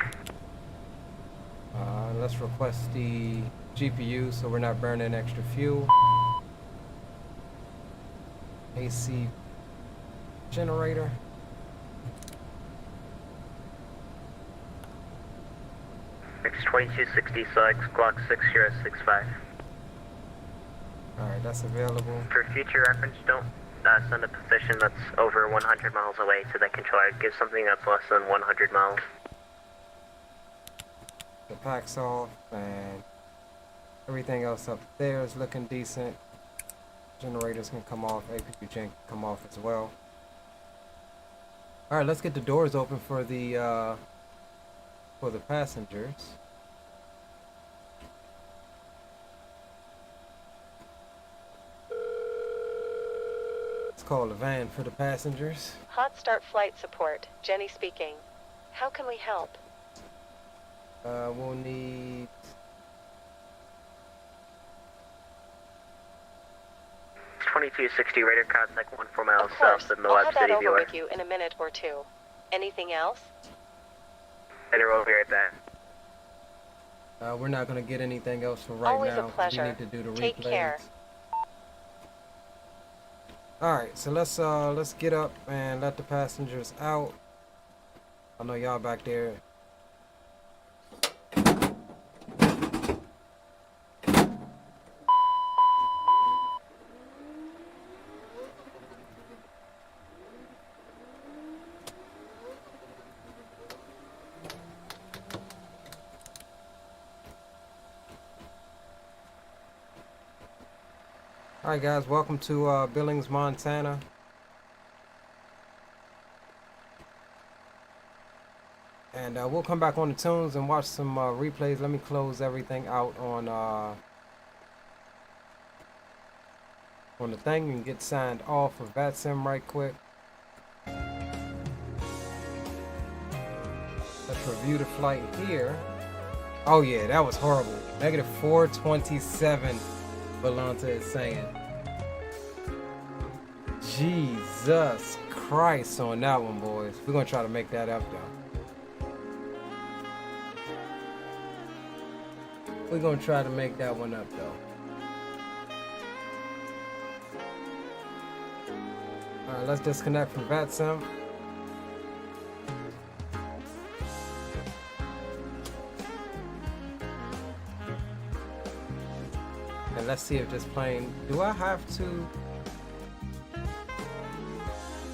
Let's request the GPU so we're not burning extra fuel. AC generator. X2260 Solid Squawk 6065. Alright, that's available. For future reference, don't send a position that's over 100 miles away to the controller. Give something that's less than 100 miles. The pack's off and everything else up there is looking decent. Generators can come off, APU gen can come off as well. Alright, let's get the doors open for the passengers. Let's call the van for the passengers. Hotstart flight support. Jenny speaking. How can we help? We'll need 2260 radar contact 14 miles Of course. south of I'll Moab have that City over Viewer. with you in a minute or two. Anything else? Better over here at that. we're not gonna get anything else for right Always now. a pleasure. We need to do the Take replays. care. Alright, so let's get up and let the passengers out. I know y'all back there. Alright guys, welcome to Billings, Montana. And we'll come back on the tunes and watch some replays. Let me close everything out on the thing and get signed off of VATSIM right quick. Let's review the flight here. Oh yeah, that was horrible. Negative 427. Valanta is saying. Jesus Christ on that one, boys. We're gonna try to make that up though. We're gonna try to make that one up though. Alright, let's disconnect from VATSIM. And let's see if this plane, do I have to?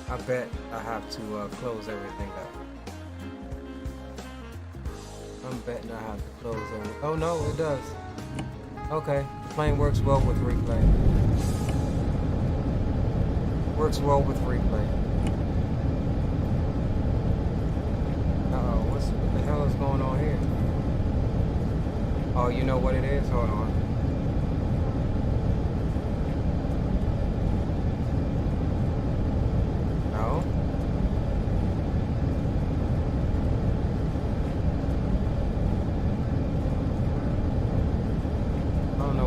I bet I have to close everything up. I'm betting I have to close everything. Oh no, it does. Okay, the plane works well with replay. Works well with replay. Uh-oh, what the hell is going on here? Oh, you know what it is? Hold on.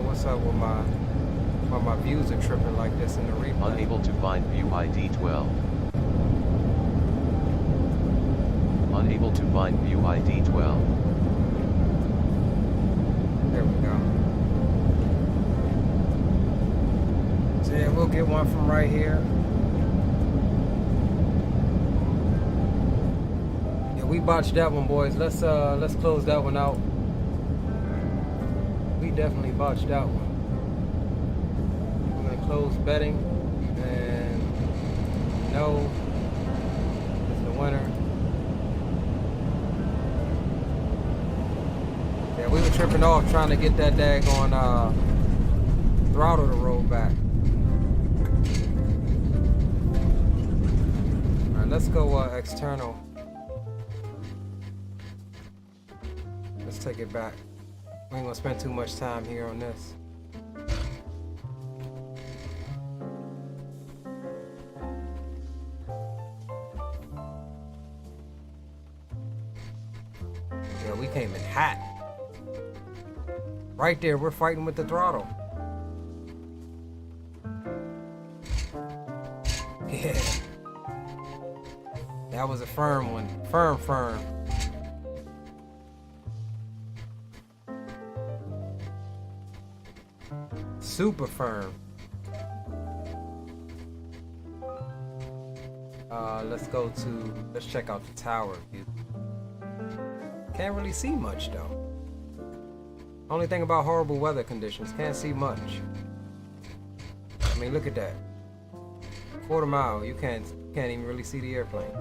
What's up with why my views are tripping like this in the replay? Unable to find view ID 12. Unable to find view ID 12. There we go. So yeah, we'll get one from right here. Yeah, we botched that one, boys. Let's close that one out. We definitely botched that one. We're gonna close betting, and no is the winner. Yeah, we were tripping off trying to get that daggone throttle to roll back. Alright, let's go external. Let's take it back. We ain't gonna spend too much time here on this. Yeah, we came in hot. Right there, we're fighting with the throttle. Yeah. That was a firm one. Firm. Super firm. Let's check out the tower view. Can't really see much though. Only thing about horrible weather conditions, can't see much. I mean, look at that. Quarter mile, you can't even really see the airplane.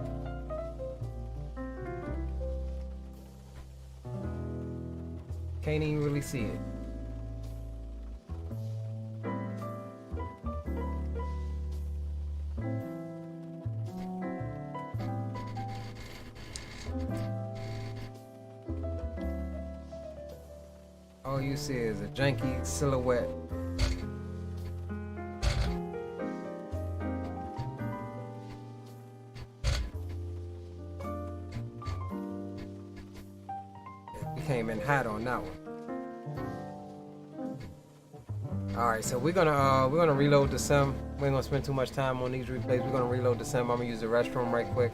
Can't even really see it. All you see is a janky silhouette. We came in hot on that one. All right, so we're gonna reload the sim. We ain't gonna spend too much time on these replays. We're gonna reload the sim. I'm gonna use the restroom right quick,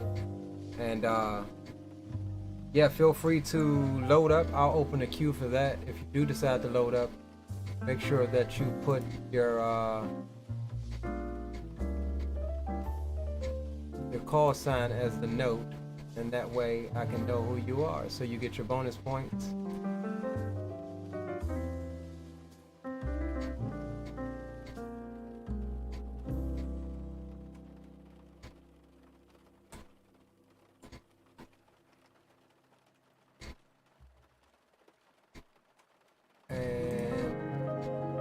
and yeah, feel free to load up. I'll open the queue for that. If you do decide to load up, make sure that you put your call sign as the note, and that way I can know who you are, so you get your bonus points.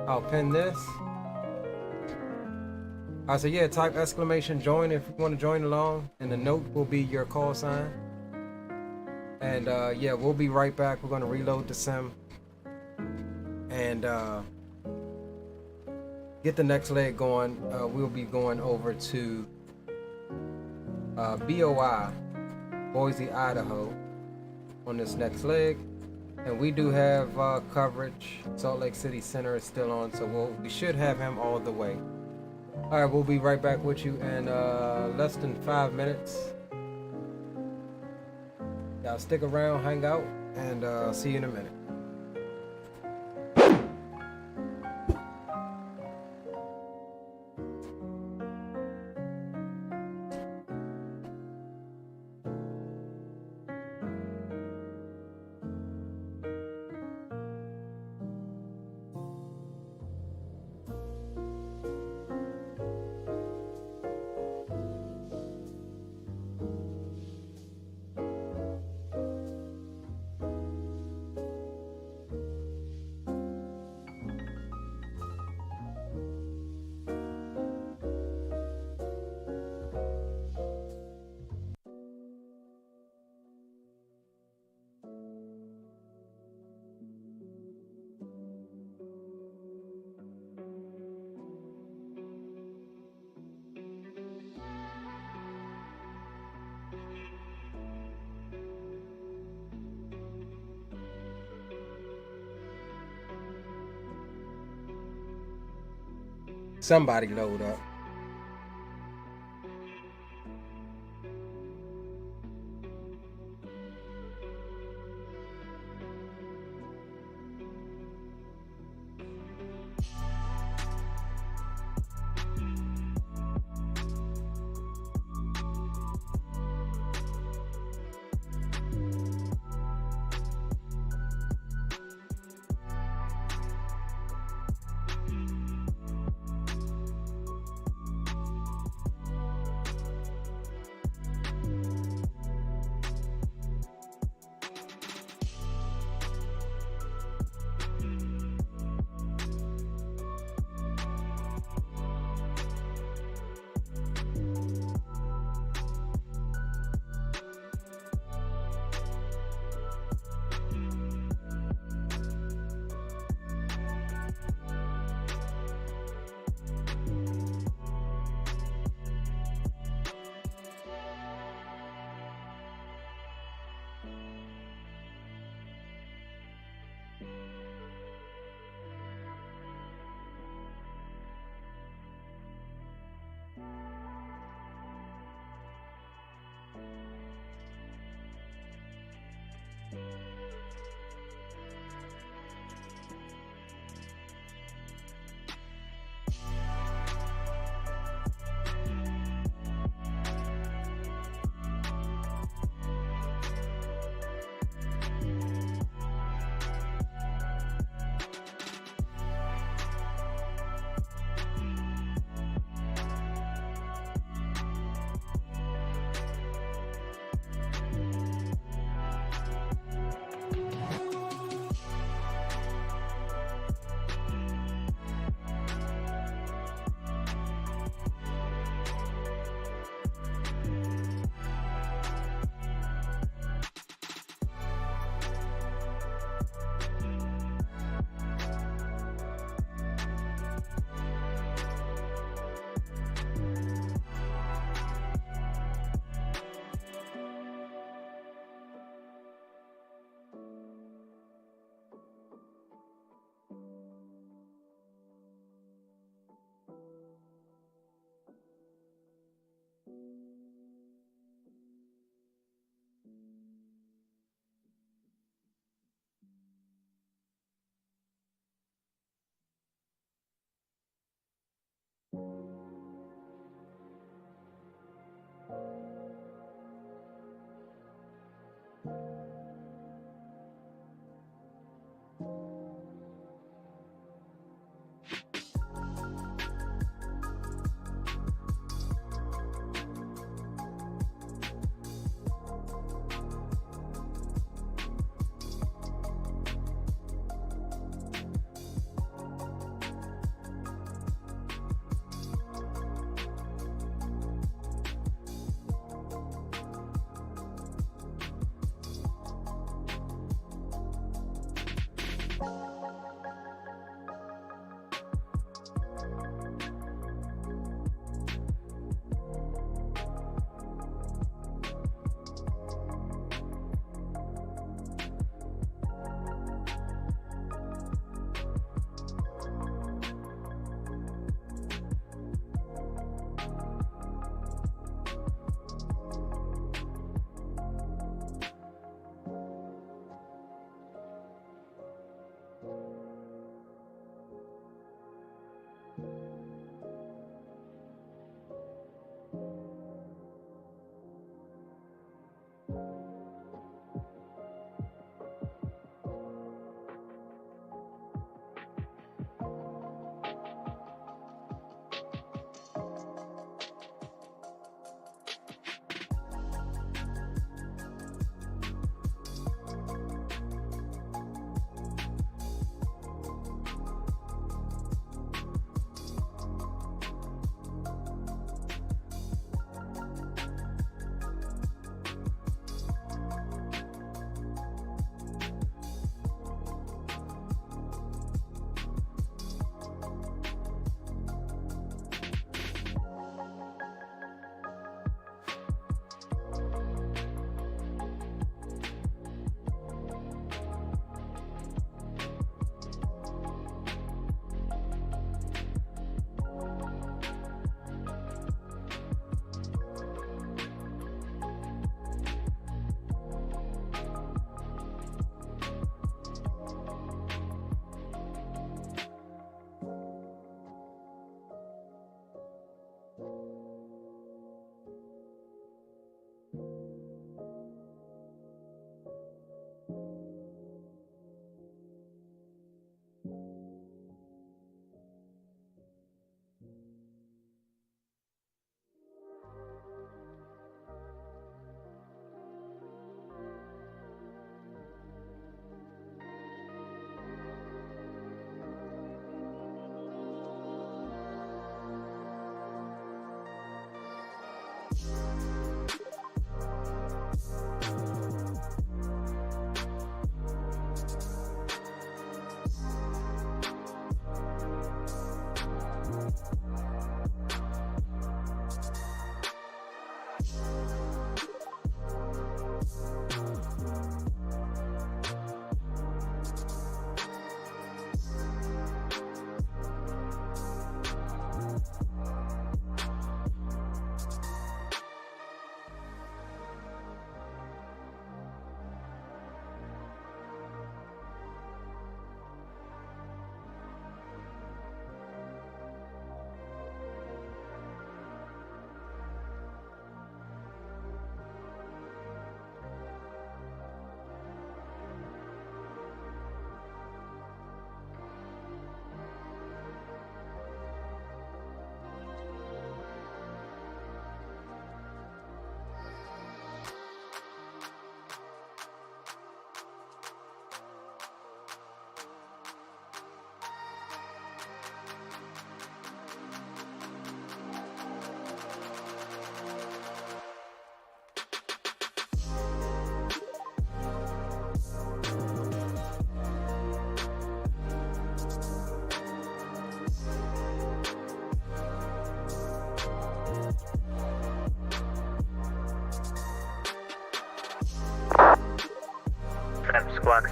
I'll pin this. So yeah, type !join if you want to join along, and the note will be your call sign. And yeah, we'll be right back. We're gonna reload the sim and get the next leg going. We'll be going over to BOI, Boise, Idaho, on this next leg. And we do have coverage. Salt Lake City Center is still on, so we should have him all the way. All right, we'll be right back with you in less than 5 minutes. Y'all stick around, hang out, and see you in a minute. Somebody load up.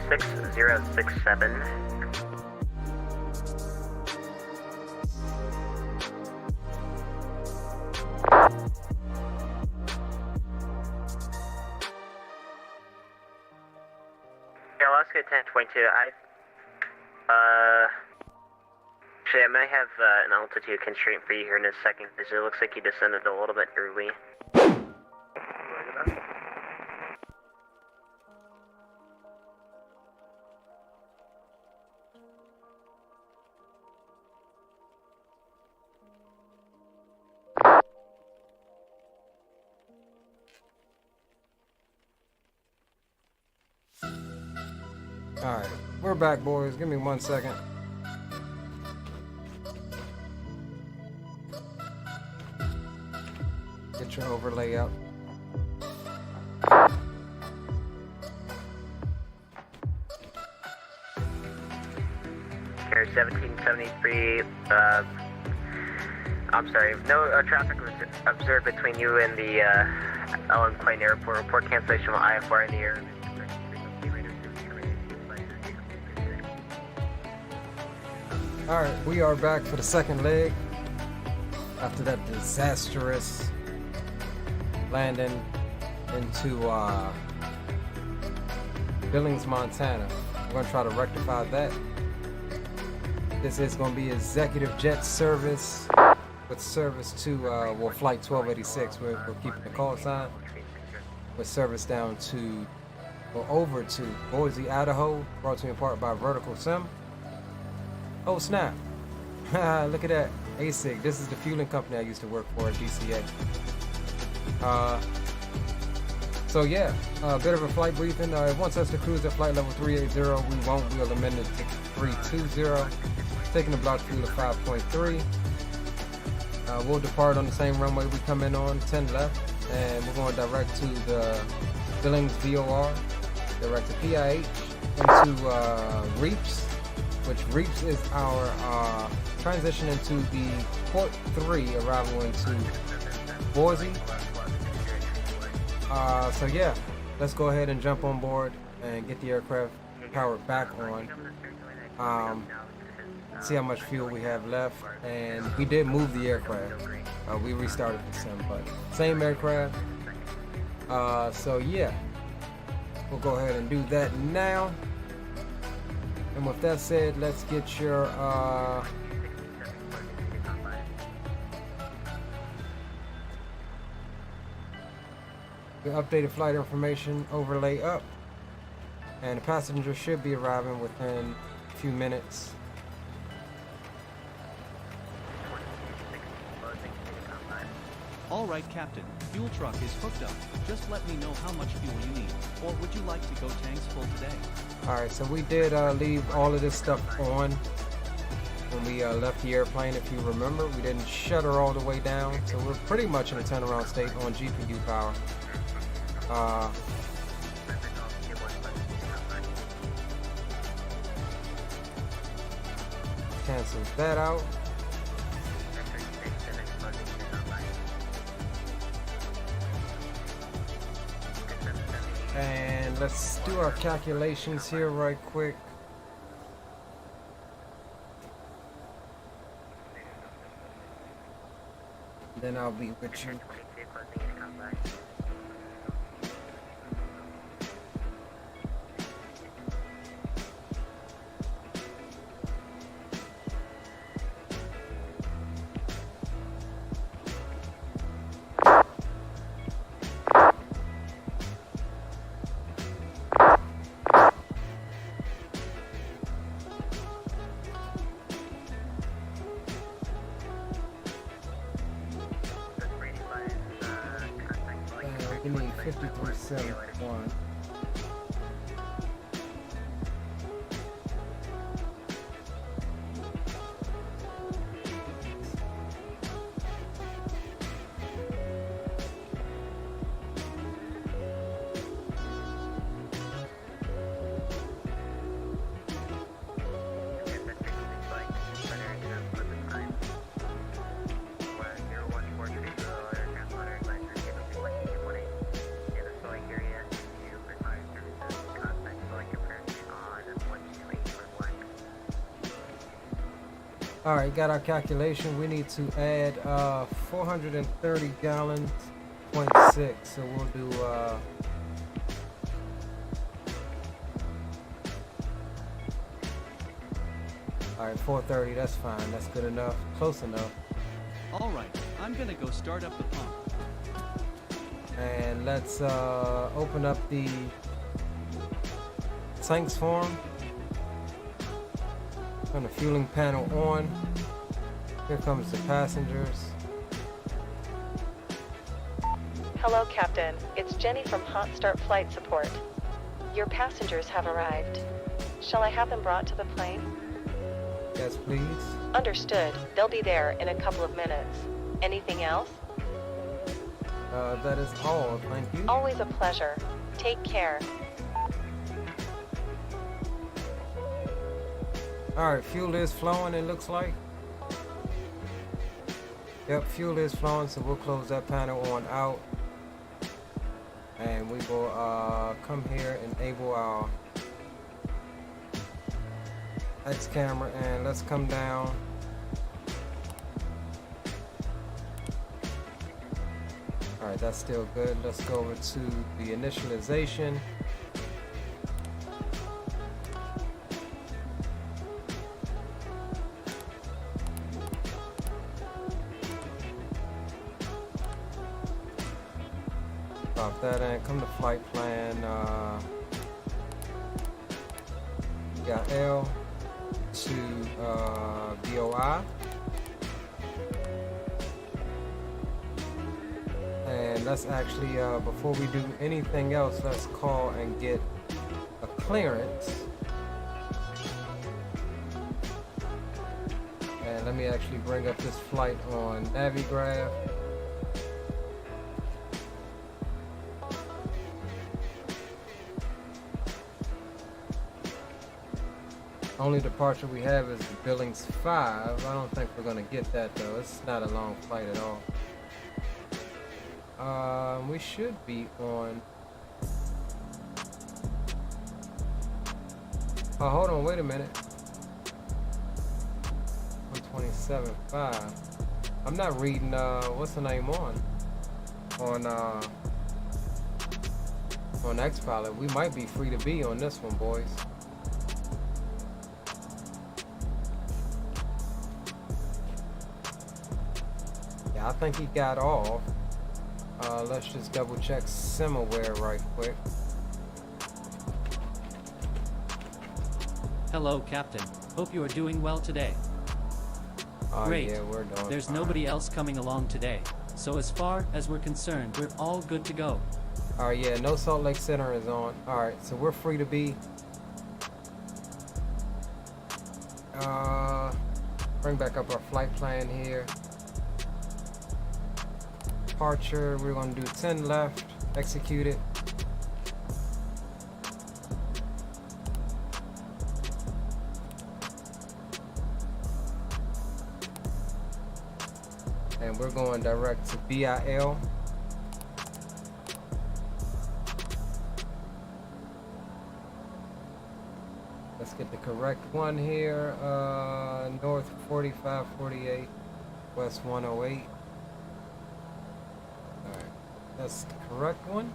6067. Alaska 1022, actually, I might have an altitude constraint for you here in a second, because it looks like you descended a little bit early. Alright, we're back, boys. Give me 1 second. Get your overlay up. Here, 1773, I'm sorry, no traffic was observed between you and the LM Klein Airport. Report cancellation of IFR in the air. Alright, we are back for the second leg after that disastrous landing into Billings, Montana. We're going to try to rectify that. This is going to be ExecJet service with service to flight 1286. We're keeping the call sign with service down to or over to Boise, Idaho, brought to you in part by Vertical Sim. Oh snap! Look at that, ASIC. This is the fueling company I used to work for at TCA. So yeah, a bit of a flight briefing. It wants us to cruise at flight level 380. We won't. We'll amend it to 320. Taking a block fuel of 5.3. We'll depart on the same runway we come in on, 10 left, and we're going direct to the Billings VOR, direct to PIH, into Reeps, which Reeps is our transition into the Port 3, arrival into Boise. So yeah, let's go ahead and jump on board and get the aircraft powered back on. See how much fuel we have left, and we did move the aircraft. We restarted the sim, but same aircraft. So yeah, we'll go ahead and do that now. And with that said, let's get your the updated flight information overlay up, and the passenger should be arriving within a few minutes. Alright, Captain, fuel truck is hooked up. Just let me know how much fuel you need. Or would you like to go tanks full today? Alright, so we did leave all of this stuff on when we left the airplane. If you remember, we didn't shutter all the way down, so we're pretty much in a turnaround state on GPU power. Cancel that out. And let's do our calculations here right quick. Then I'll be with you. Give me 53.71. All right, got our calculation. We need to add 430 gallons, 0.6. So we'll do all right, 430. That's fine. That's good enough. Close enough. All right, I'm gonna go start up the pump. And let's open up the tanks form. Turn the fueling panel on. Here comes the passengers. Hello, Captain. It's Jenny from Hotstart Flight Support. Your passengers have arrived. Shall I have them brought to the plane? Yes, please. Understood. They'll be there in a couple of minutes. Anything else? That is all. Thank you. Always a pleasure. Take care. Alright, fuel is flowing, it looks like. Yep, fuel is flowing, so we'll close that panel on out. And we will come here, enable our X camera, and let's come down. Alright, that's still good. Let's go over to the initialization. Pop that in, come to flight plan, got L to BOI. And let's actually, before we do anything else, let's call and get a clearance. And let me actually bring up this flight on Navigraph. Only departure we have is Billings 5. I don't think we're gonna get that though. It's not a long flight at all. We should be on. Oh, hold on, wait a minute. 127.5. I'm not reading. What's the name on Xpilot? We might be free to be on this one, boys. I think he got off. Let's just double check SimAware right quick. Hello, Captain. Hope you are doing well today. Great. Yeah, we're doing There's fine. nobody else coming along today. So as far as we're concerned, we're all good to go. Alright, yeah, no Salt Lake Center is on. Alright, so we're free to be. Bring back up our flight plan here. Departure, we're going to do 10 left, execute it. And we're going direct to BIL. Let's get the correct one here. North 4548, West 108. That's the correct one.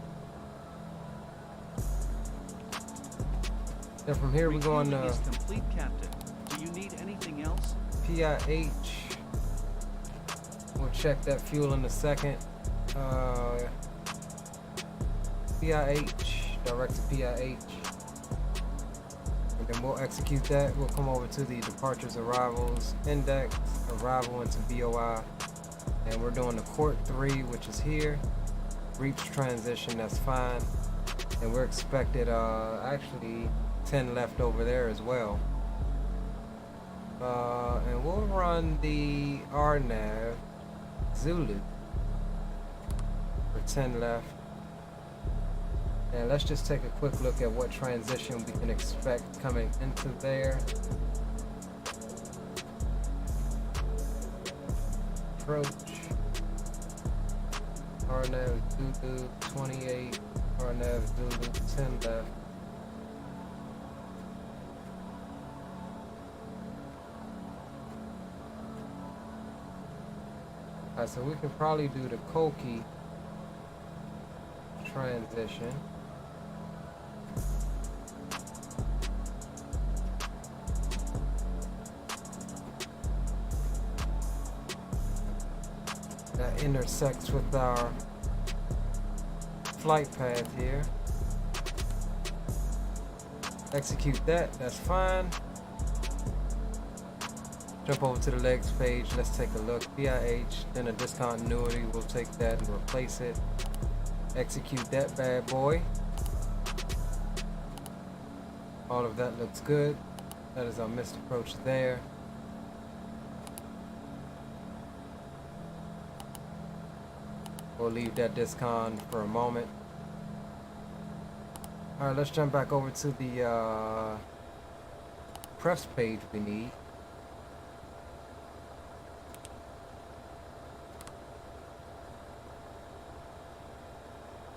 Then from here we're going to is complete, Captain. Do you need anything else? PIH. We'll check that fuel in a second. PIH, direct to PIH. And then we'll execute that. We'll come over to the departures arrivals index, arrival into BOI. And we're doing the Court 3, which is here. Reach transition, that's fine. And we're expected actually 10 left over there as well. And we'll run the RNAV Zulu for 10 left. And let's just take a quick look at what transition we can expect coming into there. Approach. RNAV Zulu 28, RNAV Zulu 10 left. Alright, so we can probably do the Koki transition. That intersects with our flight path here. Execute that, that's fine. Jump over to the legs page, let's take a look. PIH, then a discontinuity, we'll take that and replace it. Execute that bad boy. All of that looks good. That is our missed approach there. We'll leave that discon for a moment. Alright, let's jump back over to the prefs page we need.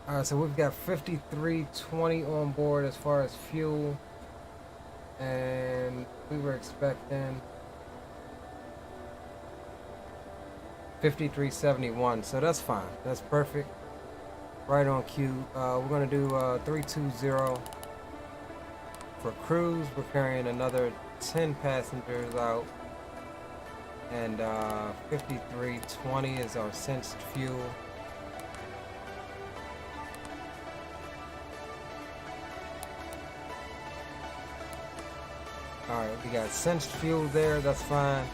Alright, so we've got 5320 on board as far as fuel, and we were expecting 5371, so that's fine. That's perfect. Right on cue. We're going to do 320 for cruise. We're carrying another 10 passengers out, and 5320 is our sensed fuel. Alright, we got sensed fuel there, that's fine.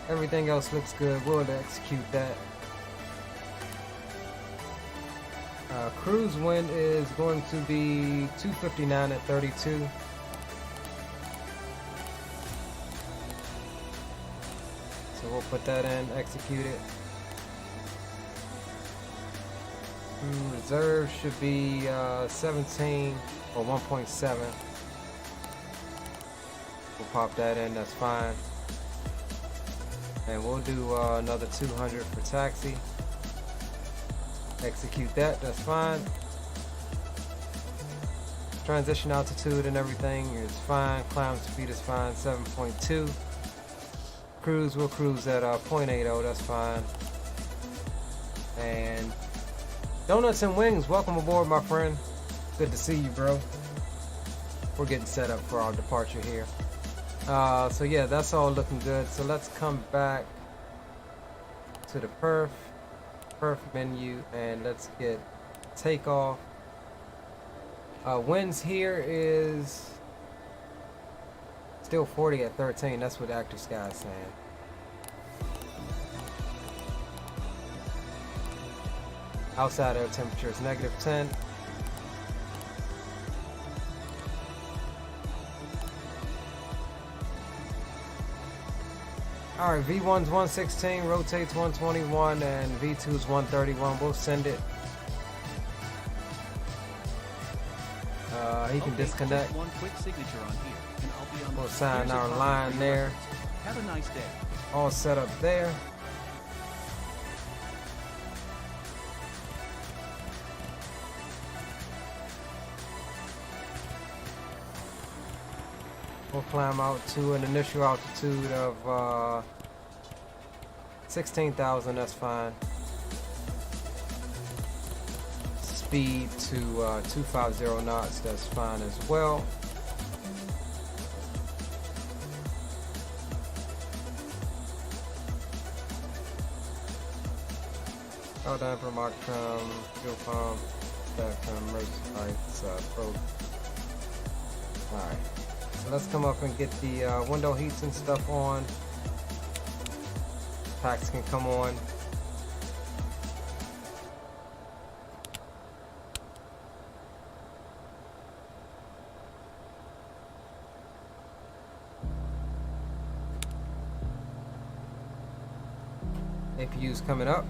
Everything else looks good. We'll execute that. Cruise wind is going to be 259 at 32. So we'll put that in, execute it. Reserve should be 17 or 1.7. We'll pop that in, that's fine. And we'll do another 200 for taxi. Execute that, that's fine. Transition altitude and everything is fine. Climb speed is fine, 7.2. Cruise, we'll cruise at 0.80, that's fine. And Donuts and Wings, welcome aboard, my friend. Good to see you, bro. We're getting set up for our departure here. So yeah, that's all looking good. So let's come back to the perf menu and let's get takeoff. Winds here is still 40 at 13. That's what Active Sky is saying. Outside air temperature is -10. Alright, V1's 116, rotates 121, and V2's 131. We'll send it. He can disconnect. One quick signature on here, and I'll be on. We'll sign our line there. Have a nice day. All set up there. We'll climb out to an initial altitude of 16,000, that's fine. Speed to 250 knots, that's fine as well. All down from Octum, fuel pump, spectrum, emergency lights, probe. Alright. So let's come up and get the window heats and stuff on. Packs can come on. APU's coming up.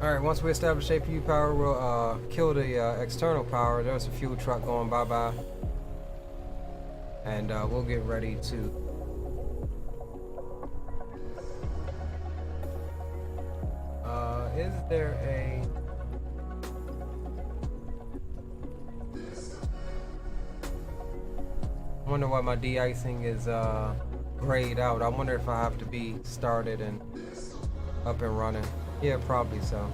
Alright, once we establish APU power, we'll kill the external power. There's a fuel truck going bye-bye. And we'll get ready to... is there a... I wonder why my de-icing is grayed out. I wonder if I have to be started and up and running. Yeah, probably so.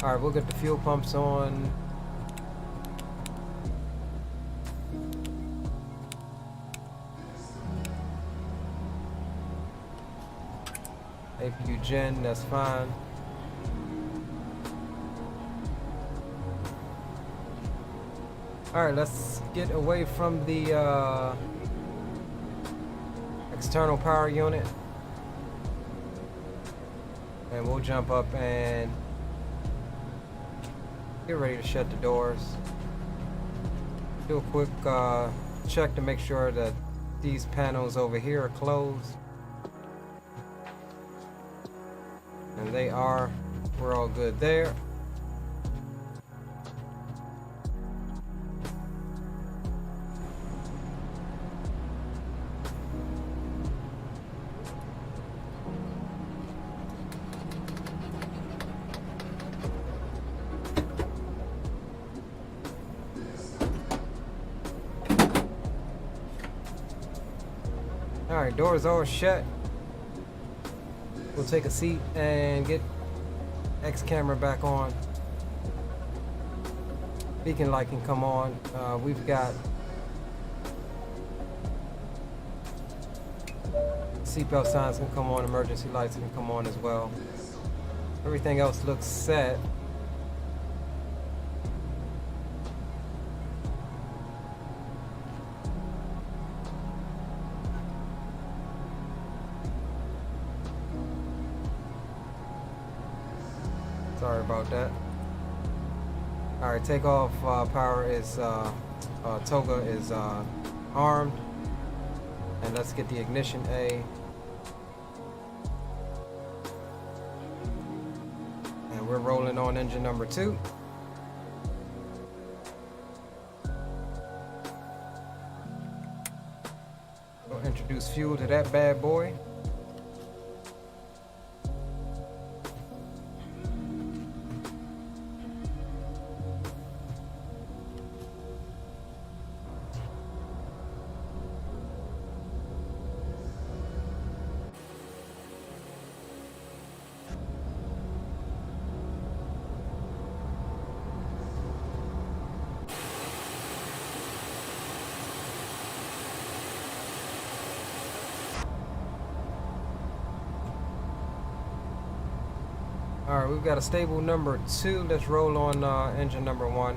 Alright, we'll get the fuel pumps on. APU gen, that's fine. Alright, let's get away from the external power unit. And we'll jump up and get ready to shut the doors. Do a quick check to make sure that these panels over here are closed. And they are. We're all good there. Alright, doors all shut. We'll take a seat and get X camera back on. Beacon light can come on. We've got seatbelt signs can come on, emergency lights can come on as well. Everything else looks set. Sorry about that. Alright, takeoff power is, toga is armed. And let's get the ignition A. And we're rolling on engine number 2. We'll introduce fuel to that bad boy. Alright, we've got a stable number 2. Let's roll on engine number 1.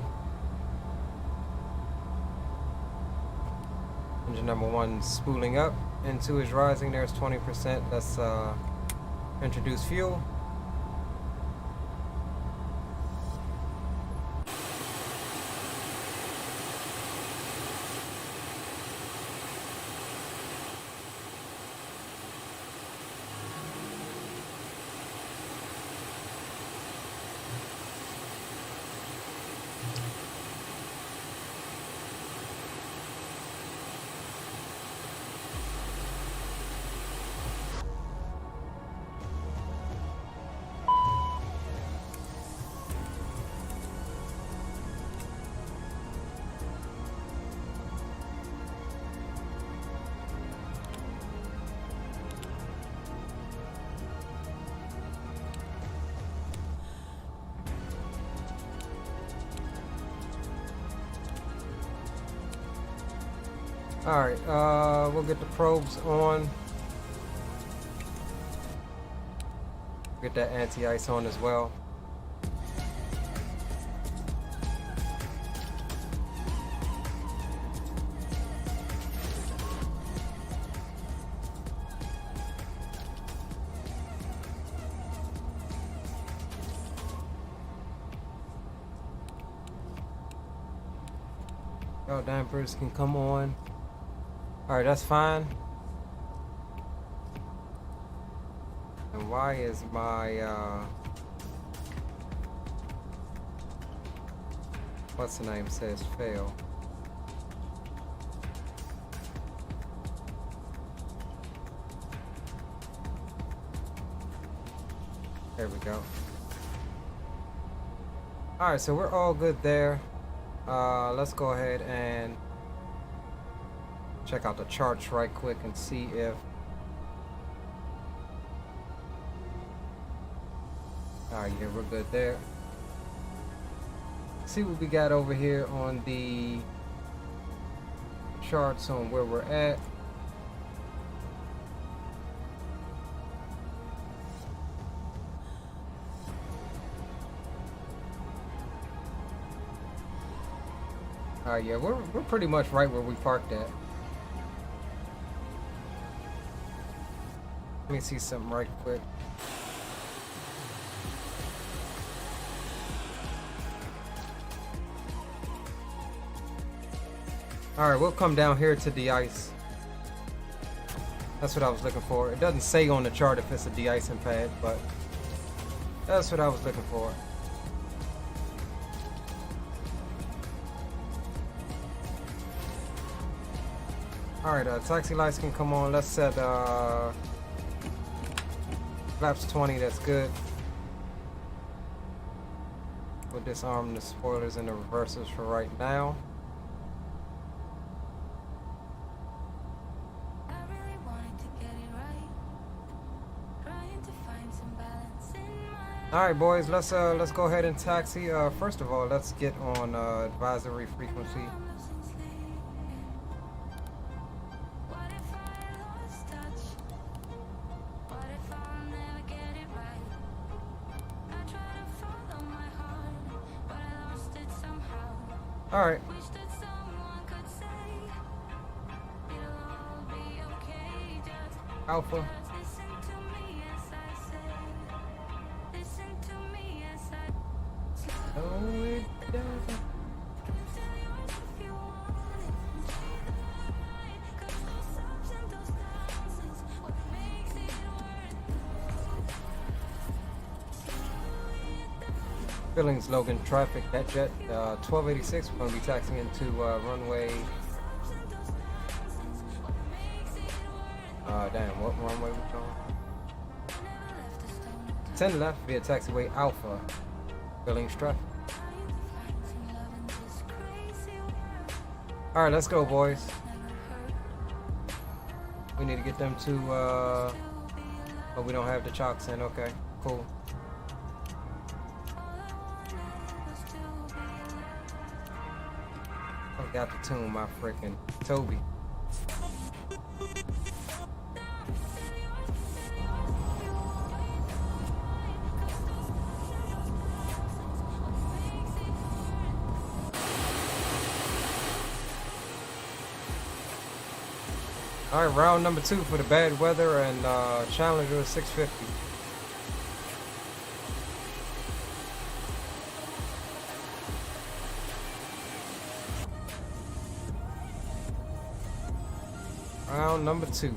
Engine number 1 spooling up. N2 is rising. There's 20%. Let's introduce fuel. Alright, we'll get the probes on. Get that anti-ice on as well. Dampers can come on. Alright, that's fine. And why is my what's the name says fail? There we go. Alright, so we're all good there. Let's go ahead and check out the charts right quick and see if alright, yeah, we're good there. See what we got over here on the charts on where we're at. Yeah, we're pretty much right where we parked at. Let me see something right quick. Alright, we'll come down here to de-ice. That's what I was looking for. It doesn't say on the chart if it's a de-icing pad, but that's what I was looking for. Alright, taxi lights can come on. Let's set flaps 20, that's good. We'll disarm the spoilers and the reversers for right now. Alright boys, let's go ahead and taxi. First of all, let's get on advisory frequency. Alright. Alpha. Billings, Logan, traffic, ExecJet, 1286. We're going to be taxiing into runway. Damn, what runway we going? 10 left via taxiway Alpha, Billings traffic. Alright, let's go, boys. We need to get them to, oh, we don't have the chocks in. Okay, cool. Got to tune my freaking Toby. Alright, round number 2 for the bad weather and Challenger 650. Round number 2.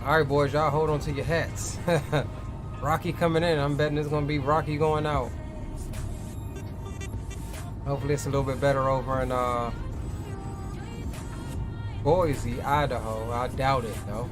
Alright boys, y'all hold on to your hats. Rocky coming in. I'm betting it's gonna be Rocky going out. Hopefully it's a little bit better over in Boise, Idaho. I doubt it though.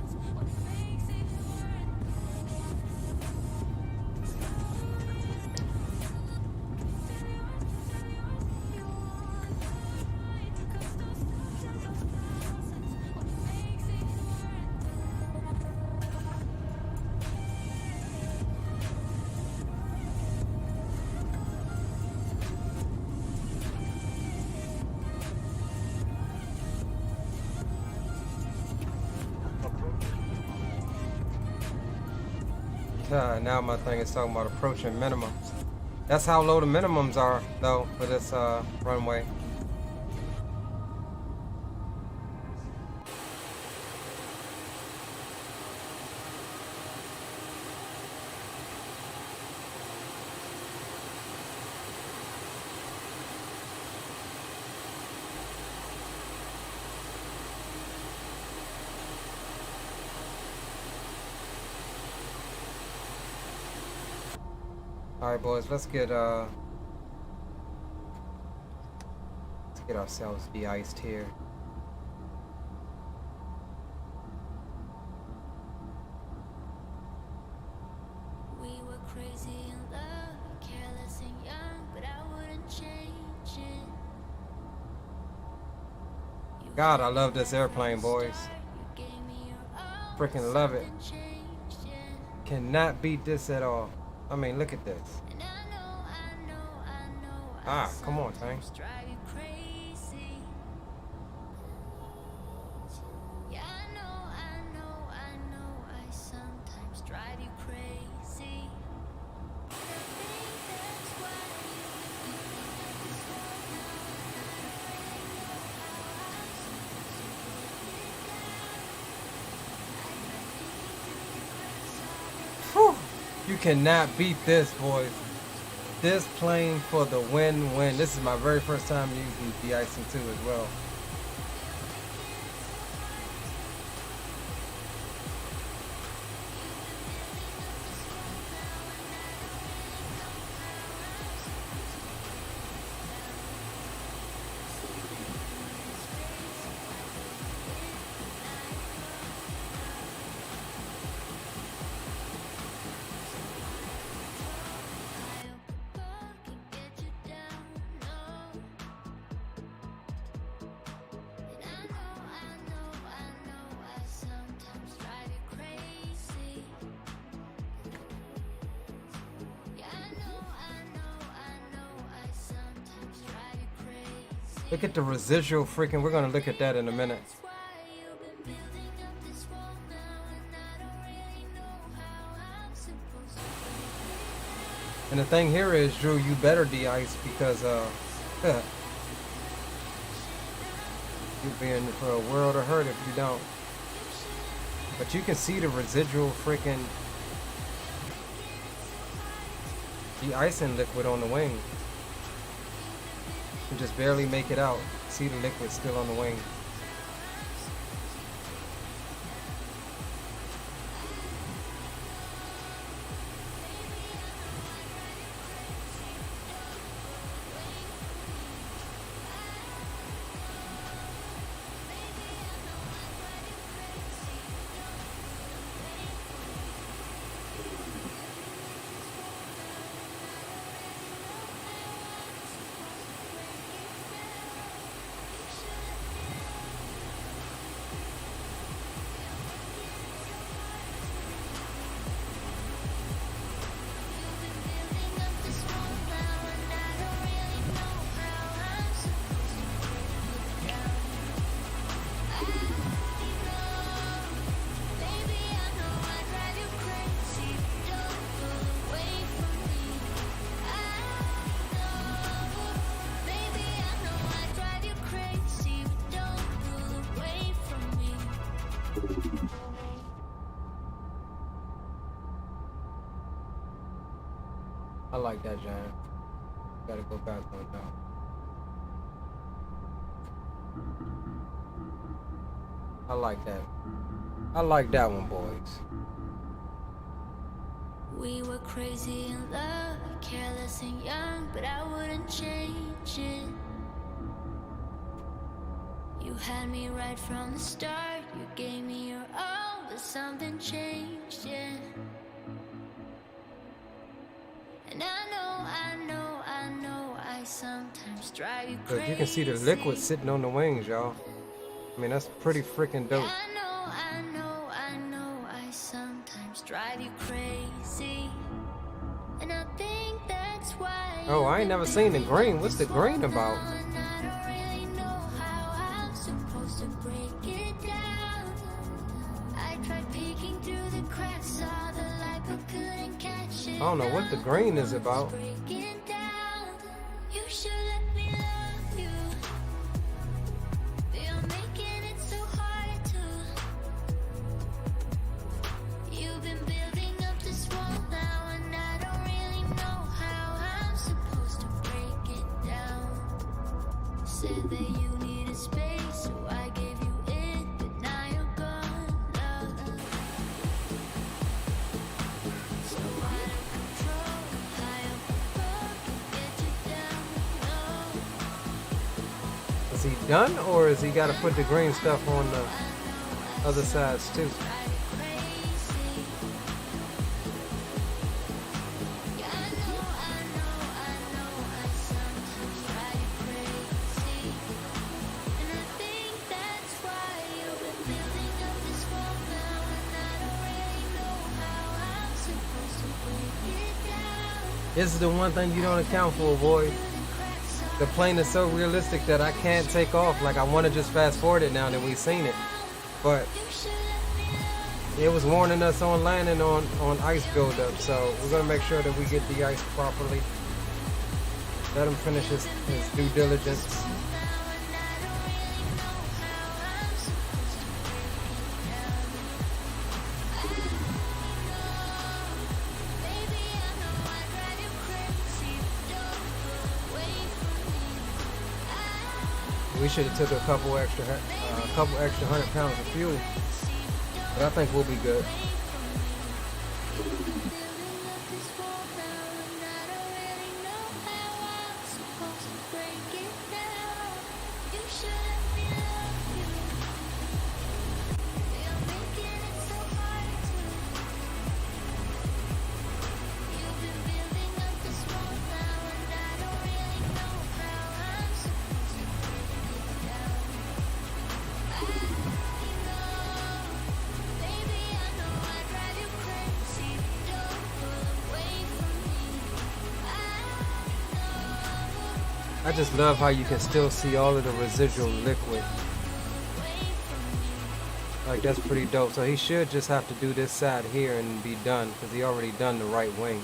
Now my thing is talking about approaching minimums. That's how low the minimums are, though, for this runway. All right, boys, let's get ourselves de-iced here. We were crazy in love, careless and young, but I wouldn't change it. God, I love this airplane, boys. Freaking love it. Cannot beat this at all. I mean, look at this. Ah, come on, thing. You cannot beat this, boys. This plane for the win-win. This is my very first time using de-icing too as well. Look at the residual freaking, we're gonna look at that in a minute. And the thing here is, Drew, you better de-ice because you'll be in for a world of hurt if you don't. But you can see the residual freaking de-icing liquid on the wing. You just barely make it out. See the liquid still on the wing. I like that, Giant. Gotta go back on now. I like that. I like that one, boys. We were crazy in love, careless and young, but I wouldn't change it. You had me right from the start. You gave me your all, but something changed, yeah. And I sometimes drive you crazy. But you can see the liquid sitting on the wings, y'all. I mean, that's pretty freaking dope. I know, I sometimes drive you crazy. And I think that's why. Oh, I ain't never seen the green. What's the green about? I don't really know how I'm supposed to break it down. I tried peeking through the cracks, saw the light I don't know what the green is about. Is he done, or is he got to put the green stuff on the other sides too? This is the one thing you don't account for, boy. The plane is so realistic that I can't take off. Like, I want to just fast forward it now that we've seen it. But it was warning us on landing on ice buildup. So we're going to make sure that we get the ice properly. Let him finish his due diligence. We should have took a couple extra 100 pounds of fuel, but I think we'll be good. I just love how you can still see all of the residual liquid. Like, that's pretty dope. So he should just have to do this side here and be done, because he already done the right wing.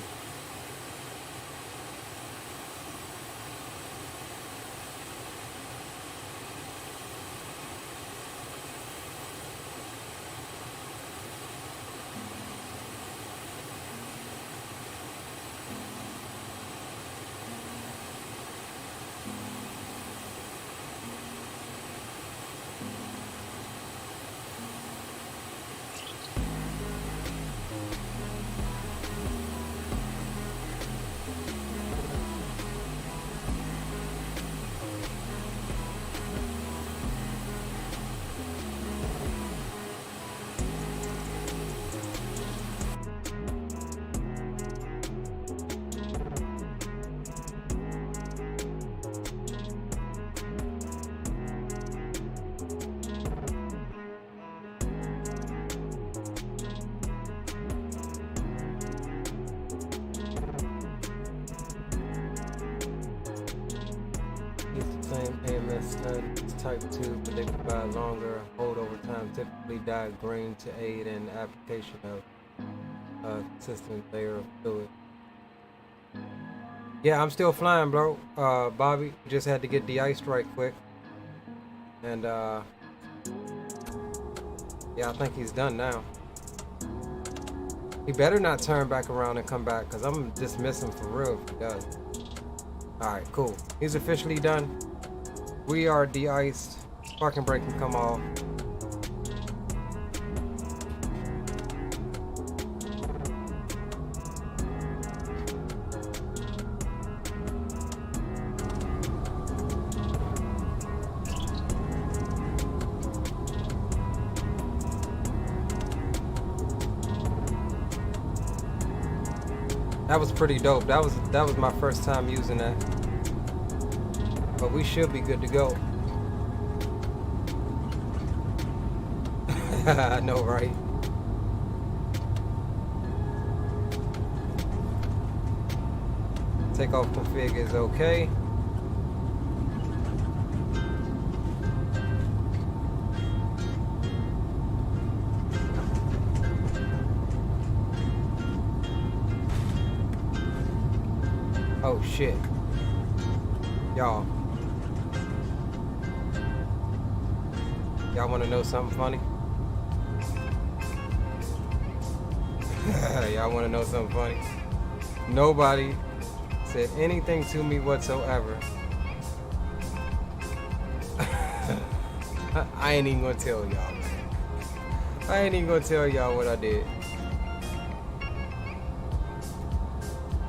Type 2 predicted by longer holdover time typically dyed green to aid in application of consistent layer of fluid. Yeah, I'm still flying, bro. Bobby, just had to get de-iced right quick. And yeah, I think he's done now. He better not turn back around and come back, because I'm dismiss him for real if he does. Alright, cool. He's officially done. We are de-iced. Parking brake can come off. That was pretty dope. That was my first time using that. But we should be good to go. I know, right? Takeoff config is okay. Oh shit. Y'all wanna know something funny? Y'all wanna know something funny? Nobody said anything to me whatsoever. I ain't even gonna tell y'all, man. I ain't even gonna tell y'all what I did.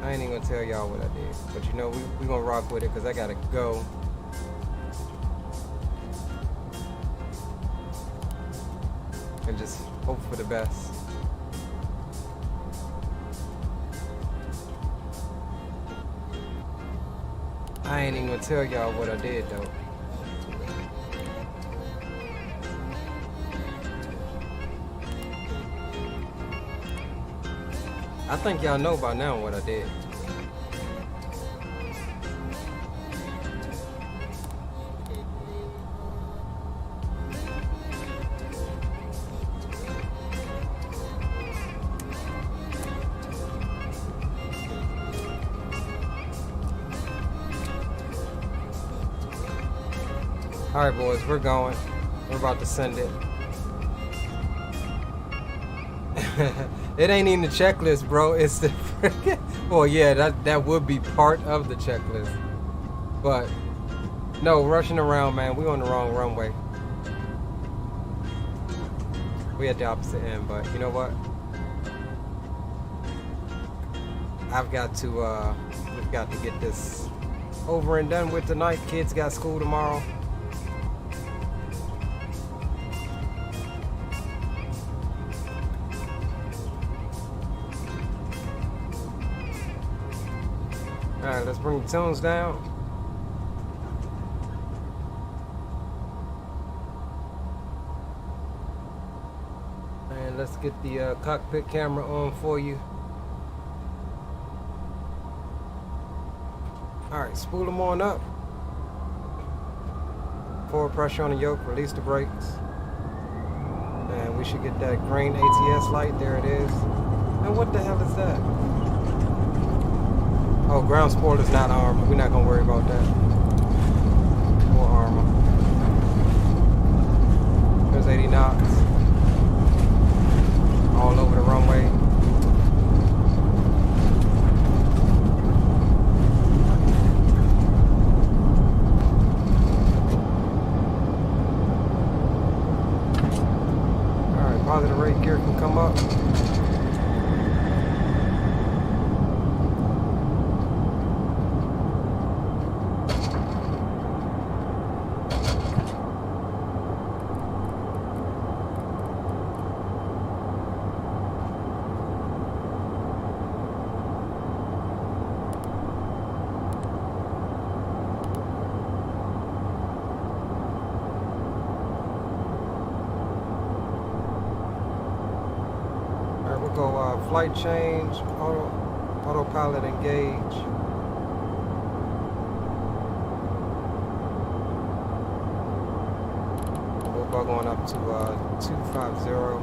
I ain't even gonna tell y'all what I did. But you know, we gonna rock with it because I gotta go. And just hope for the best. I ain't even gonna tell y'all what I did though. I think y'all know by now what I did. All right, boys, we're going. We're about to send it. It ain't even the checklist, bro. It's the freaking... Well, yeah, that would be part of the checklist. But, no, rushing around, man. We on the wrong runway. We at the opposite end, but you know what? I've got to, we've got to get this over and done with tonight. Kids got school tomorrow. Alright, let's bring the tunes down. And let's get the cockpit camera on for you. Alright, spool them on up. Forward pressure on the yoke, release the brakes. And we should get that green ATS light. There it is. And what the hell is that? Oh, ground spoiler's not armor. We're not gonna worry about that. More armor. There's 80 knots. All over the runway. Alright, positive rate gear can come up. Flight change, autopilot engage. We'll bug on up to 250 or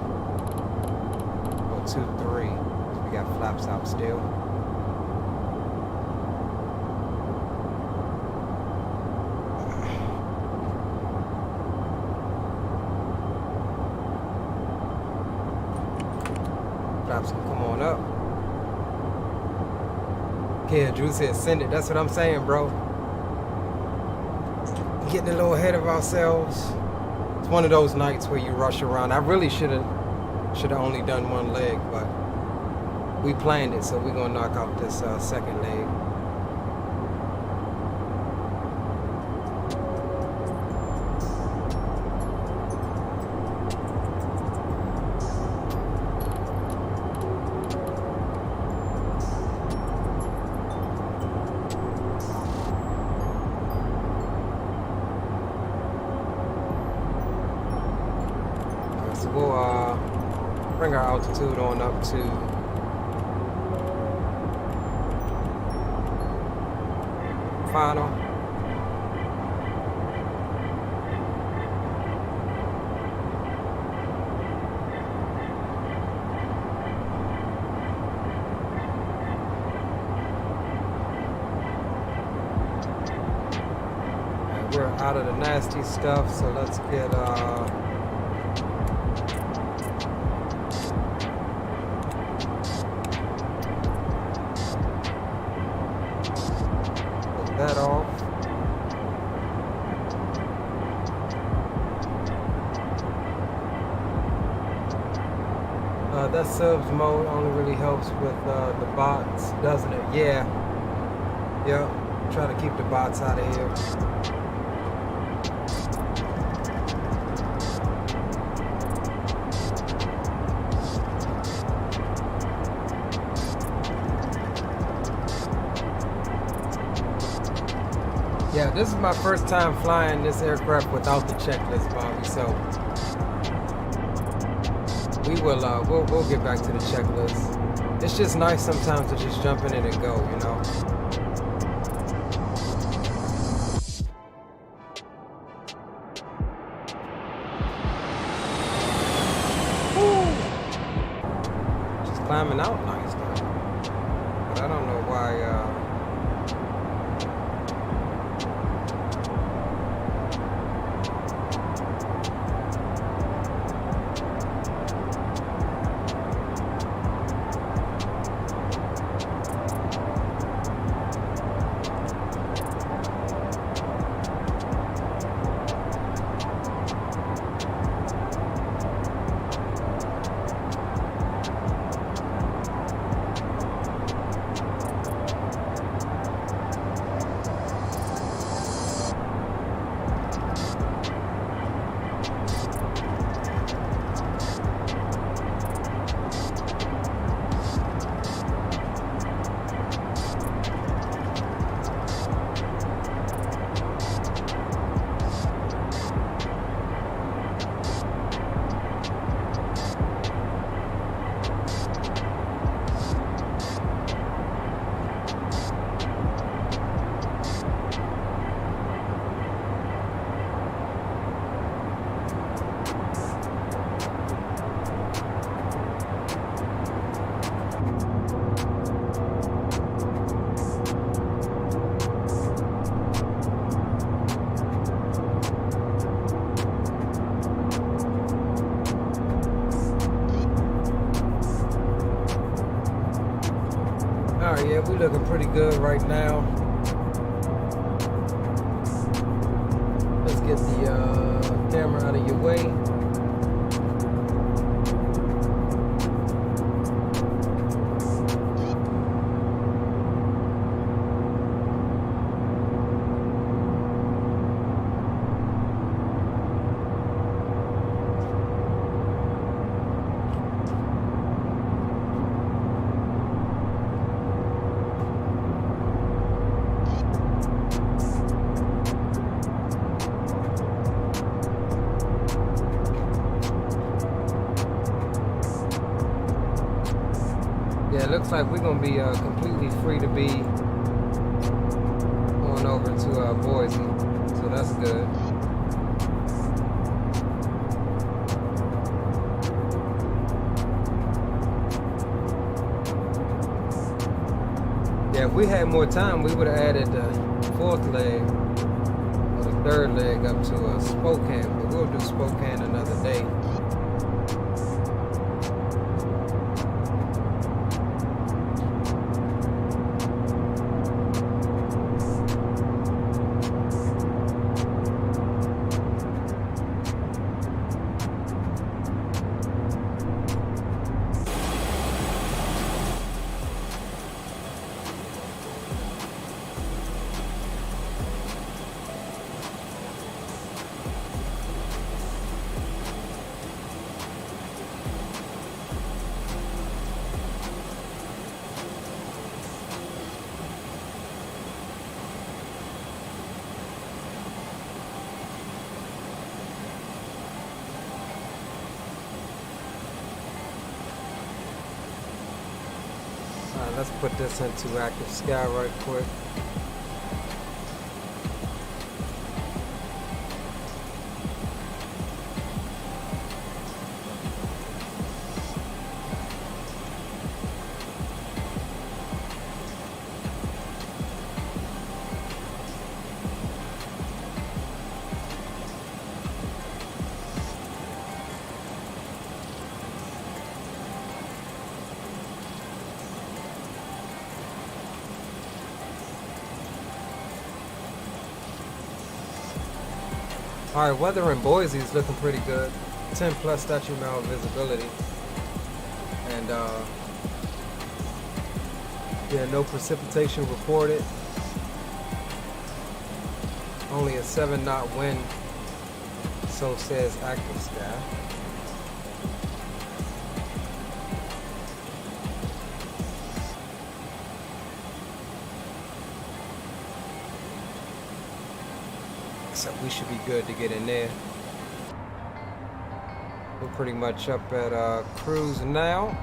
23. We got flaps out still. Flaps can come on up. Yeah, Drew said send it. That's what I'm saying, bro. Getting a little ahead of ourselves. It's one of those nights where you rush around. I really should have only done one leg, but we planned it, so we're gonna knock out this second leg. We'll bring our altitude on up to final. out of the nasty stuff. So let's get that off. That subs mode only really helps with the bots, doesn't it? Yeah. Yep. Try to keep the bots out of here. Yeah, this is my first time flying this aircraft without the checklist, Bobby. So we'll get back to the checklist. It's just nice sometimes to just jump in it and go, you know. Woo! Just climbing out nice though. But I don't know why yeah, we looking pretty good right now. Let's get the camera out of your way. It looks like we're going to be completely free to be going over to Boise, so that's good. Yeah, if we had more time, we would have added the fourth leg or the third leg up to Spokane, but we'll do Spokane another day. Let's put this into active sky right quick. All right, weather in Boise is looking pretty good. 10 plus statute mile visibility. And yeah, no precipitation reported. Only a 7-knot wind, so says active sky. So we should be good to get in there. We're pretty much up at cruise now.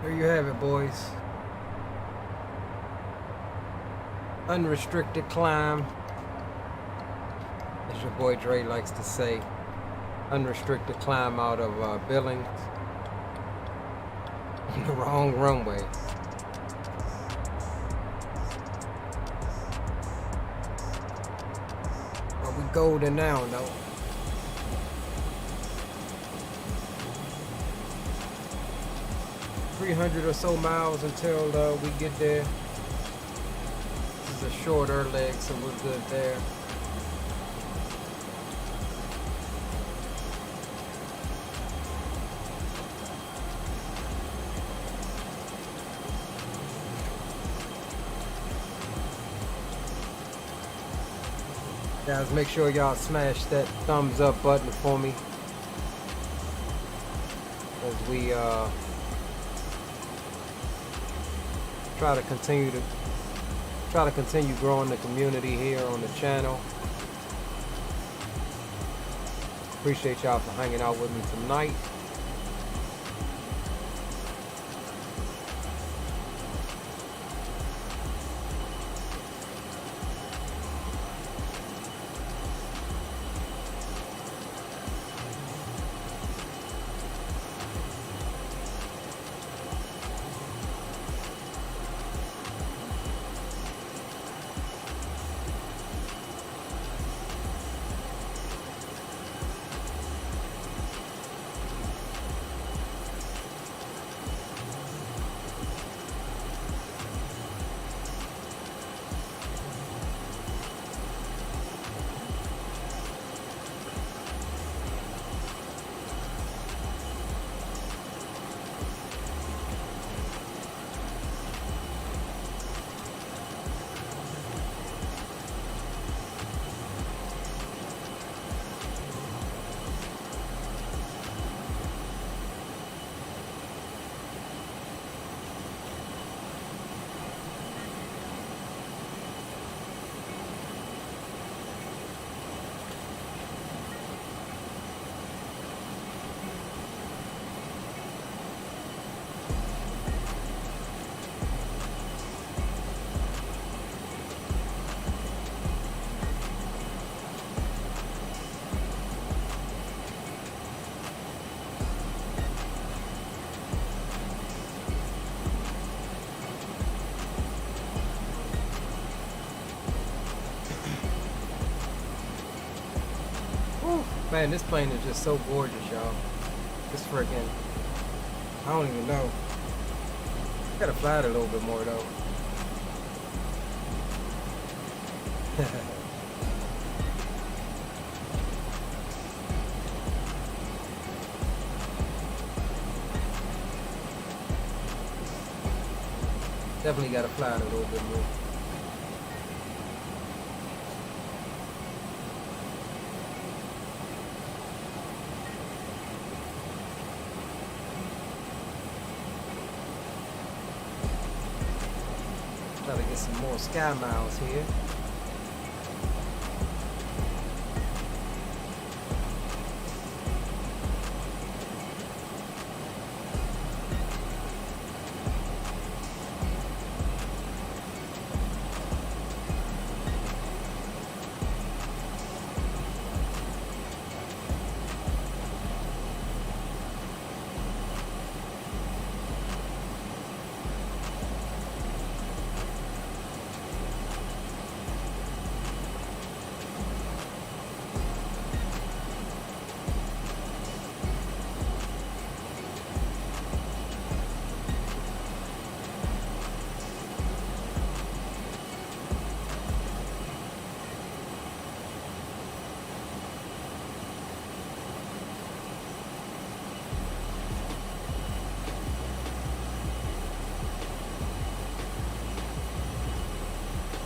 There you have it, boys. Unrestricted climb. As your boy Dre likes to say. Unrestricted climb out of Billings. On the wrong runway. But we golden now, though. 300 or so miles until we get there. This is a shorter leg, so we're good there. Guys, make sure y'all smash that thumbs up button for me as we try to continue growing the community here on the channel. Appreciate y'all for hanging out with me tonight. Man, this plane is just so gorgeous, y'all. It's freaking, I don't even know. Gotta fly it a little bit more, though. Definitely gotta fly it a little bit more. Try to get some more sky miles here.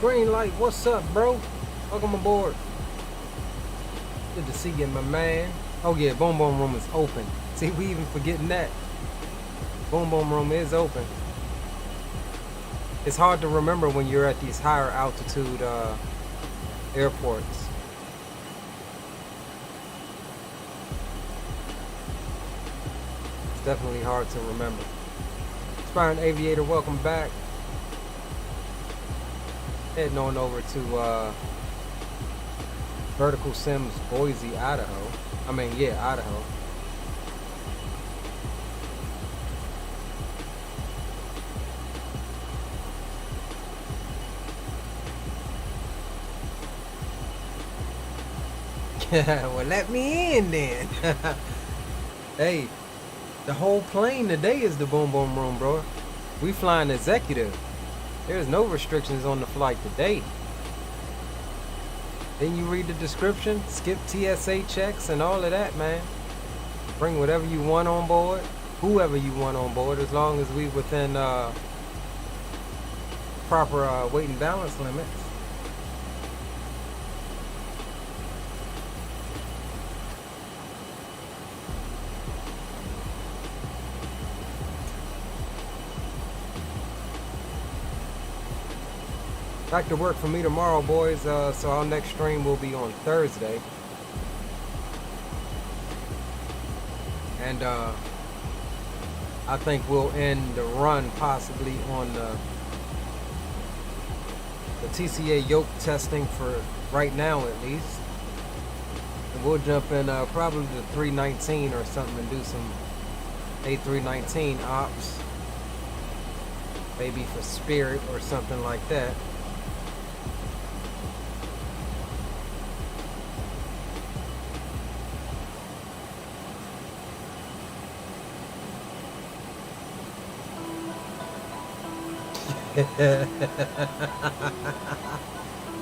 Green light, what's up, bro? Welcome aboard. Good to see you, my man. Oh yeah, Boom Boom Room is open. See, we even forgetting that. Boom Boom Room is open. It's hard to remember when you're at these higher altitude airports. It's definitely hard to remember. Aspiring Aviator, welcome back. Heading on over to Vertical Sims Boise, Idaho. I mean, yeah, Idaho. Well, let me in then. Hey, the whole plane today is the Boom Boom Room, bro. We flying executive. There's no restrictions on the flight today. Then you read the description, skip TSA checks and all of that, man. Bring whatever you want on board, whoever you want on board, as long as we within proper weight and balance limits. Back to work for me tomorrow, boys. So our next stream will be on Thursday. And I think we'll end the run possibly on the TCA Yoke testing for right now at least. And we'll jump in probably the 319 or something and do some A319 ops. Maybe for Spirit or something like that.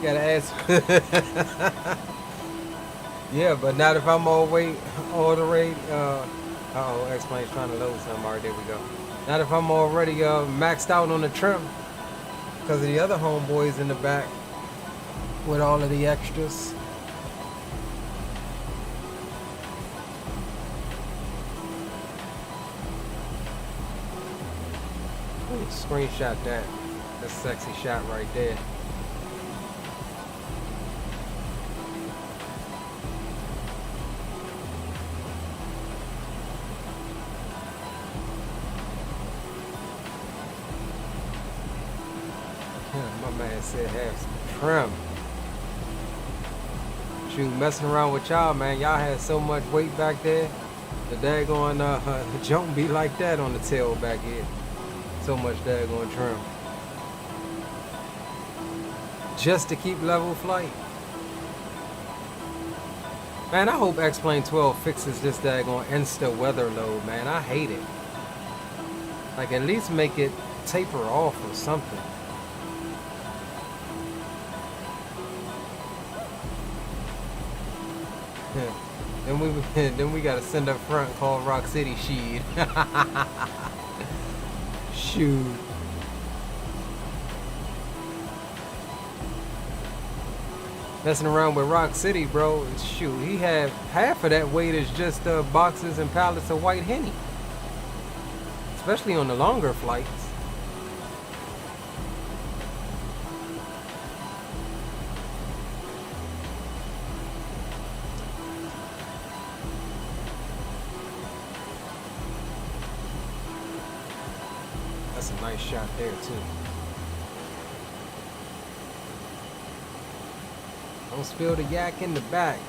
Gotta ask. Yeah, but not if I'm all the way. Uh-oh, X-Plane's trying to load something. Alright, there we go. Not if I'm already maxed out on the trim. Because of the other homeboys in the back with all of the extras. Screenshot that. That's a sexy shot right there. My man said have some trim. Shoot, messing around with y'all, man. Y'all had so much weight back there. The daggone jump be like that on the tail back here. So much daggone trim. Just to keep level flight. Man, I hope X-Plane 12 fixes this daggone Insta weather load, man. I hate it. Like, at least make it taper off or something. Then we gotta send up front called Rock City Sheed. Shoot. Messing around with Rock City, bro. Shoot, he had half of that weight is just boxes and pallets of white Henny. Especially on the longer flights. That's a nice shot there too. Don't spill the yak in the back.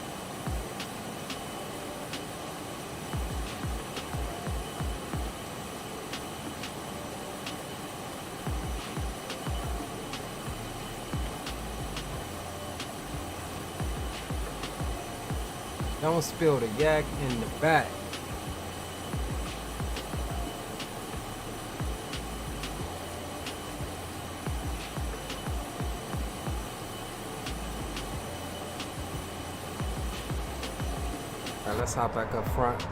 Don't spill the yak in the back. Let's hop back up front.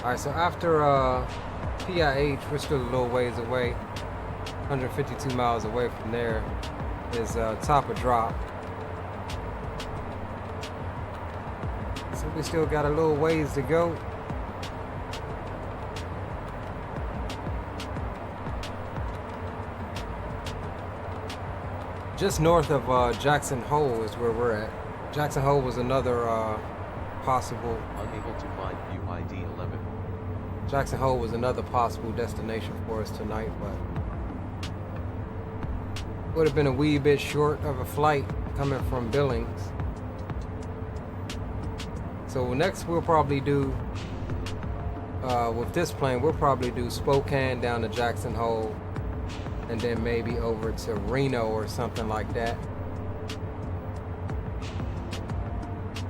Alright, so after PIH, we're still a little ways away. 152 miles away from there is top of drop. So we still got a little ways to go. Just north of Jackson Hole is where we're at. Jackson Hole was another possible. Unable to find UID 11. Jackson Hole was another possible destination for us tonight, but would have been a wee bit short of a flight coming from Billings. So next we'll probably do, with this plane, we'll probably do Spokane down to Jackson Hole, and then maybe over to Reno or something like that.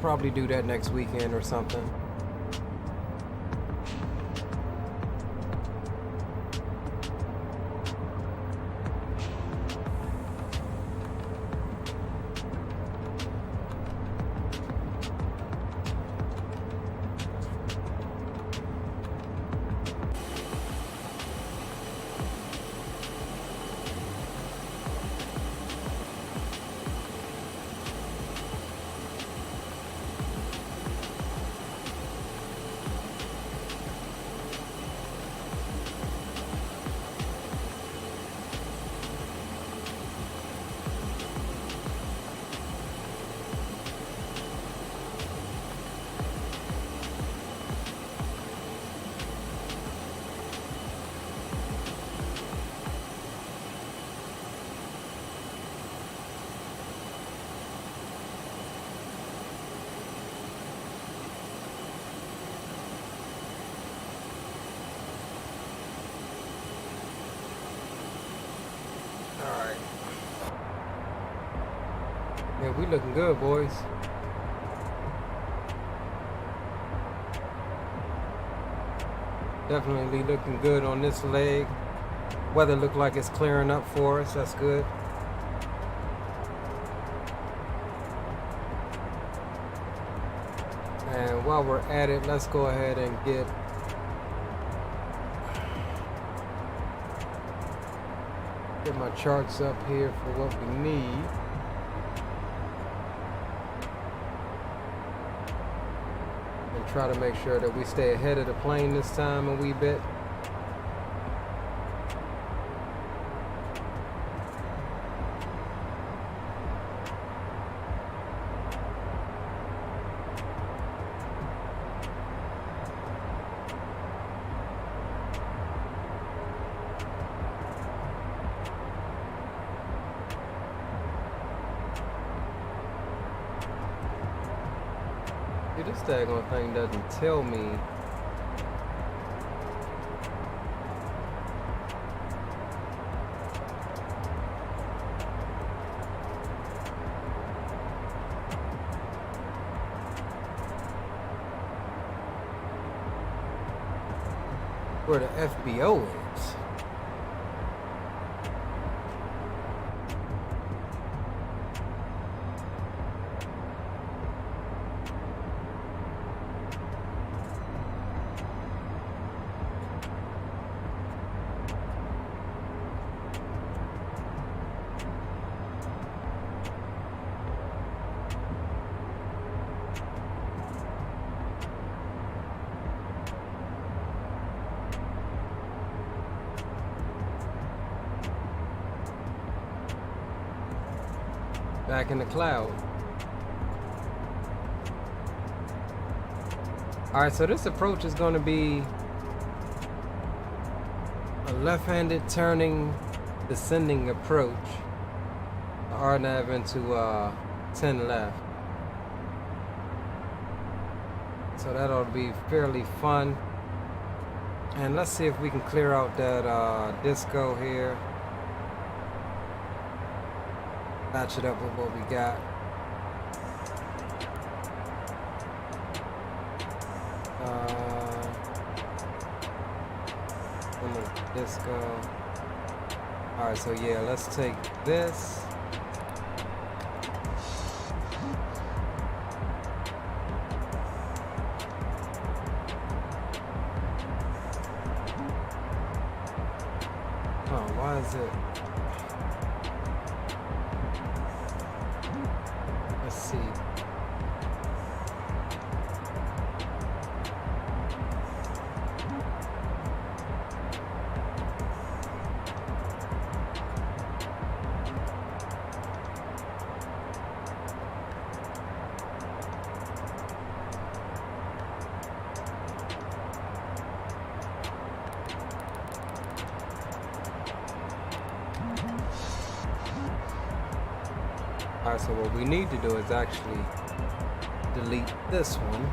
Probably do that next weekend or something. Yeah, we looking good, boys. Definitely looking good on this leg. Weather look like it's clearing up for us. That's good. And while we're at it, let's go ahead and get my charts up here for what we need. Try to make sure that we stay ahead of the plane this time a wee bit. This daggone thing doesn't tell me where the FBO is. Back in the cloud. Alright, so this approach is going to be a left-handed turning, descending approach. RNAV into 10 left. So that ought to be fairly fun. And let's see if we can clear out that disco here. Match it up with what we got. Disco. Alright, so yeah, let's take this. Why is it? Let's see. Alright, so what we need to do is actually delete this one.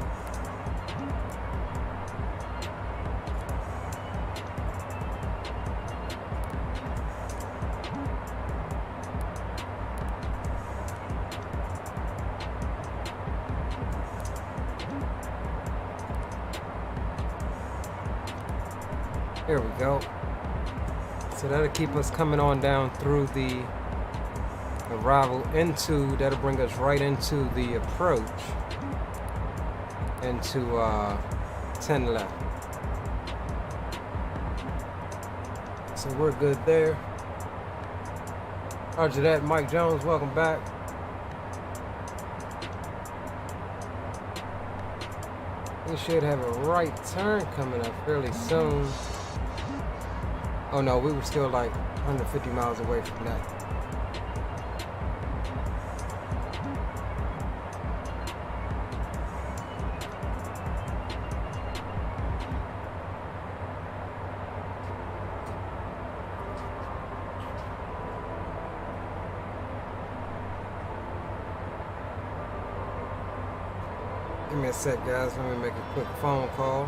Here we go. So that'll keep us coming on down through the arrival into, that'll bring us right into the approach into 10 left. So we're good there. Roger that. Mike Jones, welcome back. We should have a right turn coming up fairly soon. Oh no, we were still like 150 miles away from that. Give me a sec, guys. Let me make a quick phone call.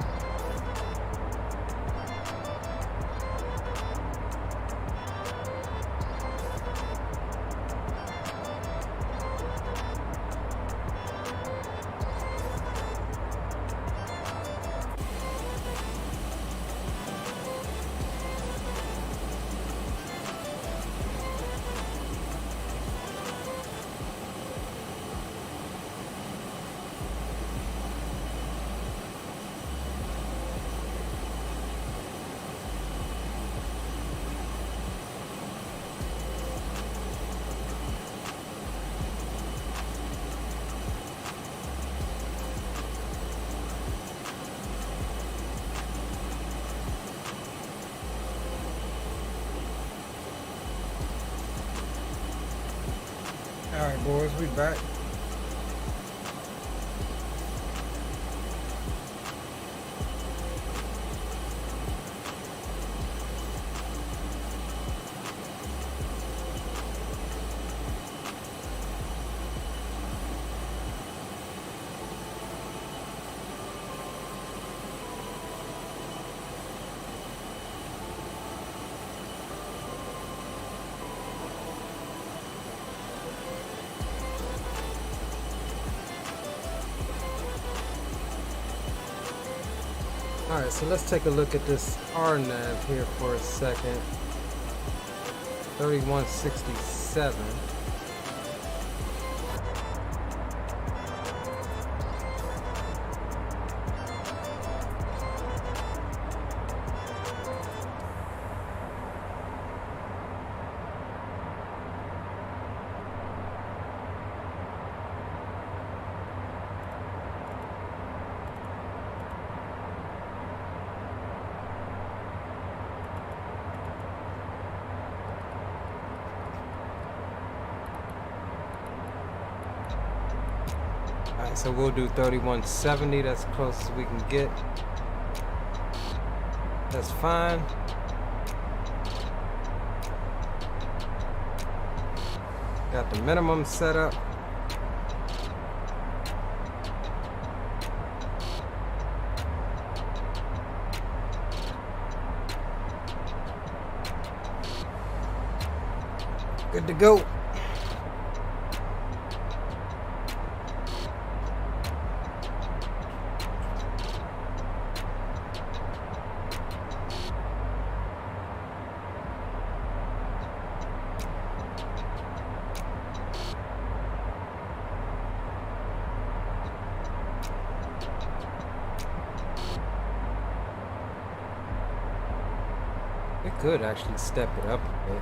Alright boys, we back. Alright, so let's take a look at this RNAV here for a second. 3167. Alright, so we'll do 3170, that's as close as we can get. That's fine. Got the minimum set up. Good to go. It could actually step it up a bit.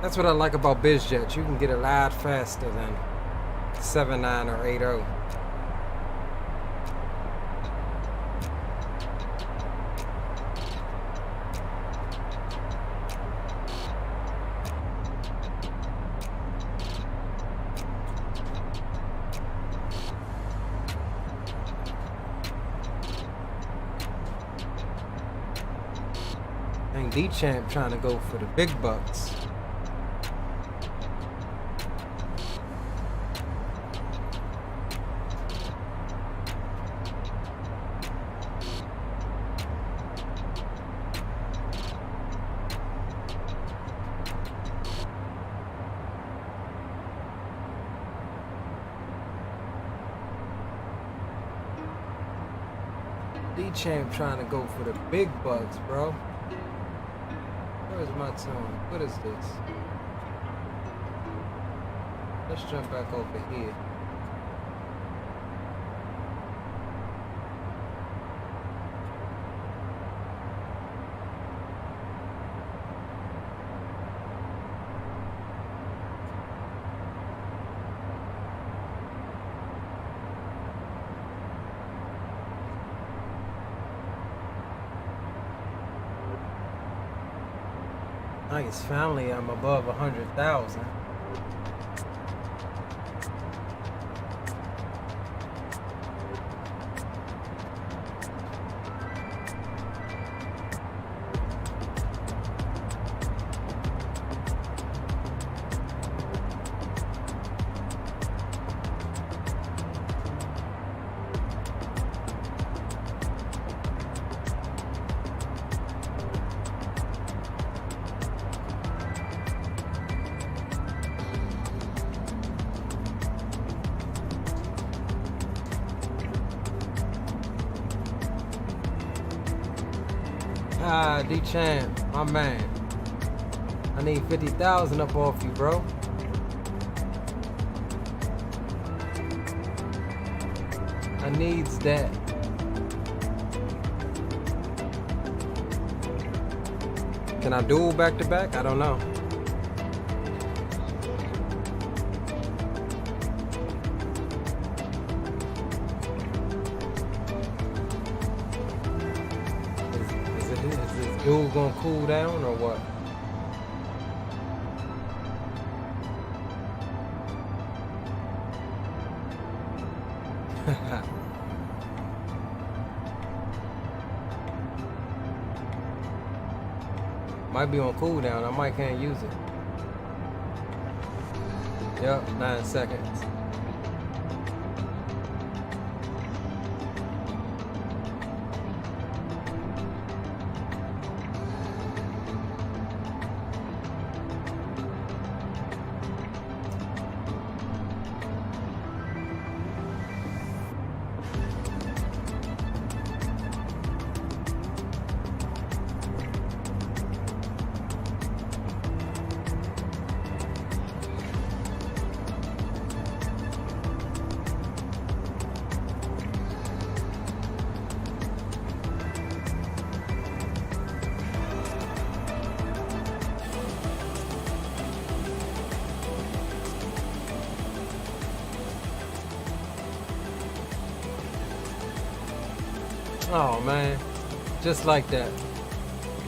That's what I like about BizJet. You can get a lot faster than 7.9 or 8.0. Dang, D-Champ trying to go for the big bucks. D-Champ trying to go for the big bucks, bro. Where's my tone? What is this? Let's jump back over here. Nice, finally I'm above 100,000. Ah, D-Champ, my man. I need 50,000 up off you, bro. I needs that. Can I duel back to back? I don't know. Duel gonna cool down or what? Might be on cooldown. I might can't use it. Yep, 9 seconds. Oh man, just like that.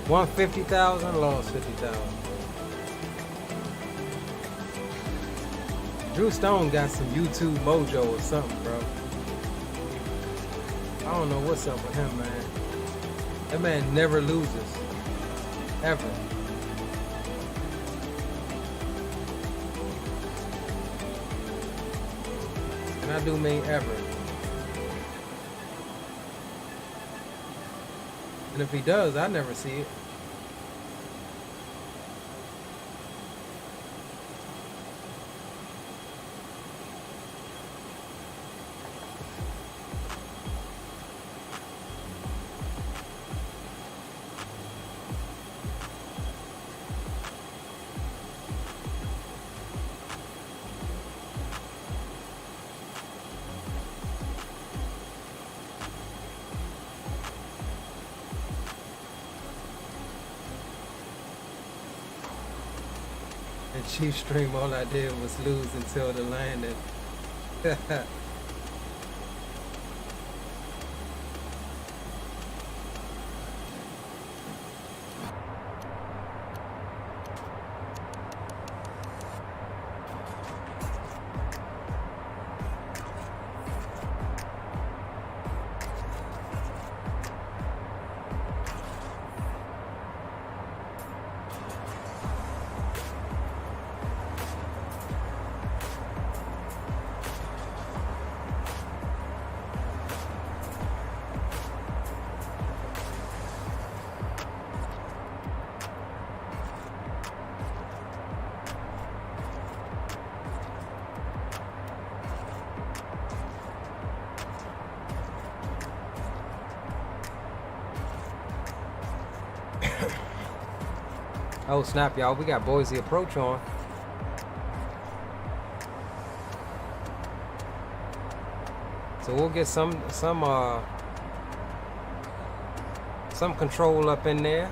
150,000, lost 50,000. Drew Stone got some YouTube mojo or something, bro. I don't know what's up with him, man. That man never loses, ever. And I do mean ever. And if he does, I never see it. Chief stream, all I did was lose until the landing. Oh snap, y'all, we got Boise approach on. So we'll get some control up in there.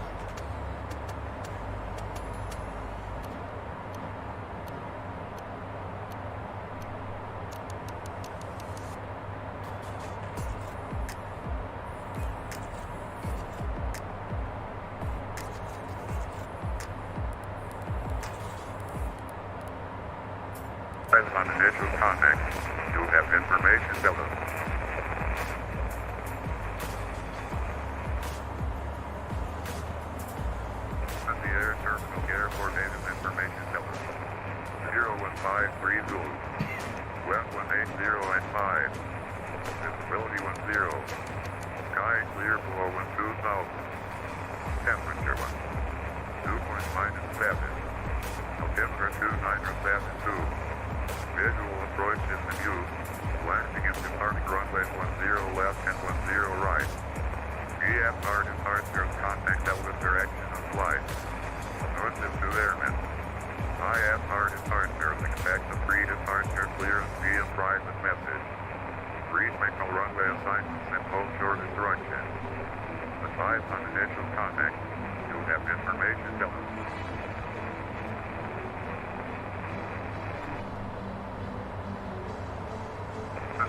On initial contact, you have information Delta. At the air terminal, airport native information Delta. 01530, west 180 at 5, visibility 10, sky clear below 2000, temperature 2 points -7, temperature 9 2. Visual approach is in use. Landing and departing runway 10 left and 10 right. VFR departure contact Delta direction of flight. Notice to airmen. IFR departure expect a pre-departure clearance via private message. Re-signal runway assignments and post-shore instruction. Advise on initial contact. You have information Delta.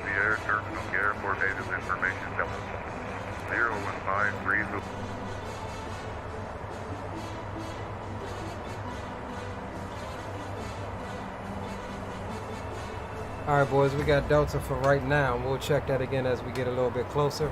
The air terminal airport native information Delta 01530. Alright boys, we got Delta for right now. We'll check that again as we get a little bit closer.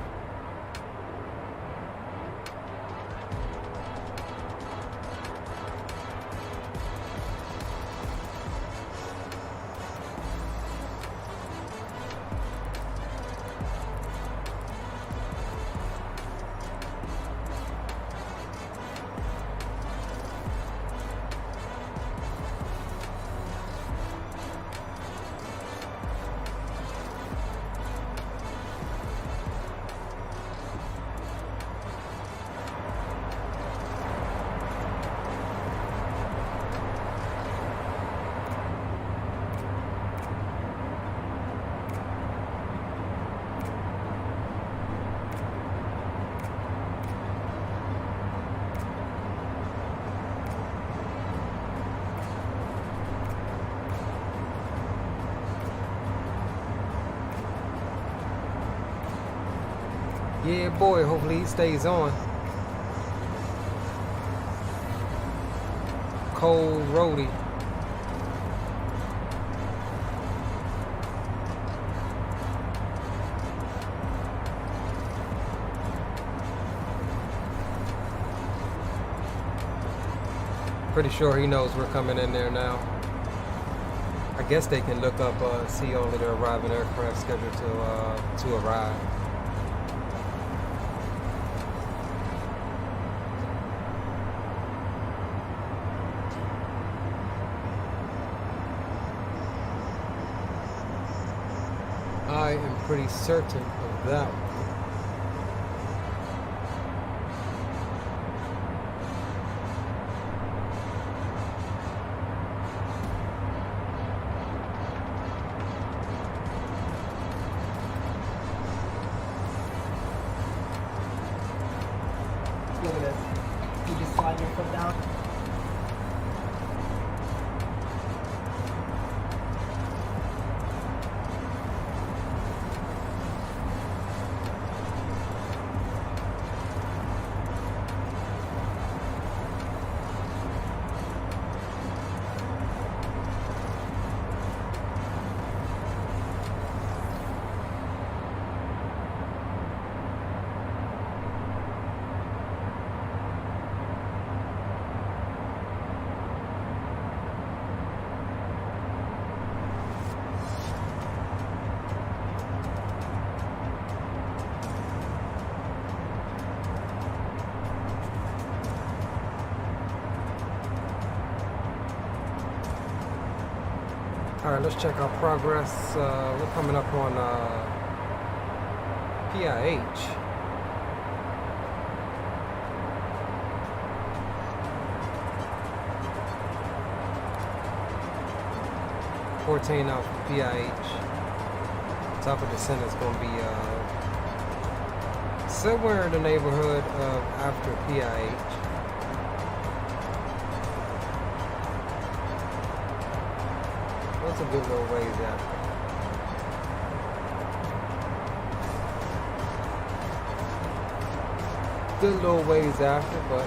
Yeah, boy, hopefully he stays on. Cold roadie. Pretty sure he knows we're coming in there now. I guess they can look up, see all of their arriving aircraft scheduled to arrive. I am pretty certain of that one. Look at this. You just slide your foot down. Alright, let's check our progress. We're coming up on PIH. Off PIH. Top of descent is going to be somewhere in the neighborhood of after PIH. That's a good little ways after. Good little ways after, but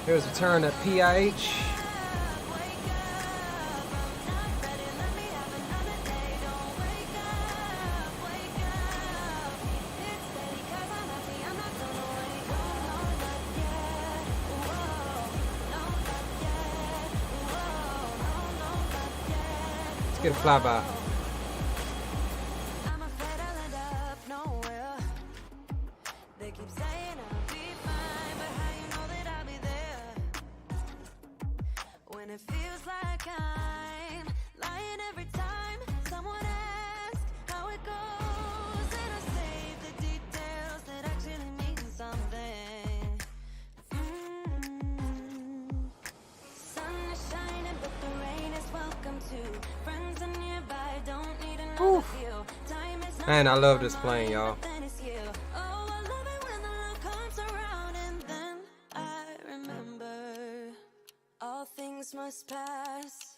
here's a turn at PIH. Let's get a flyby. Man, I love this plane, y'all. All things must pass,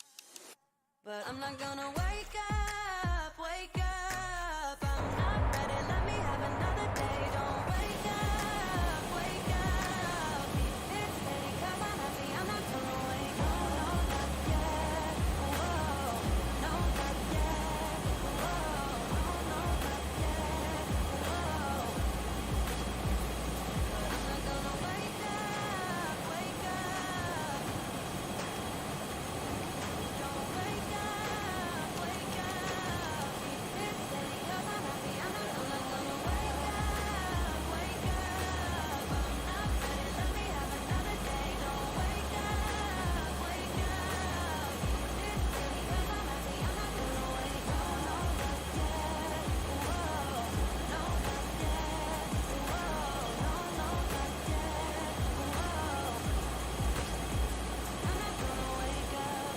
but I'm not gonna wake up, wake up. I'm not ready, let me have another day. Don't wake up, wake up. It's steady 'cause I'm happy, I'm not gonna wake up. No, not yet. Whoa, no, not yet. Whoa, no, not yet. Whoa. But I'm not gonna wake up, wake up. Don't wake up, wake up. It's steady 'cause I'm happy, I'm not gonna wake up, wake up. I'm not ready, let me have another day. Don't wake up, wake up. It's steady 'cause I'm happy, I'm not gonna wake up. No, not yet. Whoa, no, not yet. Whoa, no, not yet. Whoa. I'm not gonna wake up.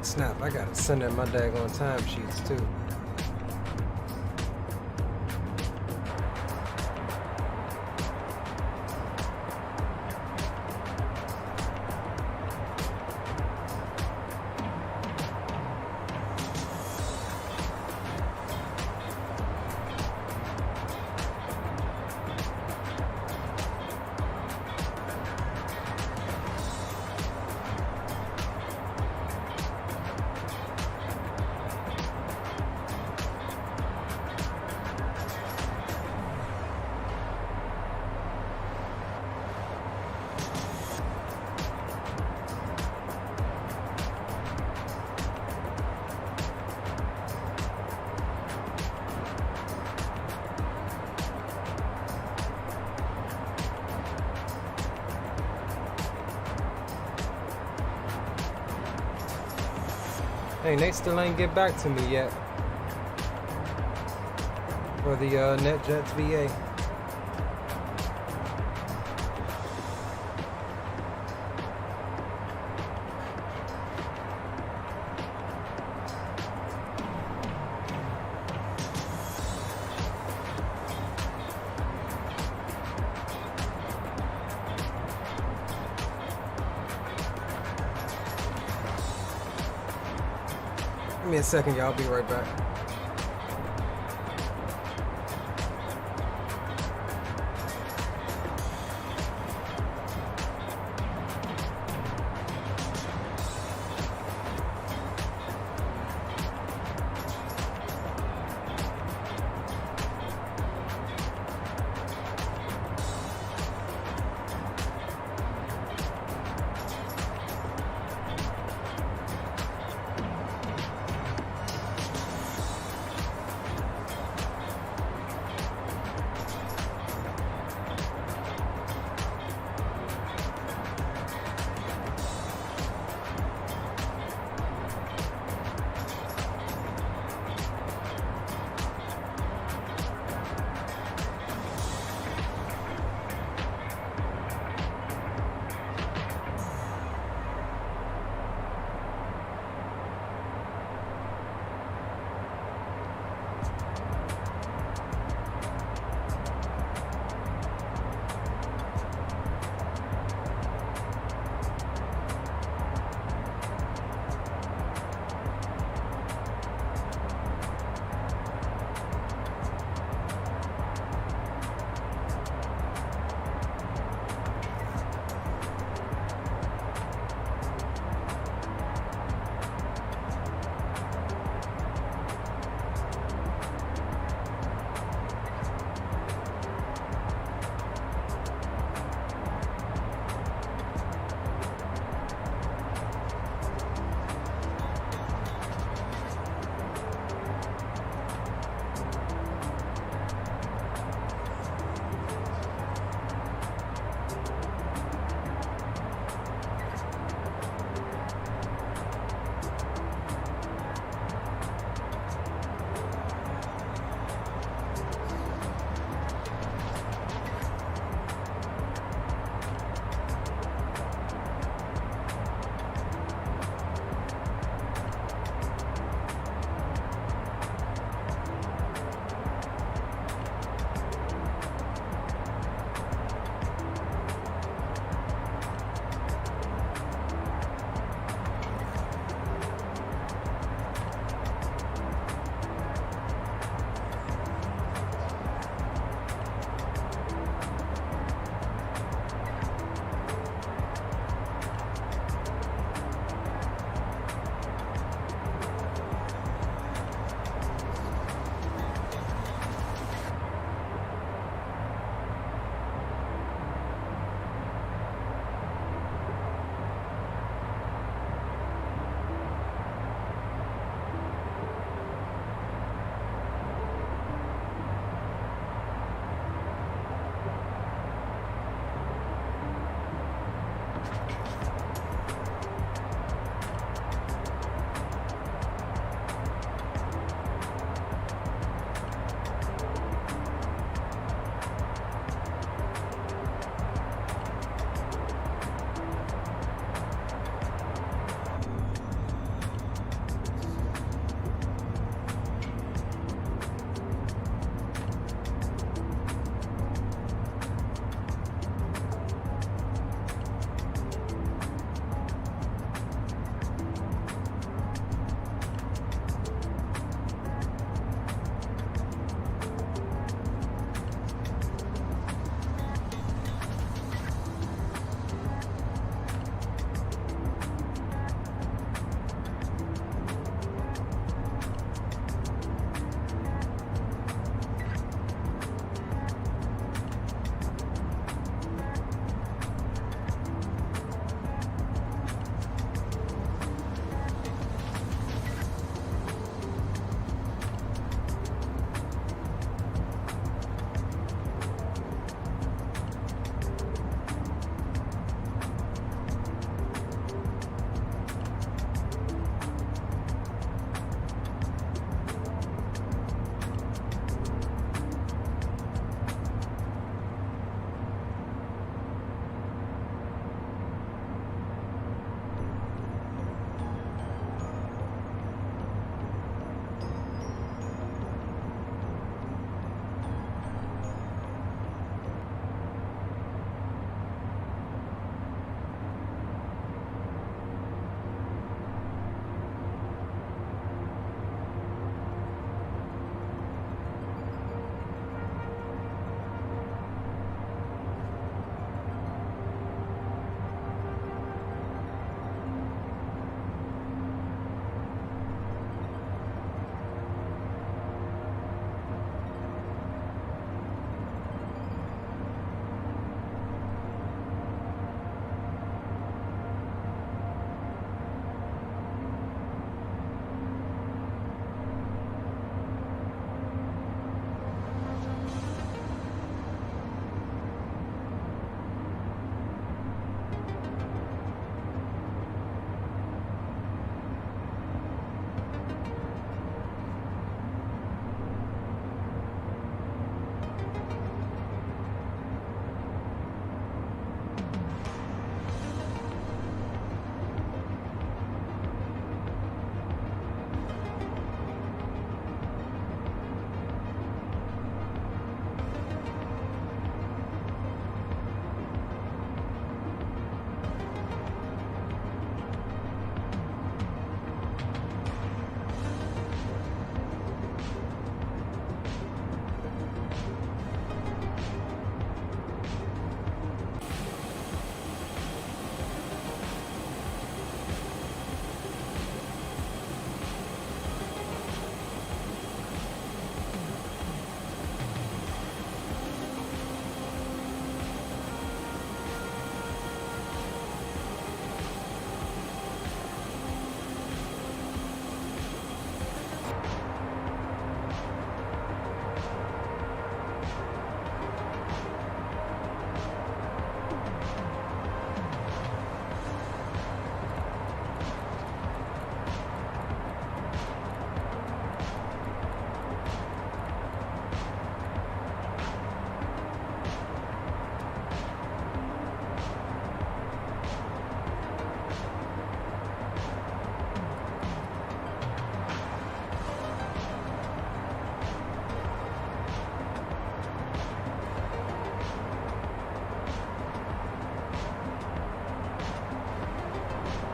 Snap, I gotta send in my daggone time sheets too. Hey, they still ain't get back to me yet for the NetJets VA. Give me a second, y'all. I'll be right back.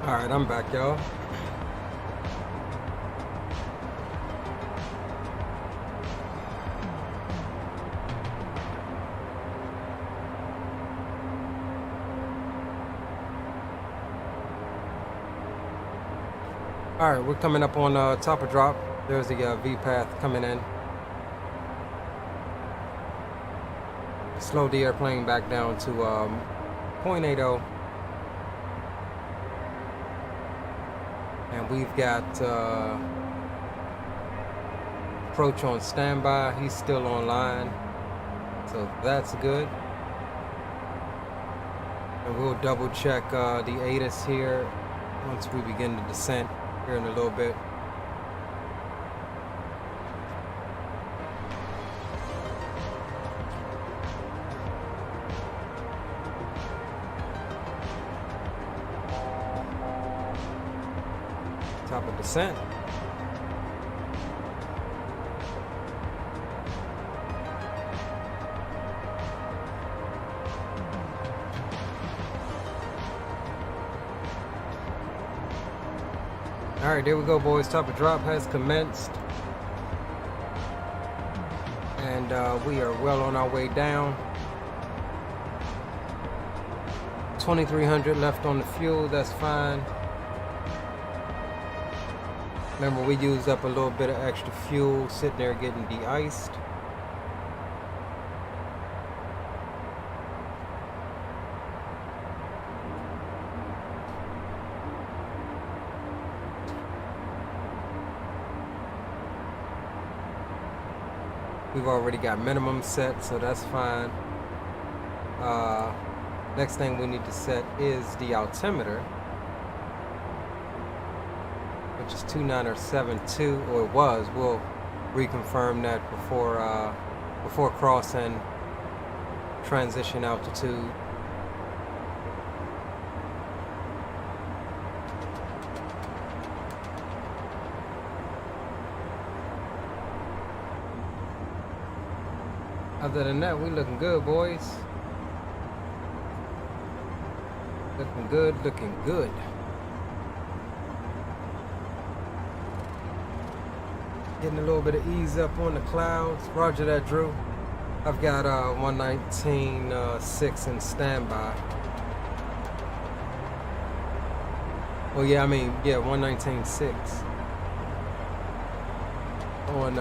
Alright, I'm back, y'all. Alright, we're coming up on top of drop. There's the V path coming in. Slow the airplane back down to 0.80. And we've got approach on standby. He's still online, so that's good. And we'll double check the ATIS here once we begin the descent here in a little bit. Top of descent. All right, there we go, boys. Top of drop has commenced, and we are well on our way down. 2,300 left on the fuel. That's fine. Remember, we used up a little bit of extra fuel sitting there getting de-iced. We've already got minimum set, so that's fine. Next thing we need to set is the altimeter, which is 2972, or it was. We'll reconfirm that before crossing transition altitude. Other than that, we looking good, boys. Looking good, looking good. Getting a little bit of ease up on the clouds. Roger that, Drew. I've got 119.6 in standby. Well, yeah, I mean, yeah, 119.6 on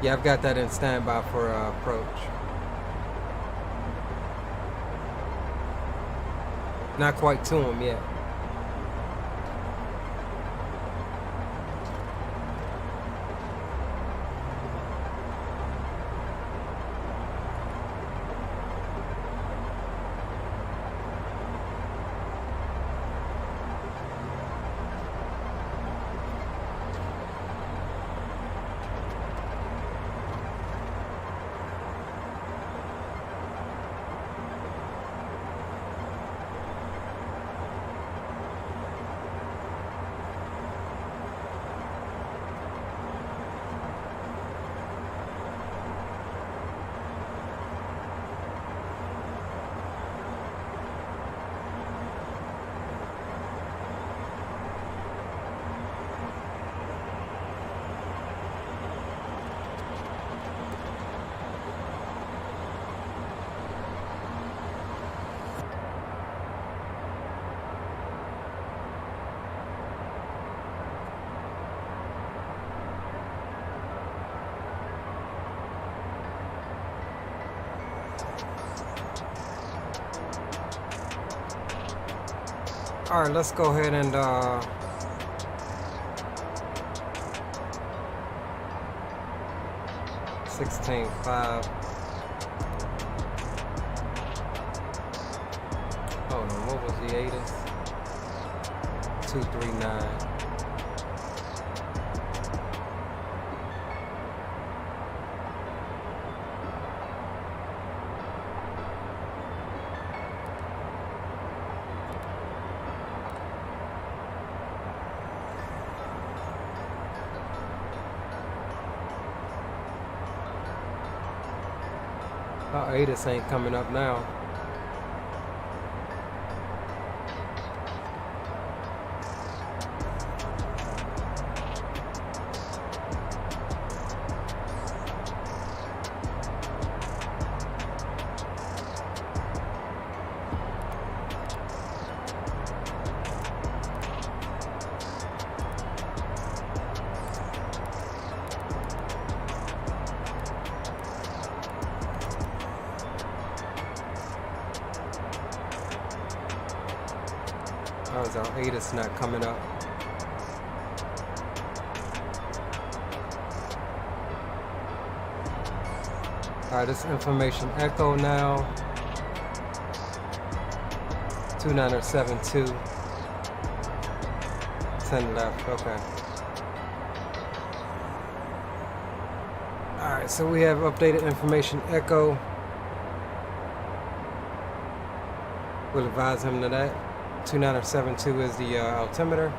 yeah, I've got that in standby for approach. Not quite to him yet. All right, let's go ahead and 16.5. Hold on, what was the ATIS? 239. Our ATIS ain't coming up now. How's our ATIS not coming up? Alright, this information echo now. 2972. 10 left, okay. Alright, so we have updated information echo. We'll advise him to that. 2972 is the altimeter.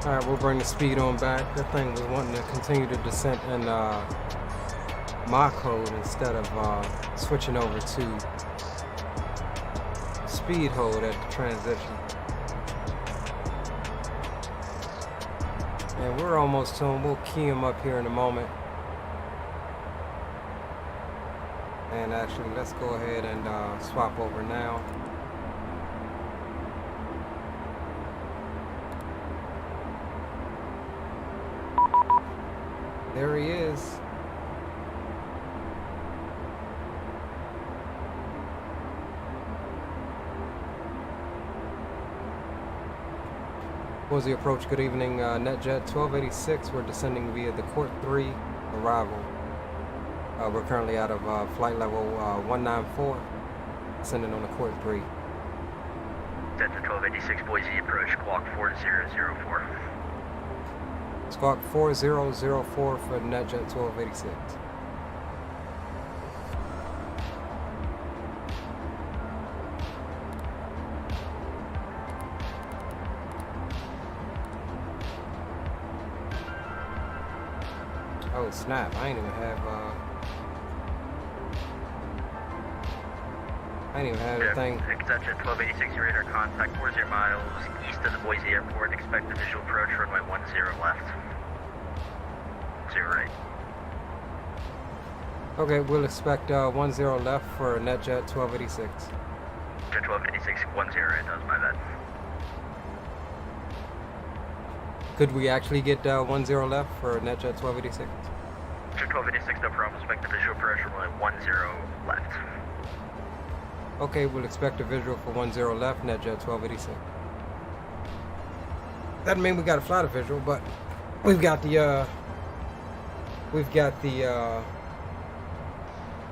Alright, we'll bring the speed on back. That thing was wanting to continue the descent in Mach code instead of switching over to speed hold at the transition. And we're almost to him. We'll key him up here in a moment. And actually, let's go ahead and swap over now. There he is. Was the approach? Good evening, NetJet 1286. We're descending via the Court 3 arrival. We're currently out of flight level 194, descending on the Court 3. Delta 1286 Boise approach, squawk 4004. Squawk 4004 for NetJet 1286. Oh snap, I ain't even have the thing. ExecJet 1286, radar contact 40 miles east of the Boise airport. Expect the visual approach, runway 10 left. 0 right. Okay, we'll expect 10 left for NetJet 1286. Jet 1286, 10 right, that was my bad. Could we actually get 10 left for NetJet 1286? Jet 1286, no problem. Expect the visual approach, runway 10 left. Okay, we'll expect a visual for 10 left, NetJet 1286. Doesn't mean we gotta fly the visual, but we've got the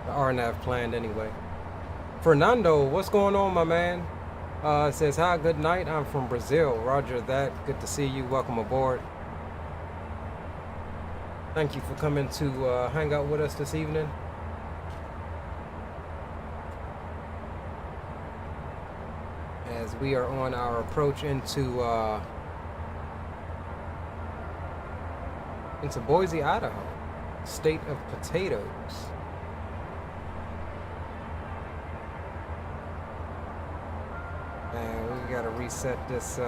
RNAV planned anyway. Fernando, what's going on, my man? It says, hi, good night. I'm from Brazil. Roger that. Good to see you. Welcome aboard. Thank you for coming to hang out with us this evening. As we are on our approach into Boise, Idaho, state of potatoes. And we gotta reset this.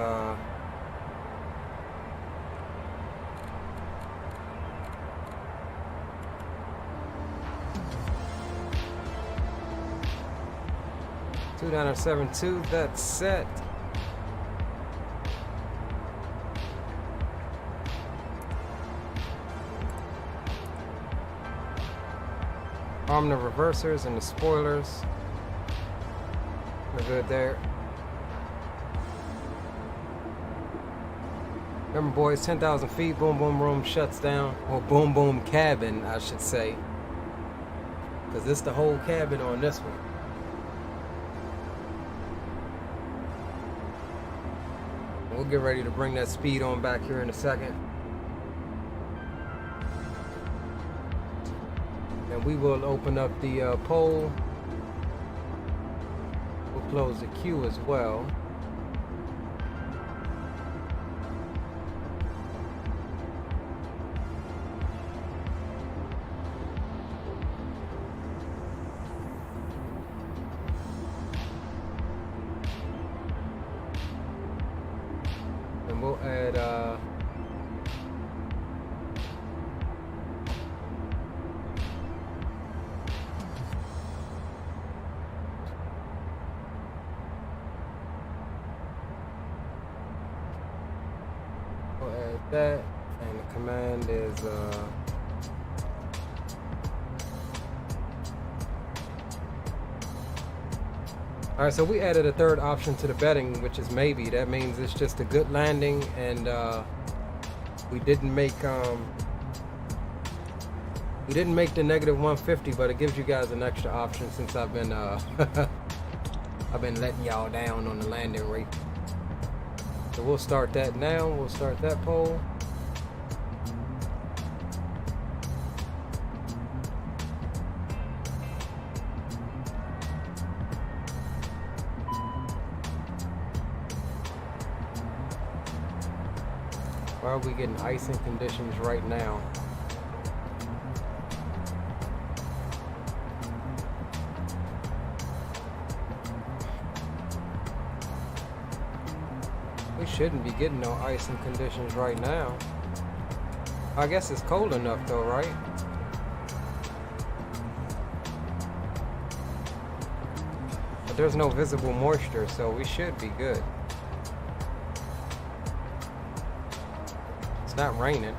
$2.72. That's set. Arm the reversers and the spoilers. We're good there. Remember, boys, 10,000 feet, boom boom room shuts down. Or boom boom cabin, I should say. Because this the whole cabin on this one. We'll get ready to bring that speed on back here in a second. And we will open up the poll. We'll close the queue as well. And we'll add that, and the command is all right, so we added a third option to the betting, which is maybe. That means it's just a good landing, and we didn't make the negative 150, but it gives you guys an extra option since I've been I've been letting y'all down on the landing rate. So we'll start that now. We'll start that poll. Why are we getting icing conditions right now? We shouldn't be getting no icing conditions right now. I guess it's cold enough though, right? But there's no visible moisture, so we should be good. It's not raining.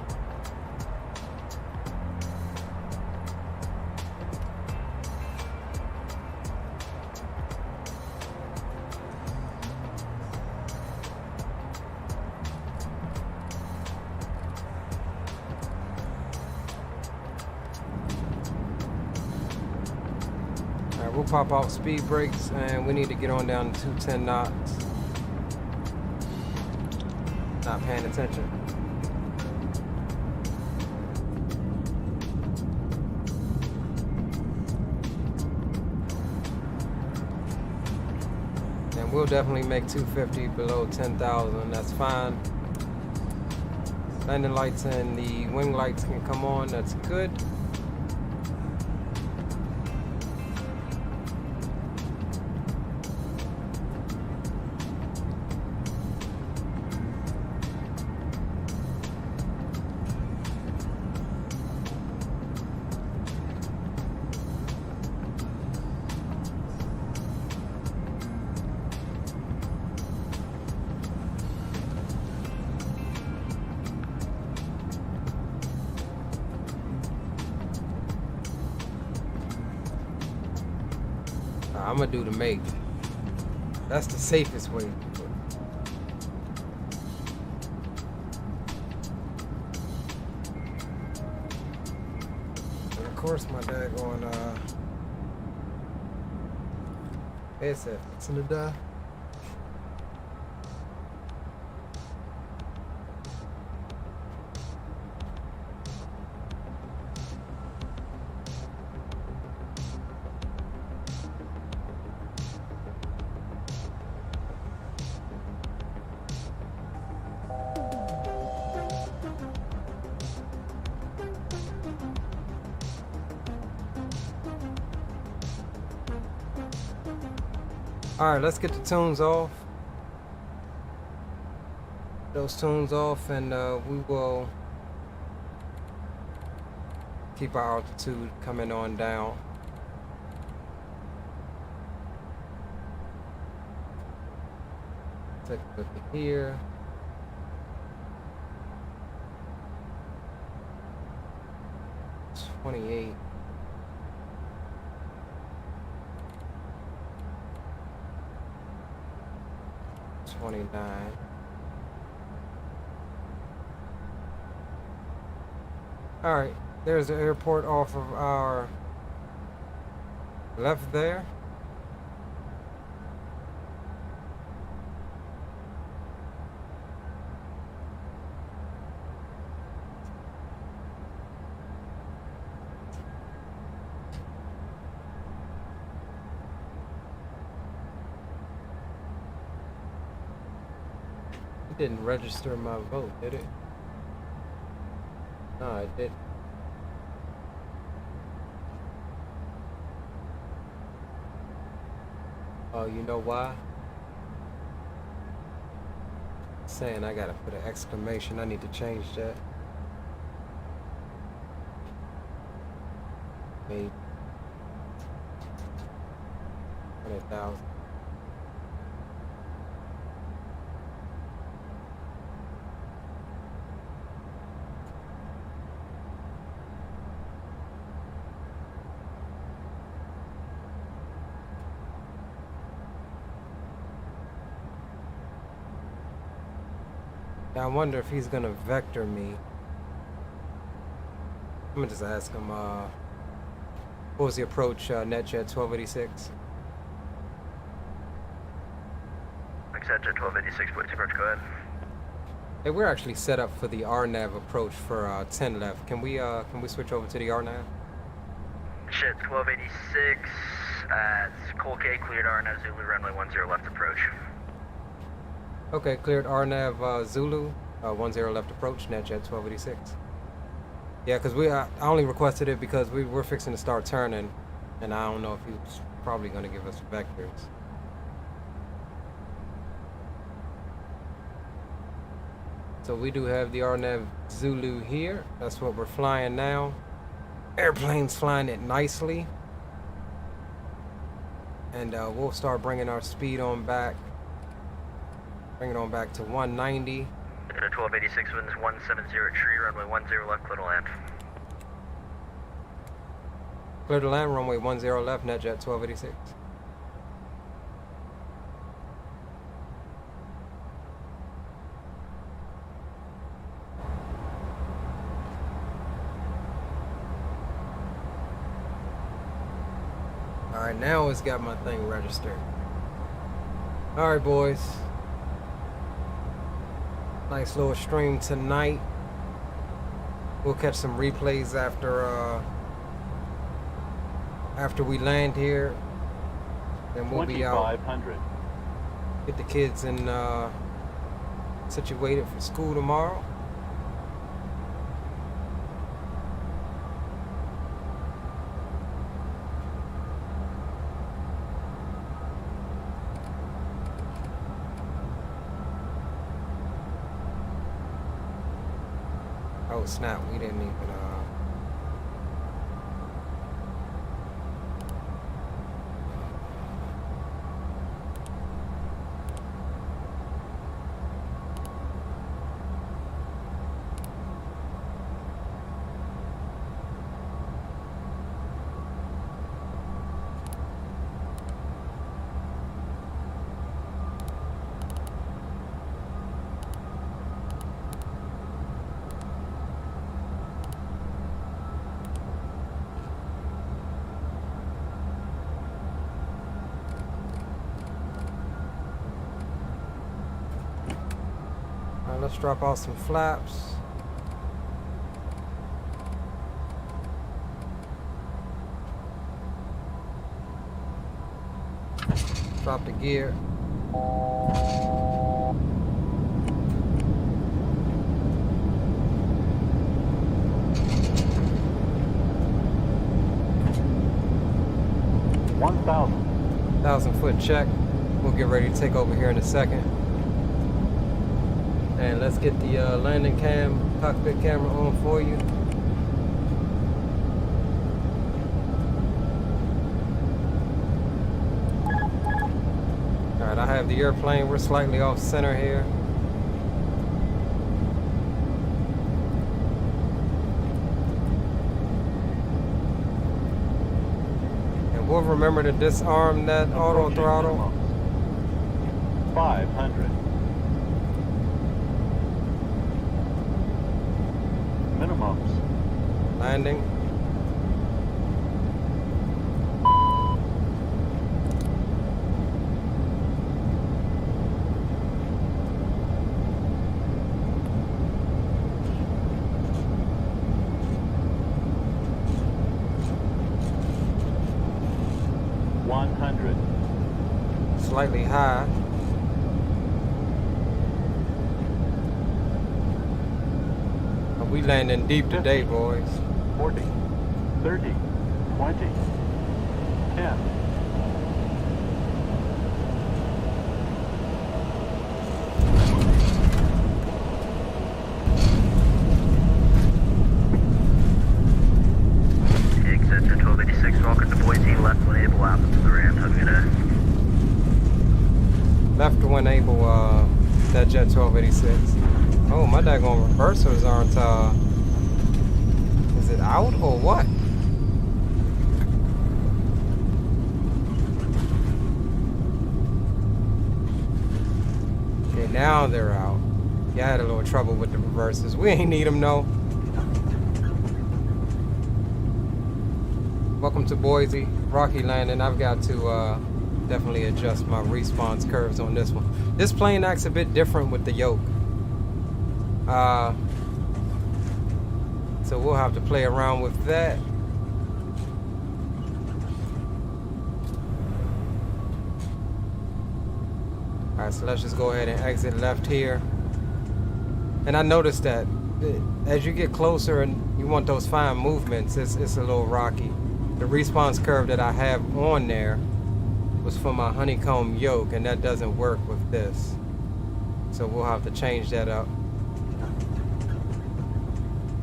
Alright, we'll pop out speed brakes and we need to get on down to 210 knots. Not paying attention. We'll definitely make 250 below 10,000. That's fine. Landing lights and the wing lights can come on. That's good. I'm gonna do the make. That's the safest way. And of course, my dad going headset fixing to die. Alright, let's get the tunes off. Those tunes off, and we will keep our altitude coming on down. Take a look at here. It's 28. Alright, there's the airport off of our left there. It didn't register my vote, did it? No, it didn't. Oh, you know why? Saying I gotta put an exclamation. I need to change that. Maybe 100,000. Now I wonder if he's gonna vector me. I'm gonna just ask him, what was the approach, NetJet 1286? ExecJet 1286, please approach, go ahead. Hey, we're actually set up for the RNAV approach for 10 left. Can we switch over to the RNAV? Shit, 1286, Cole K, cleared RNAV Zulu, runway 10 left approach. Okay, cleared RNAV Zulu, 10 left approach, NetJet 1286. Yeah, because I only requested it because we were fixing to start turning, and I don't know if he was probably going to give us vectors. So we do have the RNAV Zulu here. That's what we're flying now. Airplane's flying it nicely. And we'll start bringing our speed on back. Bring it on back to 190. 1286 winds 170 tree, runway 10 left, clear to land. Clear to land, runway 10 left, NetJet 1286. Alright, now it's got my thing registered. Alright, boys. Nice little stream tonight. We'll catch some replays after we land here. Then we'll be out. 2500. Get the kids in situated for school tomorrow. Oh snap, we didn't even let's drop off some flaps. Drop the gear. $1,000 check. We'll get ready to take over here in a second. And let's get the landing cam, cockpit camera on for you. Alright, I have the airplane. We're slightly off center here. And we'll remember to disarm that auto throttle. 500. Minimums. Landing. Slightly high. We landing deep today, boys. 40, 30, 20, 10. ExecJet 1286, welcome to Boise, left when able, out to the ramp, have a good day. Left when able, that jet 1286. Oh, my daggone reversers aren't, is it out or what? Okay, now they're out. Yeah, I had a little trouble with the reverses. We ain't need them, no. Welcome to Boise, Rocky Landing. I've got to definitely adjust my response curves on this one. This plane acts a bit different with the yoke. So we'll have to play around with that. Alright, so let's just go ahead and exit left here. And I noticed that as you get closer and you want those fine movements, it's a little rocky. The response curve that I have on there was for my honeycomb yoke, and that doesn't work with this. So we'll have to change that up.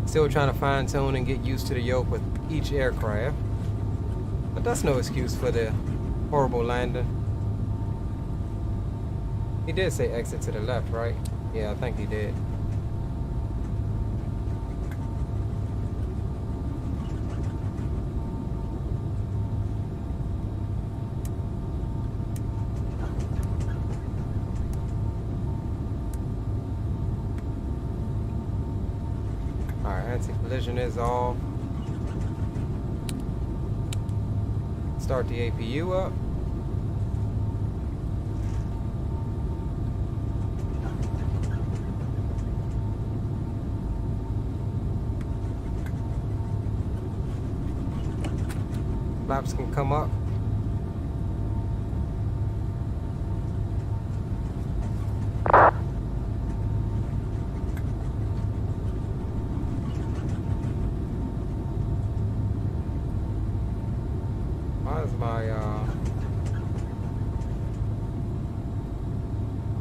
Still trying to fine tune and get used to the yoke with each aircraft. But that's no excuse for the horrible landing. He did say exit to the left, right? Yeah, I think he did. Anti-collision is off. Start the APU up. Flaps can come up.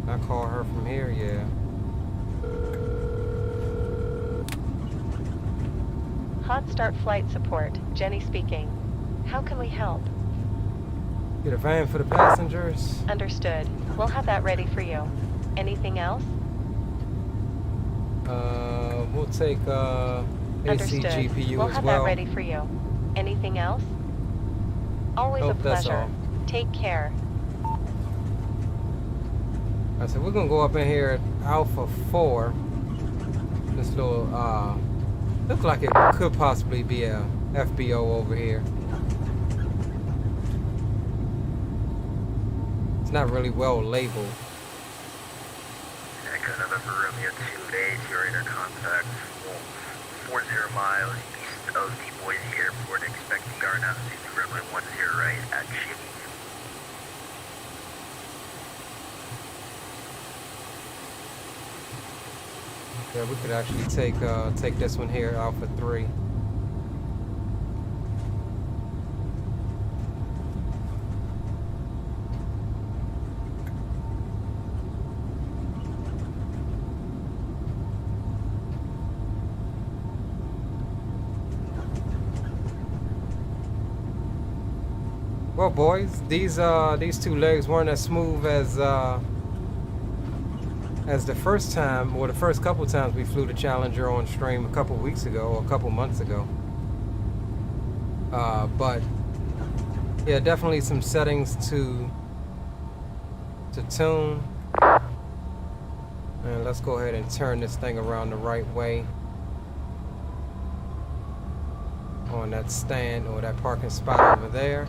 I call her from here, yeah. Hotstart flight support, Jenny speaking. How can we help? Get a van for the passengers. Understood. We'll have that ready for you. Anything else? We'll take AC GPU we'll as have well. that ready for you. Anything else? Always a That's pleasure. all. Take care. I said we're gonna go up in here at Alpha 4. This little looks like it could possibly be a FBO over here. It's not really well labeled. Echo November Romeo 28, your radar contact 40 miles east of the Boise Airport. Expecting guard altitude to runway 10 right at Jimmy. Yeah, we could actually take this one here, Alpha 3. Well, boys, these two legs weren't as smooth as the first time, or the first couple times we flew the Challenger on stream a couple weeks ago, or a couple months ago. But yeah, definitely some settings to tune. And let's go ahead and turn this thing around the right way on that stand or that parking spot over there.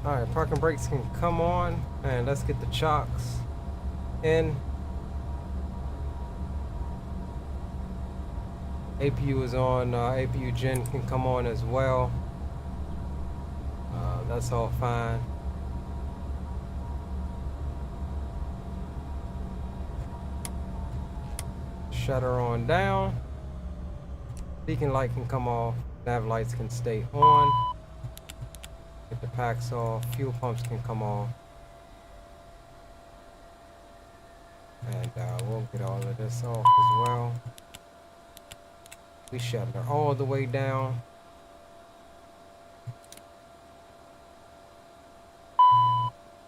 Alright, parking brakes can come on, and let's get the chocks in. APU is on, APU gen can come on as well. That's all fine. Shutter on down. Beacon light can come off, nav lights can stay on. Get the packs off, fuel pumps can come off. we'll get all of this off as well. We shut her all the way down.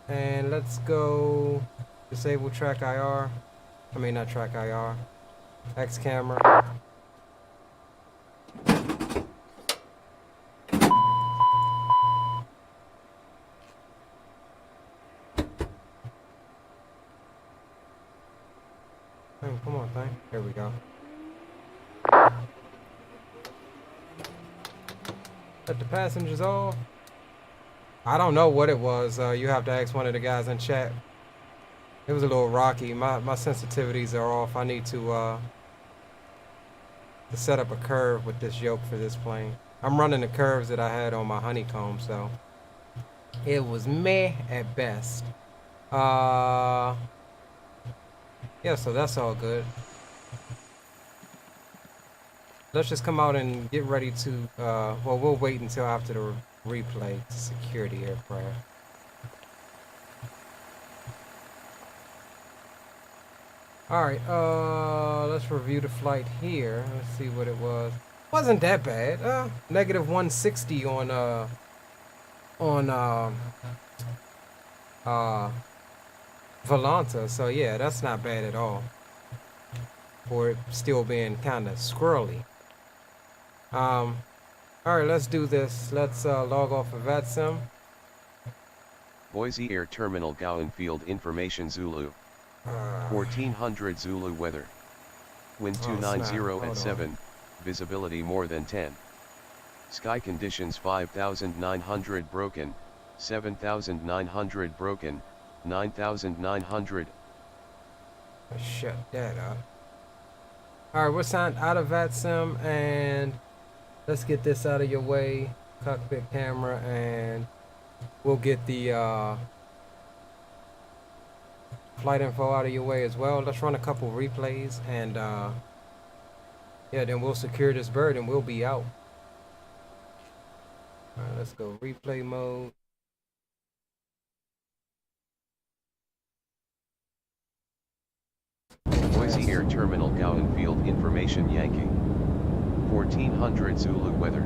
And let's go disable track IR. I mean, not track IR. X camera. Come on, thing. Here we go. Let the passengers off. I don't know what it was. You have to ask one of the guys in chat. It was a little rocky. My sensitivities are off. I need to set up a curve with this yoke for this plane. I'm running the curves that I had on my honeycomb, so it was meh at best. Yeah, so that's all good. Let's just come out and get ready to, well, we'll wait until after the replay to secure the aircraft. Alright, let's review the flight here. Let's see what it was. Wasn't that bad. Negative 160 on Volanta, so yeah, that's not bad at all for it still being kind of squirrely. All right, let's do this. Let's log off of VATSIM. Boise Air Terminal Gowan Field Information Zulu. 1400 Zulu weather. Wind 290 at 7, visibility more than 10. Sky conditions 5,900 broken, 7,900 broken, 9,900. Shut that up. Alright, we're signed out of VATSIM, and let's get this out of your way. Cockpit camera, and we'll get the flight info out of your way as well. Let's run a couple replays, and yeah, then we'll secure this bird and we'll be out. Alright, let's go replay mode. Boise Air Terminal Gowan Field Information Yankee. 1400 Zulu weather.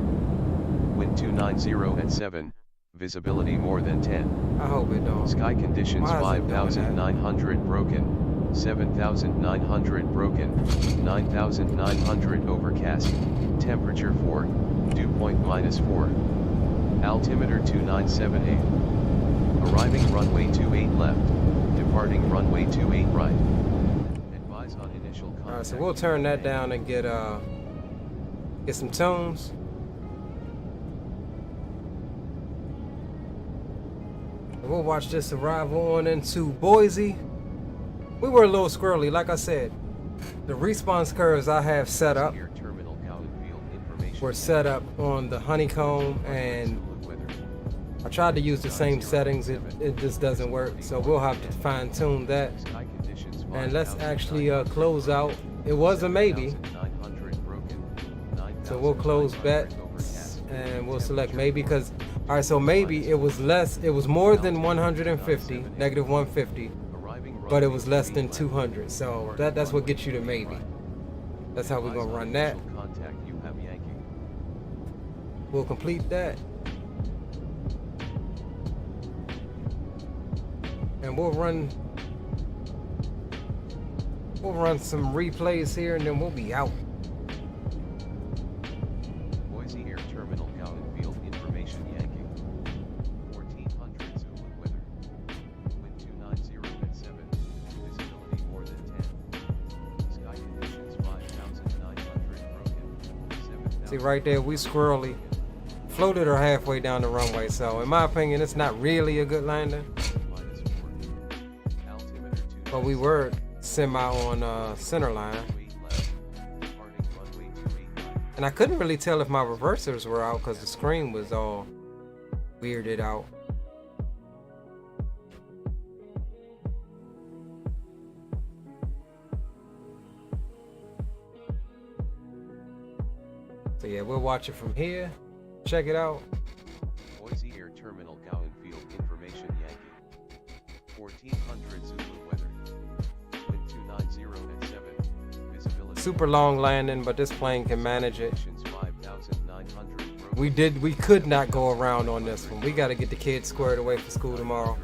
Wind 290 at 7, visibility more than 10. I hope it don't. Sky conditions 5,900 broken, 7,900 broken, 9,900 overcast, temperature 4, dew point -4. Altimeter 2978. Arriving runway 28 left, departing runway 28 right. Advise on initial contact. Alright, so we'll turn that down and get some tunes. We'll watch this arrival on into Boise. We were a little squirrely, like I said. The response curves I have set up were set up on the honeycomb, and I tried to use the same settings. It just doesn't work, so we'll have to fine tune that. And let's actually close out. It was a maybe, so we'll close bet and we'll select maybe, because all right, so maybe it was less, it was more than 150, negative 150, but it was less than 200. So that's what gets you to maybe. That's how we're gonna run that. We'll complete that, and we'll run some replays here, and then we'll be out. Boise Air Terminal Gowan Field Information Yankee. 1400 Zulu weather. Wind 290 at 7, visibility more than 10. Sky conditions 5,900 broken, 7,000. See right there, we squirrely floated her halfway down the runway, so in my opinion it's not really a good landing, but we were semi on center line, and I couldn't really tell if my reversers were out because the screen was all weirded out. So yeah, we'll watch it from here. Check it out. Boise Air Terminal Gowan Field Information Yankee. 1400 Zulu weather. Wind 290 super long landing, but this plane can manage it. We could not go around on this one. We got to get the kids squared away for school tomorrow.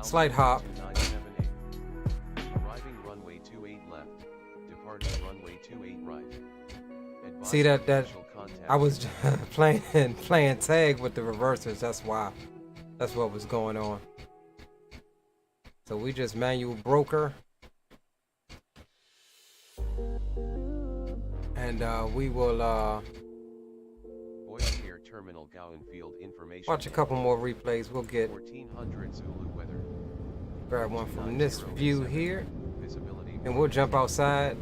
Slight hop. See that I was playing tag with the reversers. That's why. That's what was going on. So we just manual broker. And we will watch a couple more replays. We'll get grab one from this view here, and we'll jump outside.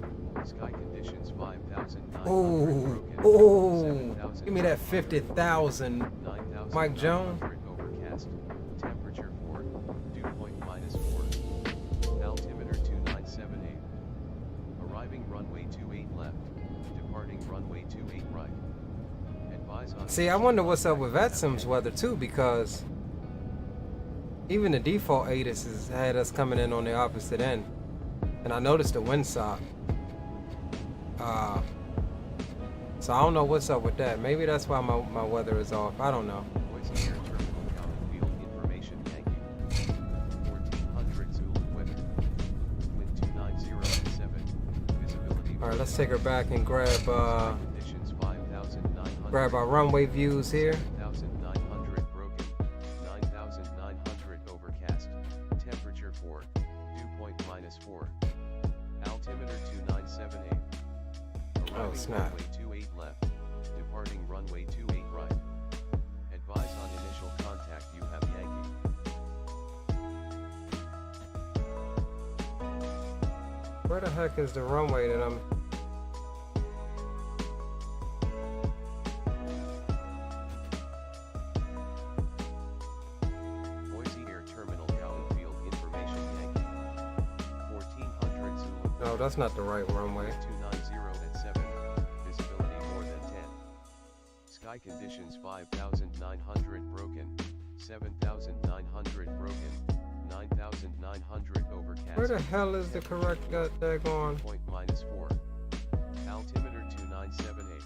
Oh, give me that 50,000, Mike Jones. Temperature 4, dew point -4. Altimeter 2978. Arriving runway 28 left. Departing runway 28 right. Advise on. See, I wonder what's up with VetSim's weather too, because even the default ATIS has had us coming in on the opposite end, and I noticed the windsock. So I don't know what's up with that. Maybe that's why my weather is off. I don't know. All right, let's take her back and grab our runway views here. 9,900 broken, 9,900 overcast, temperature 4, dew point -4, altimeter 2978. Oh snap! Runway 28 left, departing runway 28 right. Advise on initial contact. You have Yankee. Where the heck is the runway that I'm? No, that's not the right runway. 290 at 7. Visibility more than 10. Sky conditions 5,900 broken. 7,900 broken. 9,900 overcast. Where the hell is the correct daggone? Point -4. Altimeter 2978.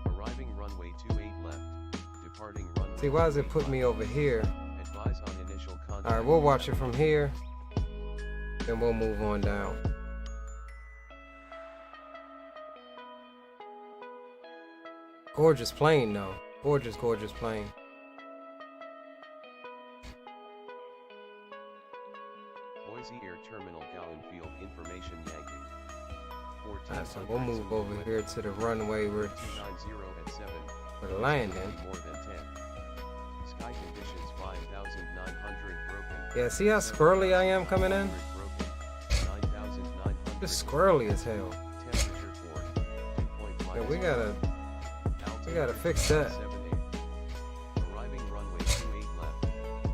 Arriving runway 28 left. Departing runway. See, why does it put me over here? Advise on initial contact. Alright, we'll watch it from here. Then we'll move on down. Gorgeous plane though. Gorgeous, gorgeous plane. Boise Air Terminal Gowan Field Information Yankee. Alright, so we'll move over here to the runway where for the landing. More than 10. Sky conditions 5,900 broken. Yeah, see how squirrely I am coming in? Just squirrely as hell. Temperature 4. Yeah, we gotta fix that. Arriving runway 28 left.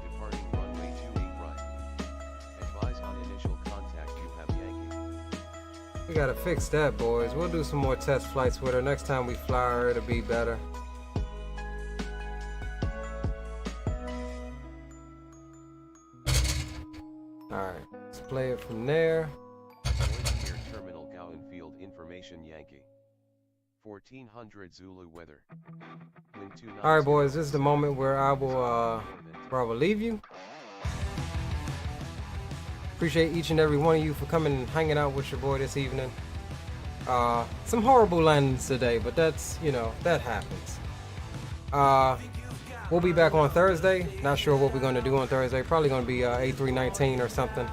Departing runway 28 right. Advise on initial contact. You have Yankee. We gotta fix that, boys. We'll do some more test flights with her. Next time we fly her, it'll be better. Alright, let's play it from there. Boise Air Terminal Gowan Field Information Yankee. 1400 Zulu weather. Wind 290. Alright, boys, this is the moment where I will leave you. Appreciate each and every one of you for coming and hanging out with your boy this evening. Some horrible landings today, but that's, you know, that happens. We'll be back on Thursday. Not sure what we're going to do on Thursday. Probably going to be A319 or something.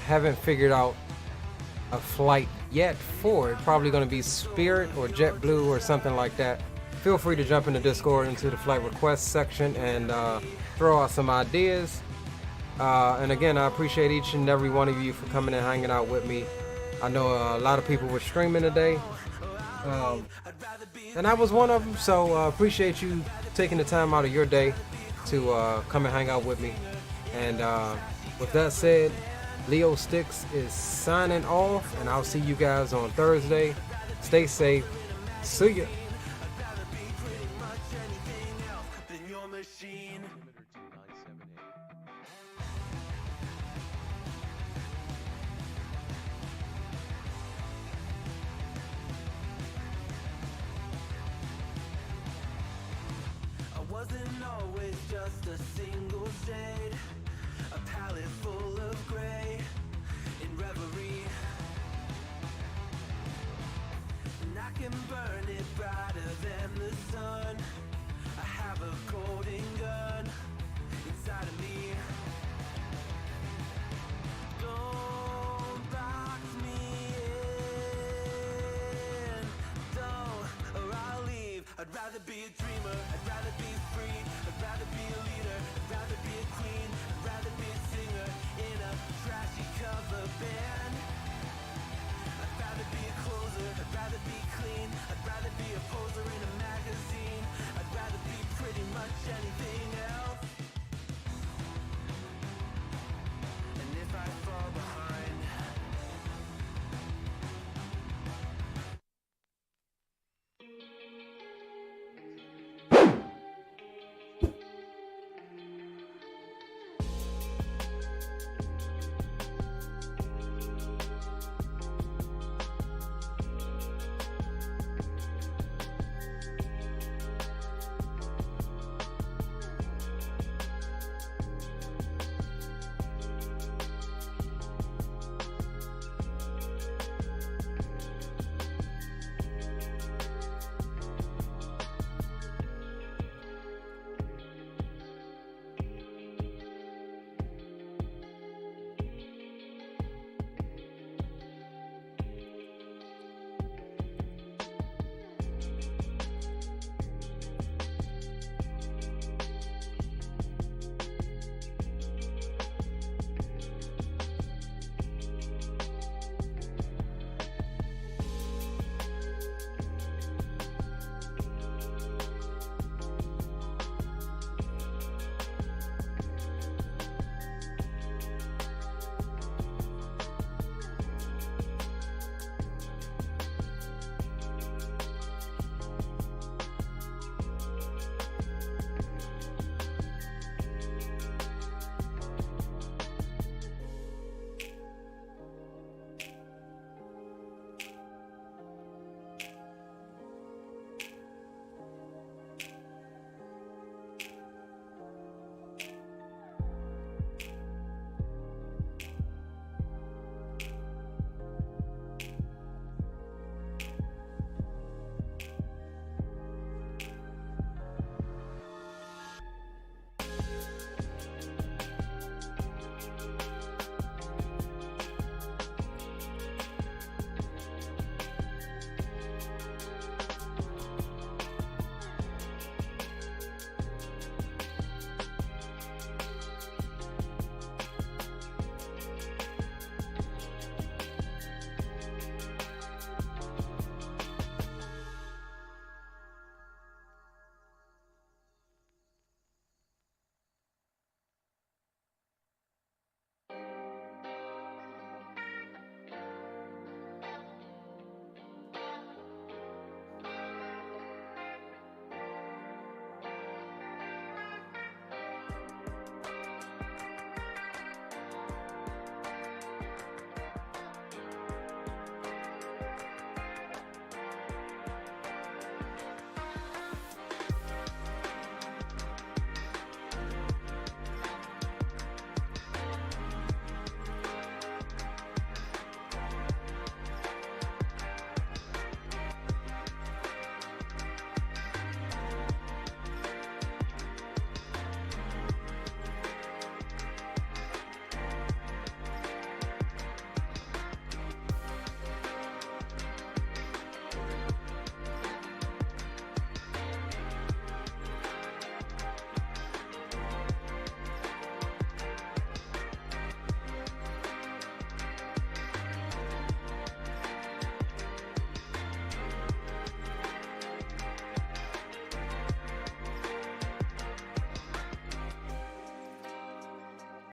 Haven't figured out a flight yet for it. Probably going to be Spirit or JetBlue or something like that. Feel free to jump in the Discord into the flight request section and throw out some ideas. And again, I appreciate each and every one of you for coming and hanging out with me. I know a lot of people were streaming today. And I was one of them, so appreciate you taking the time out of your day to come and hang out with me. And with that said, Leo Sticks is signing off, and I'll see you guys on Thursday. Stay safe. See ya. just a single shade, a palette full of gray in reverie. And I can burn it brighter than the sun. I have a golden gun inside of me. Don't box me in, don't, or I'll leave. I'd rather be a dreamer, I'd rather be free, I'd rather be a leader,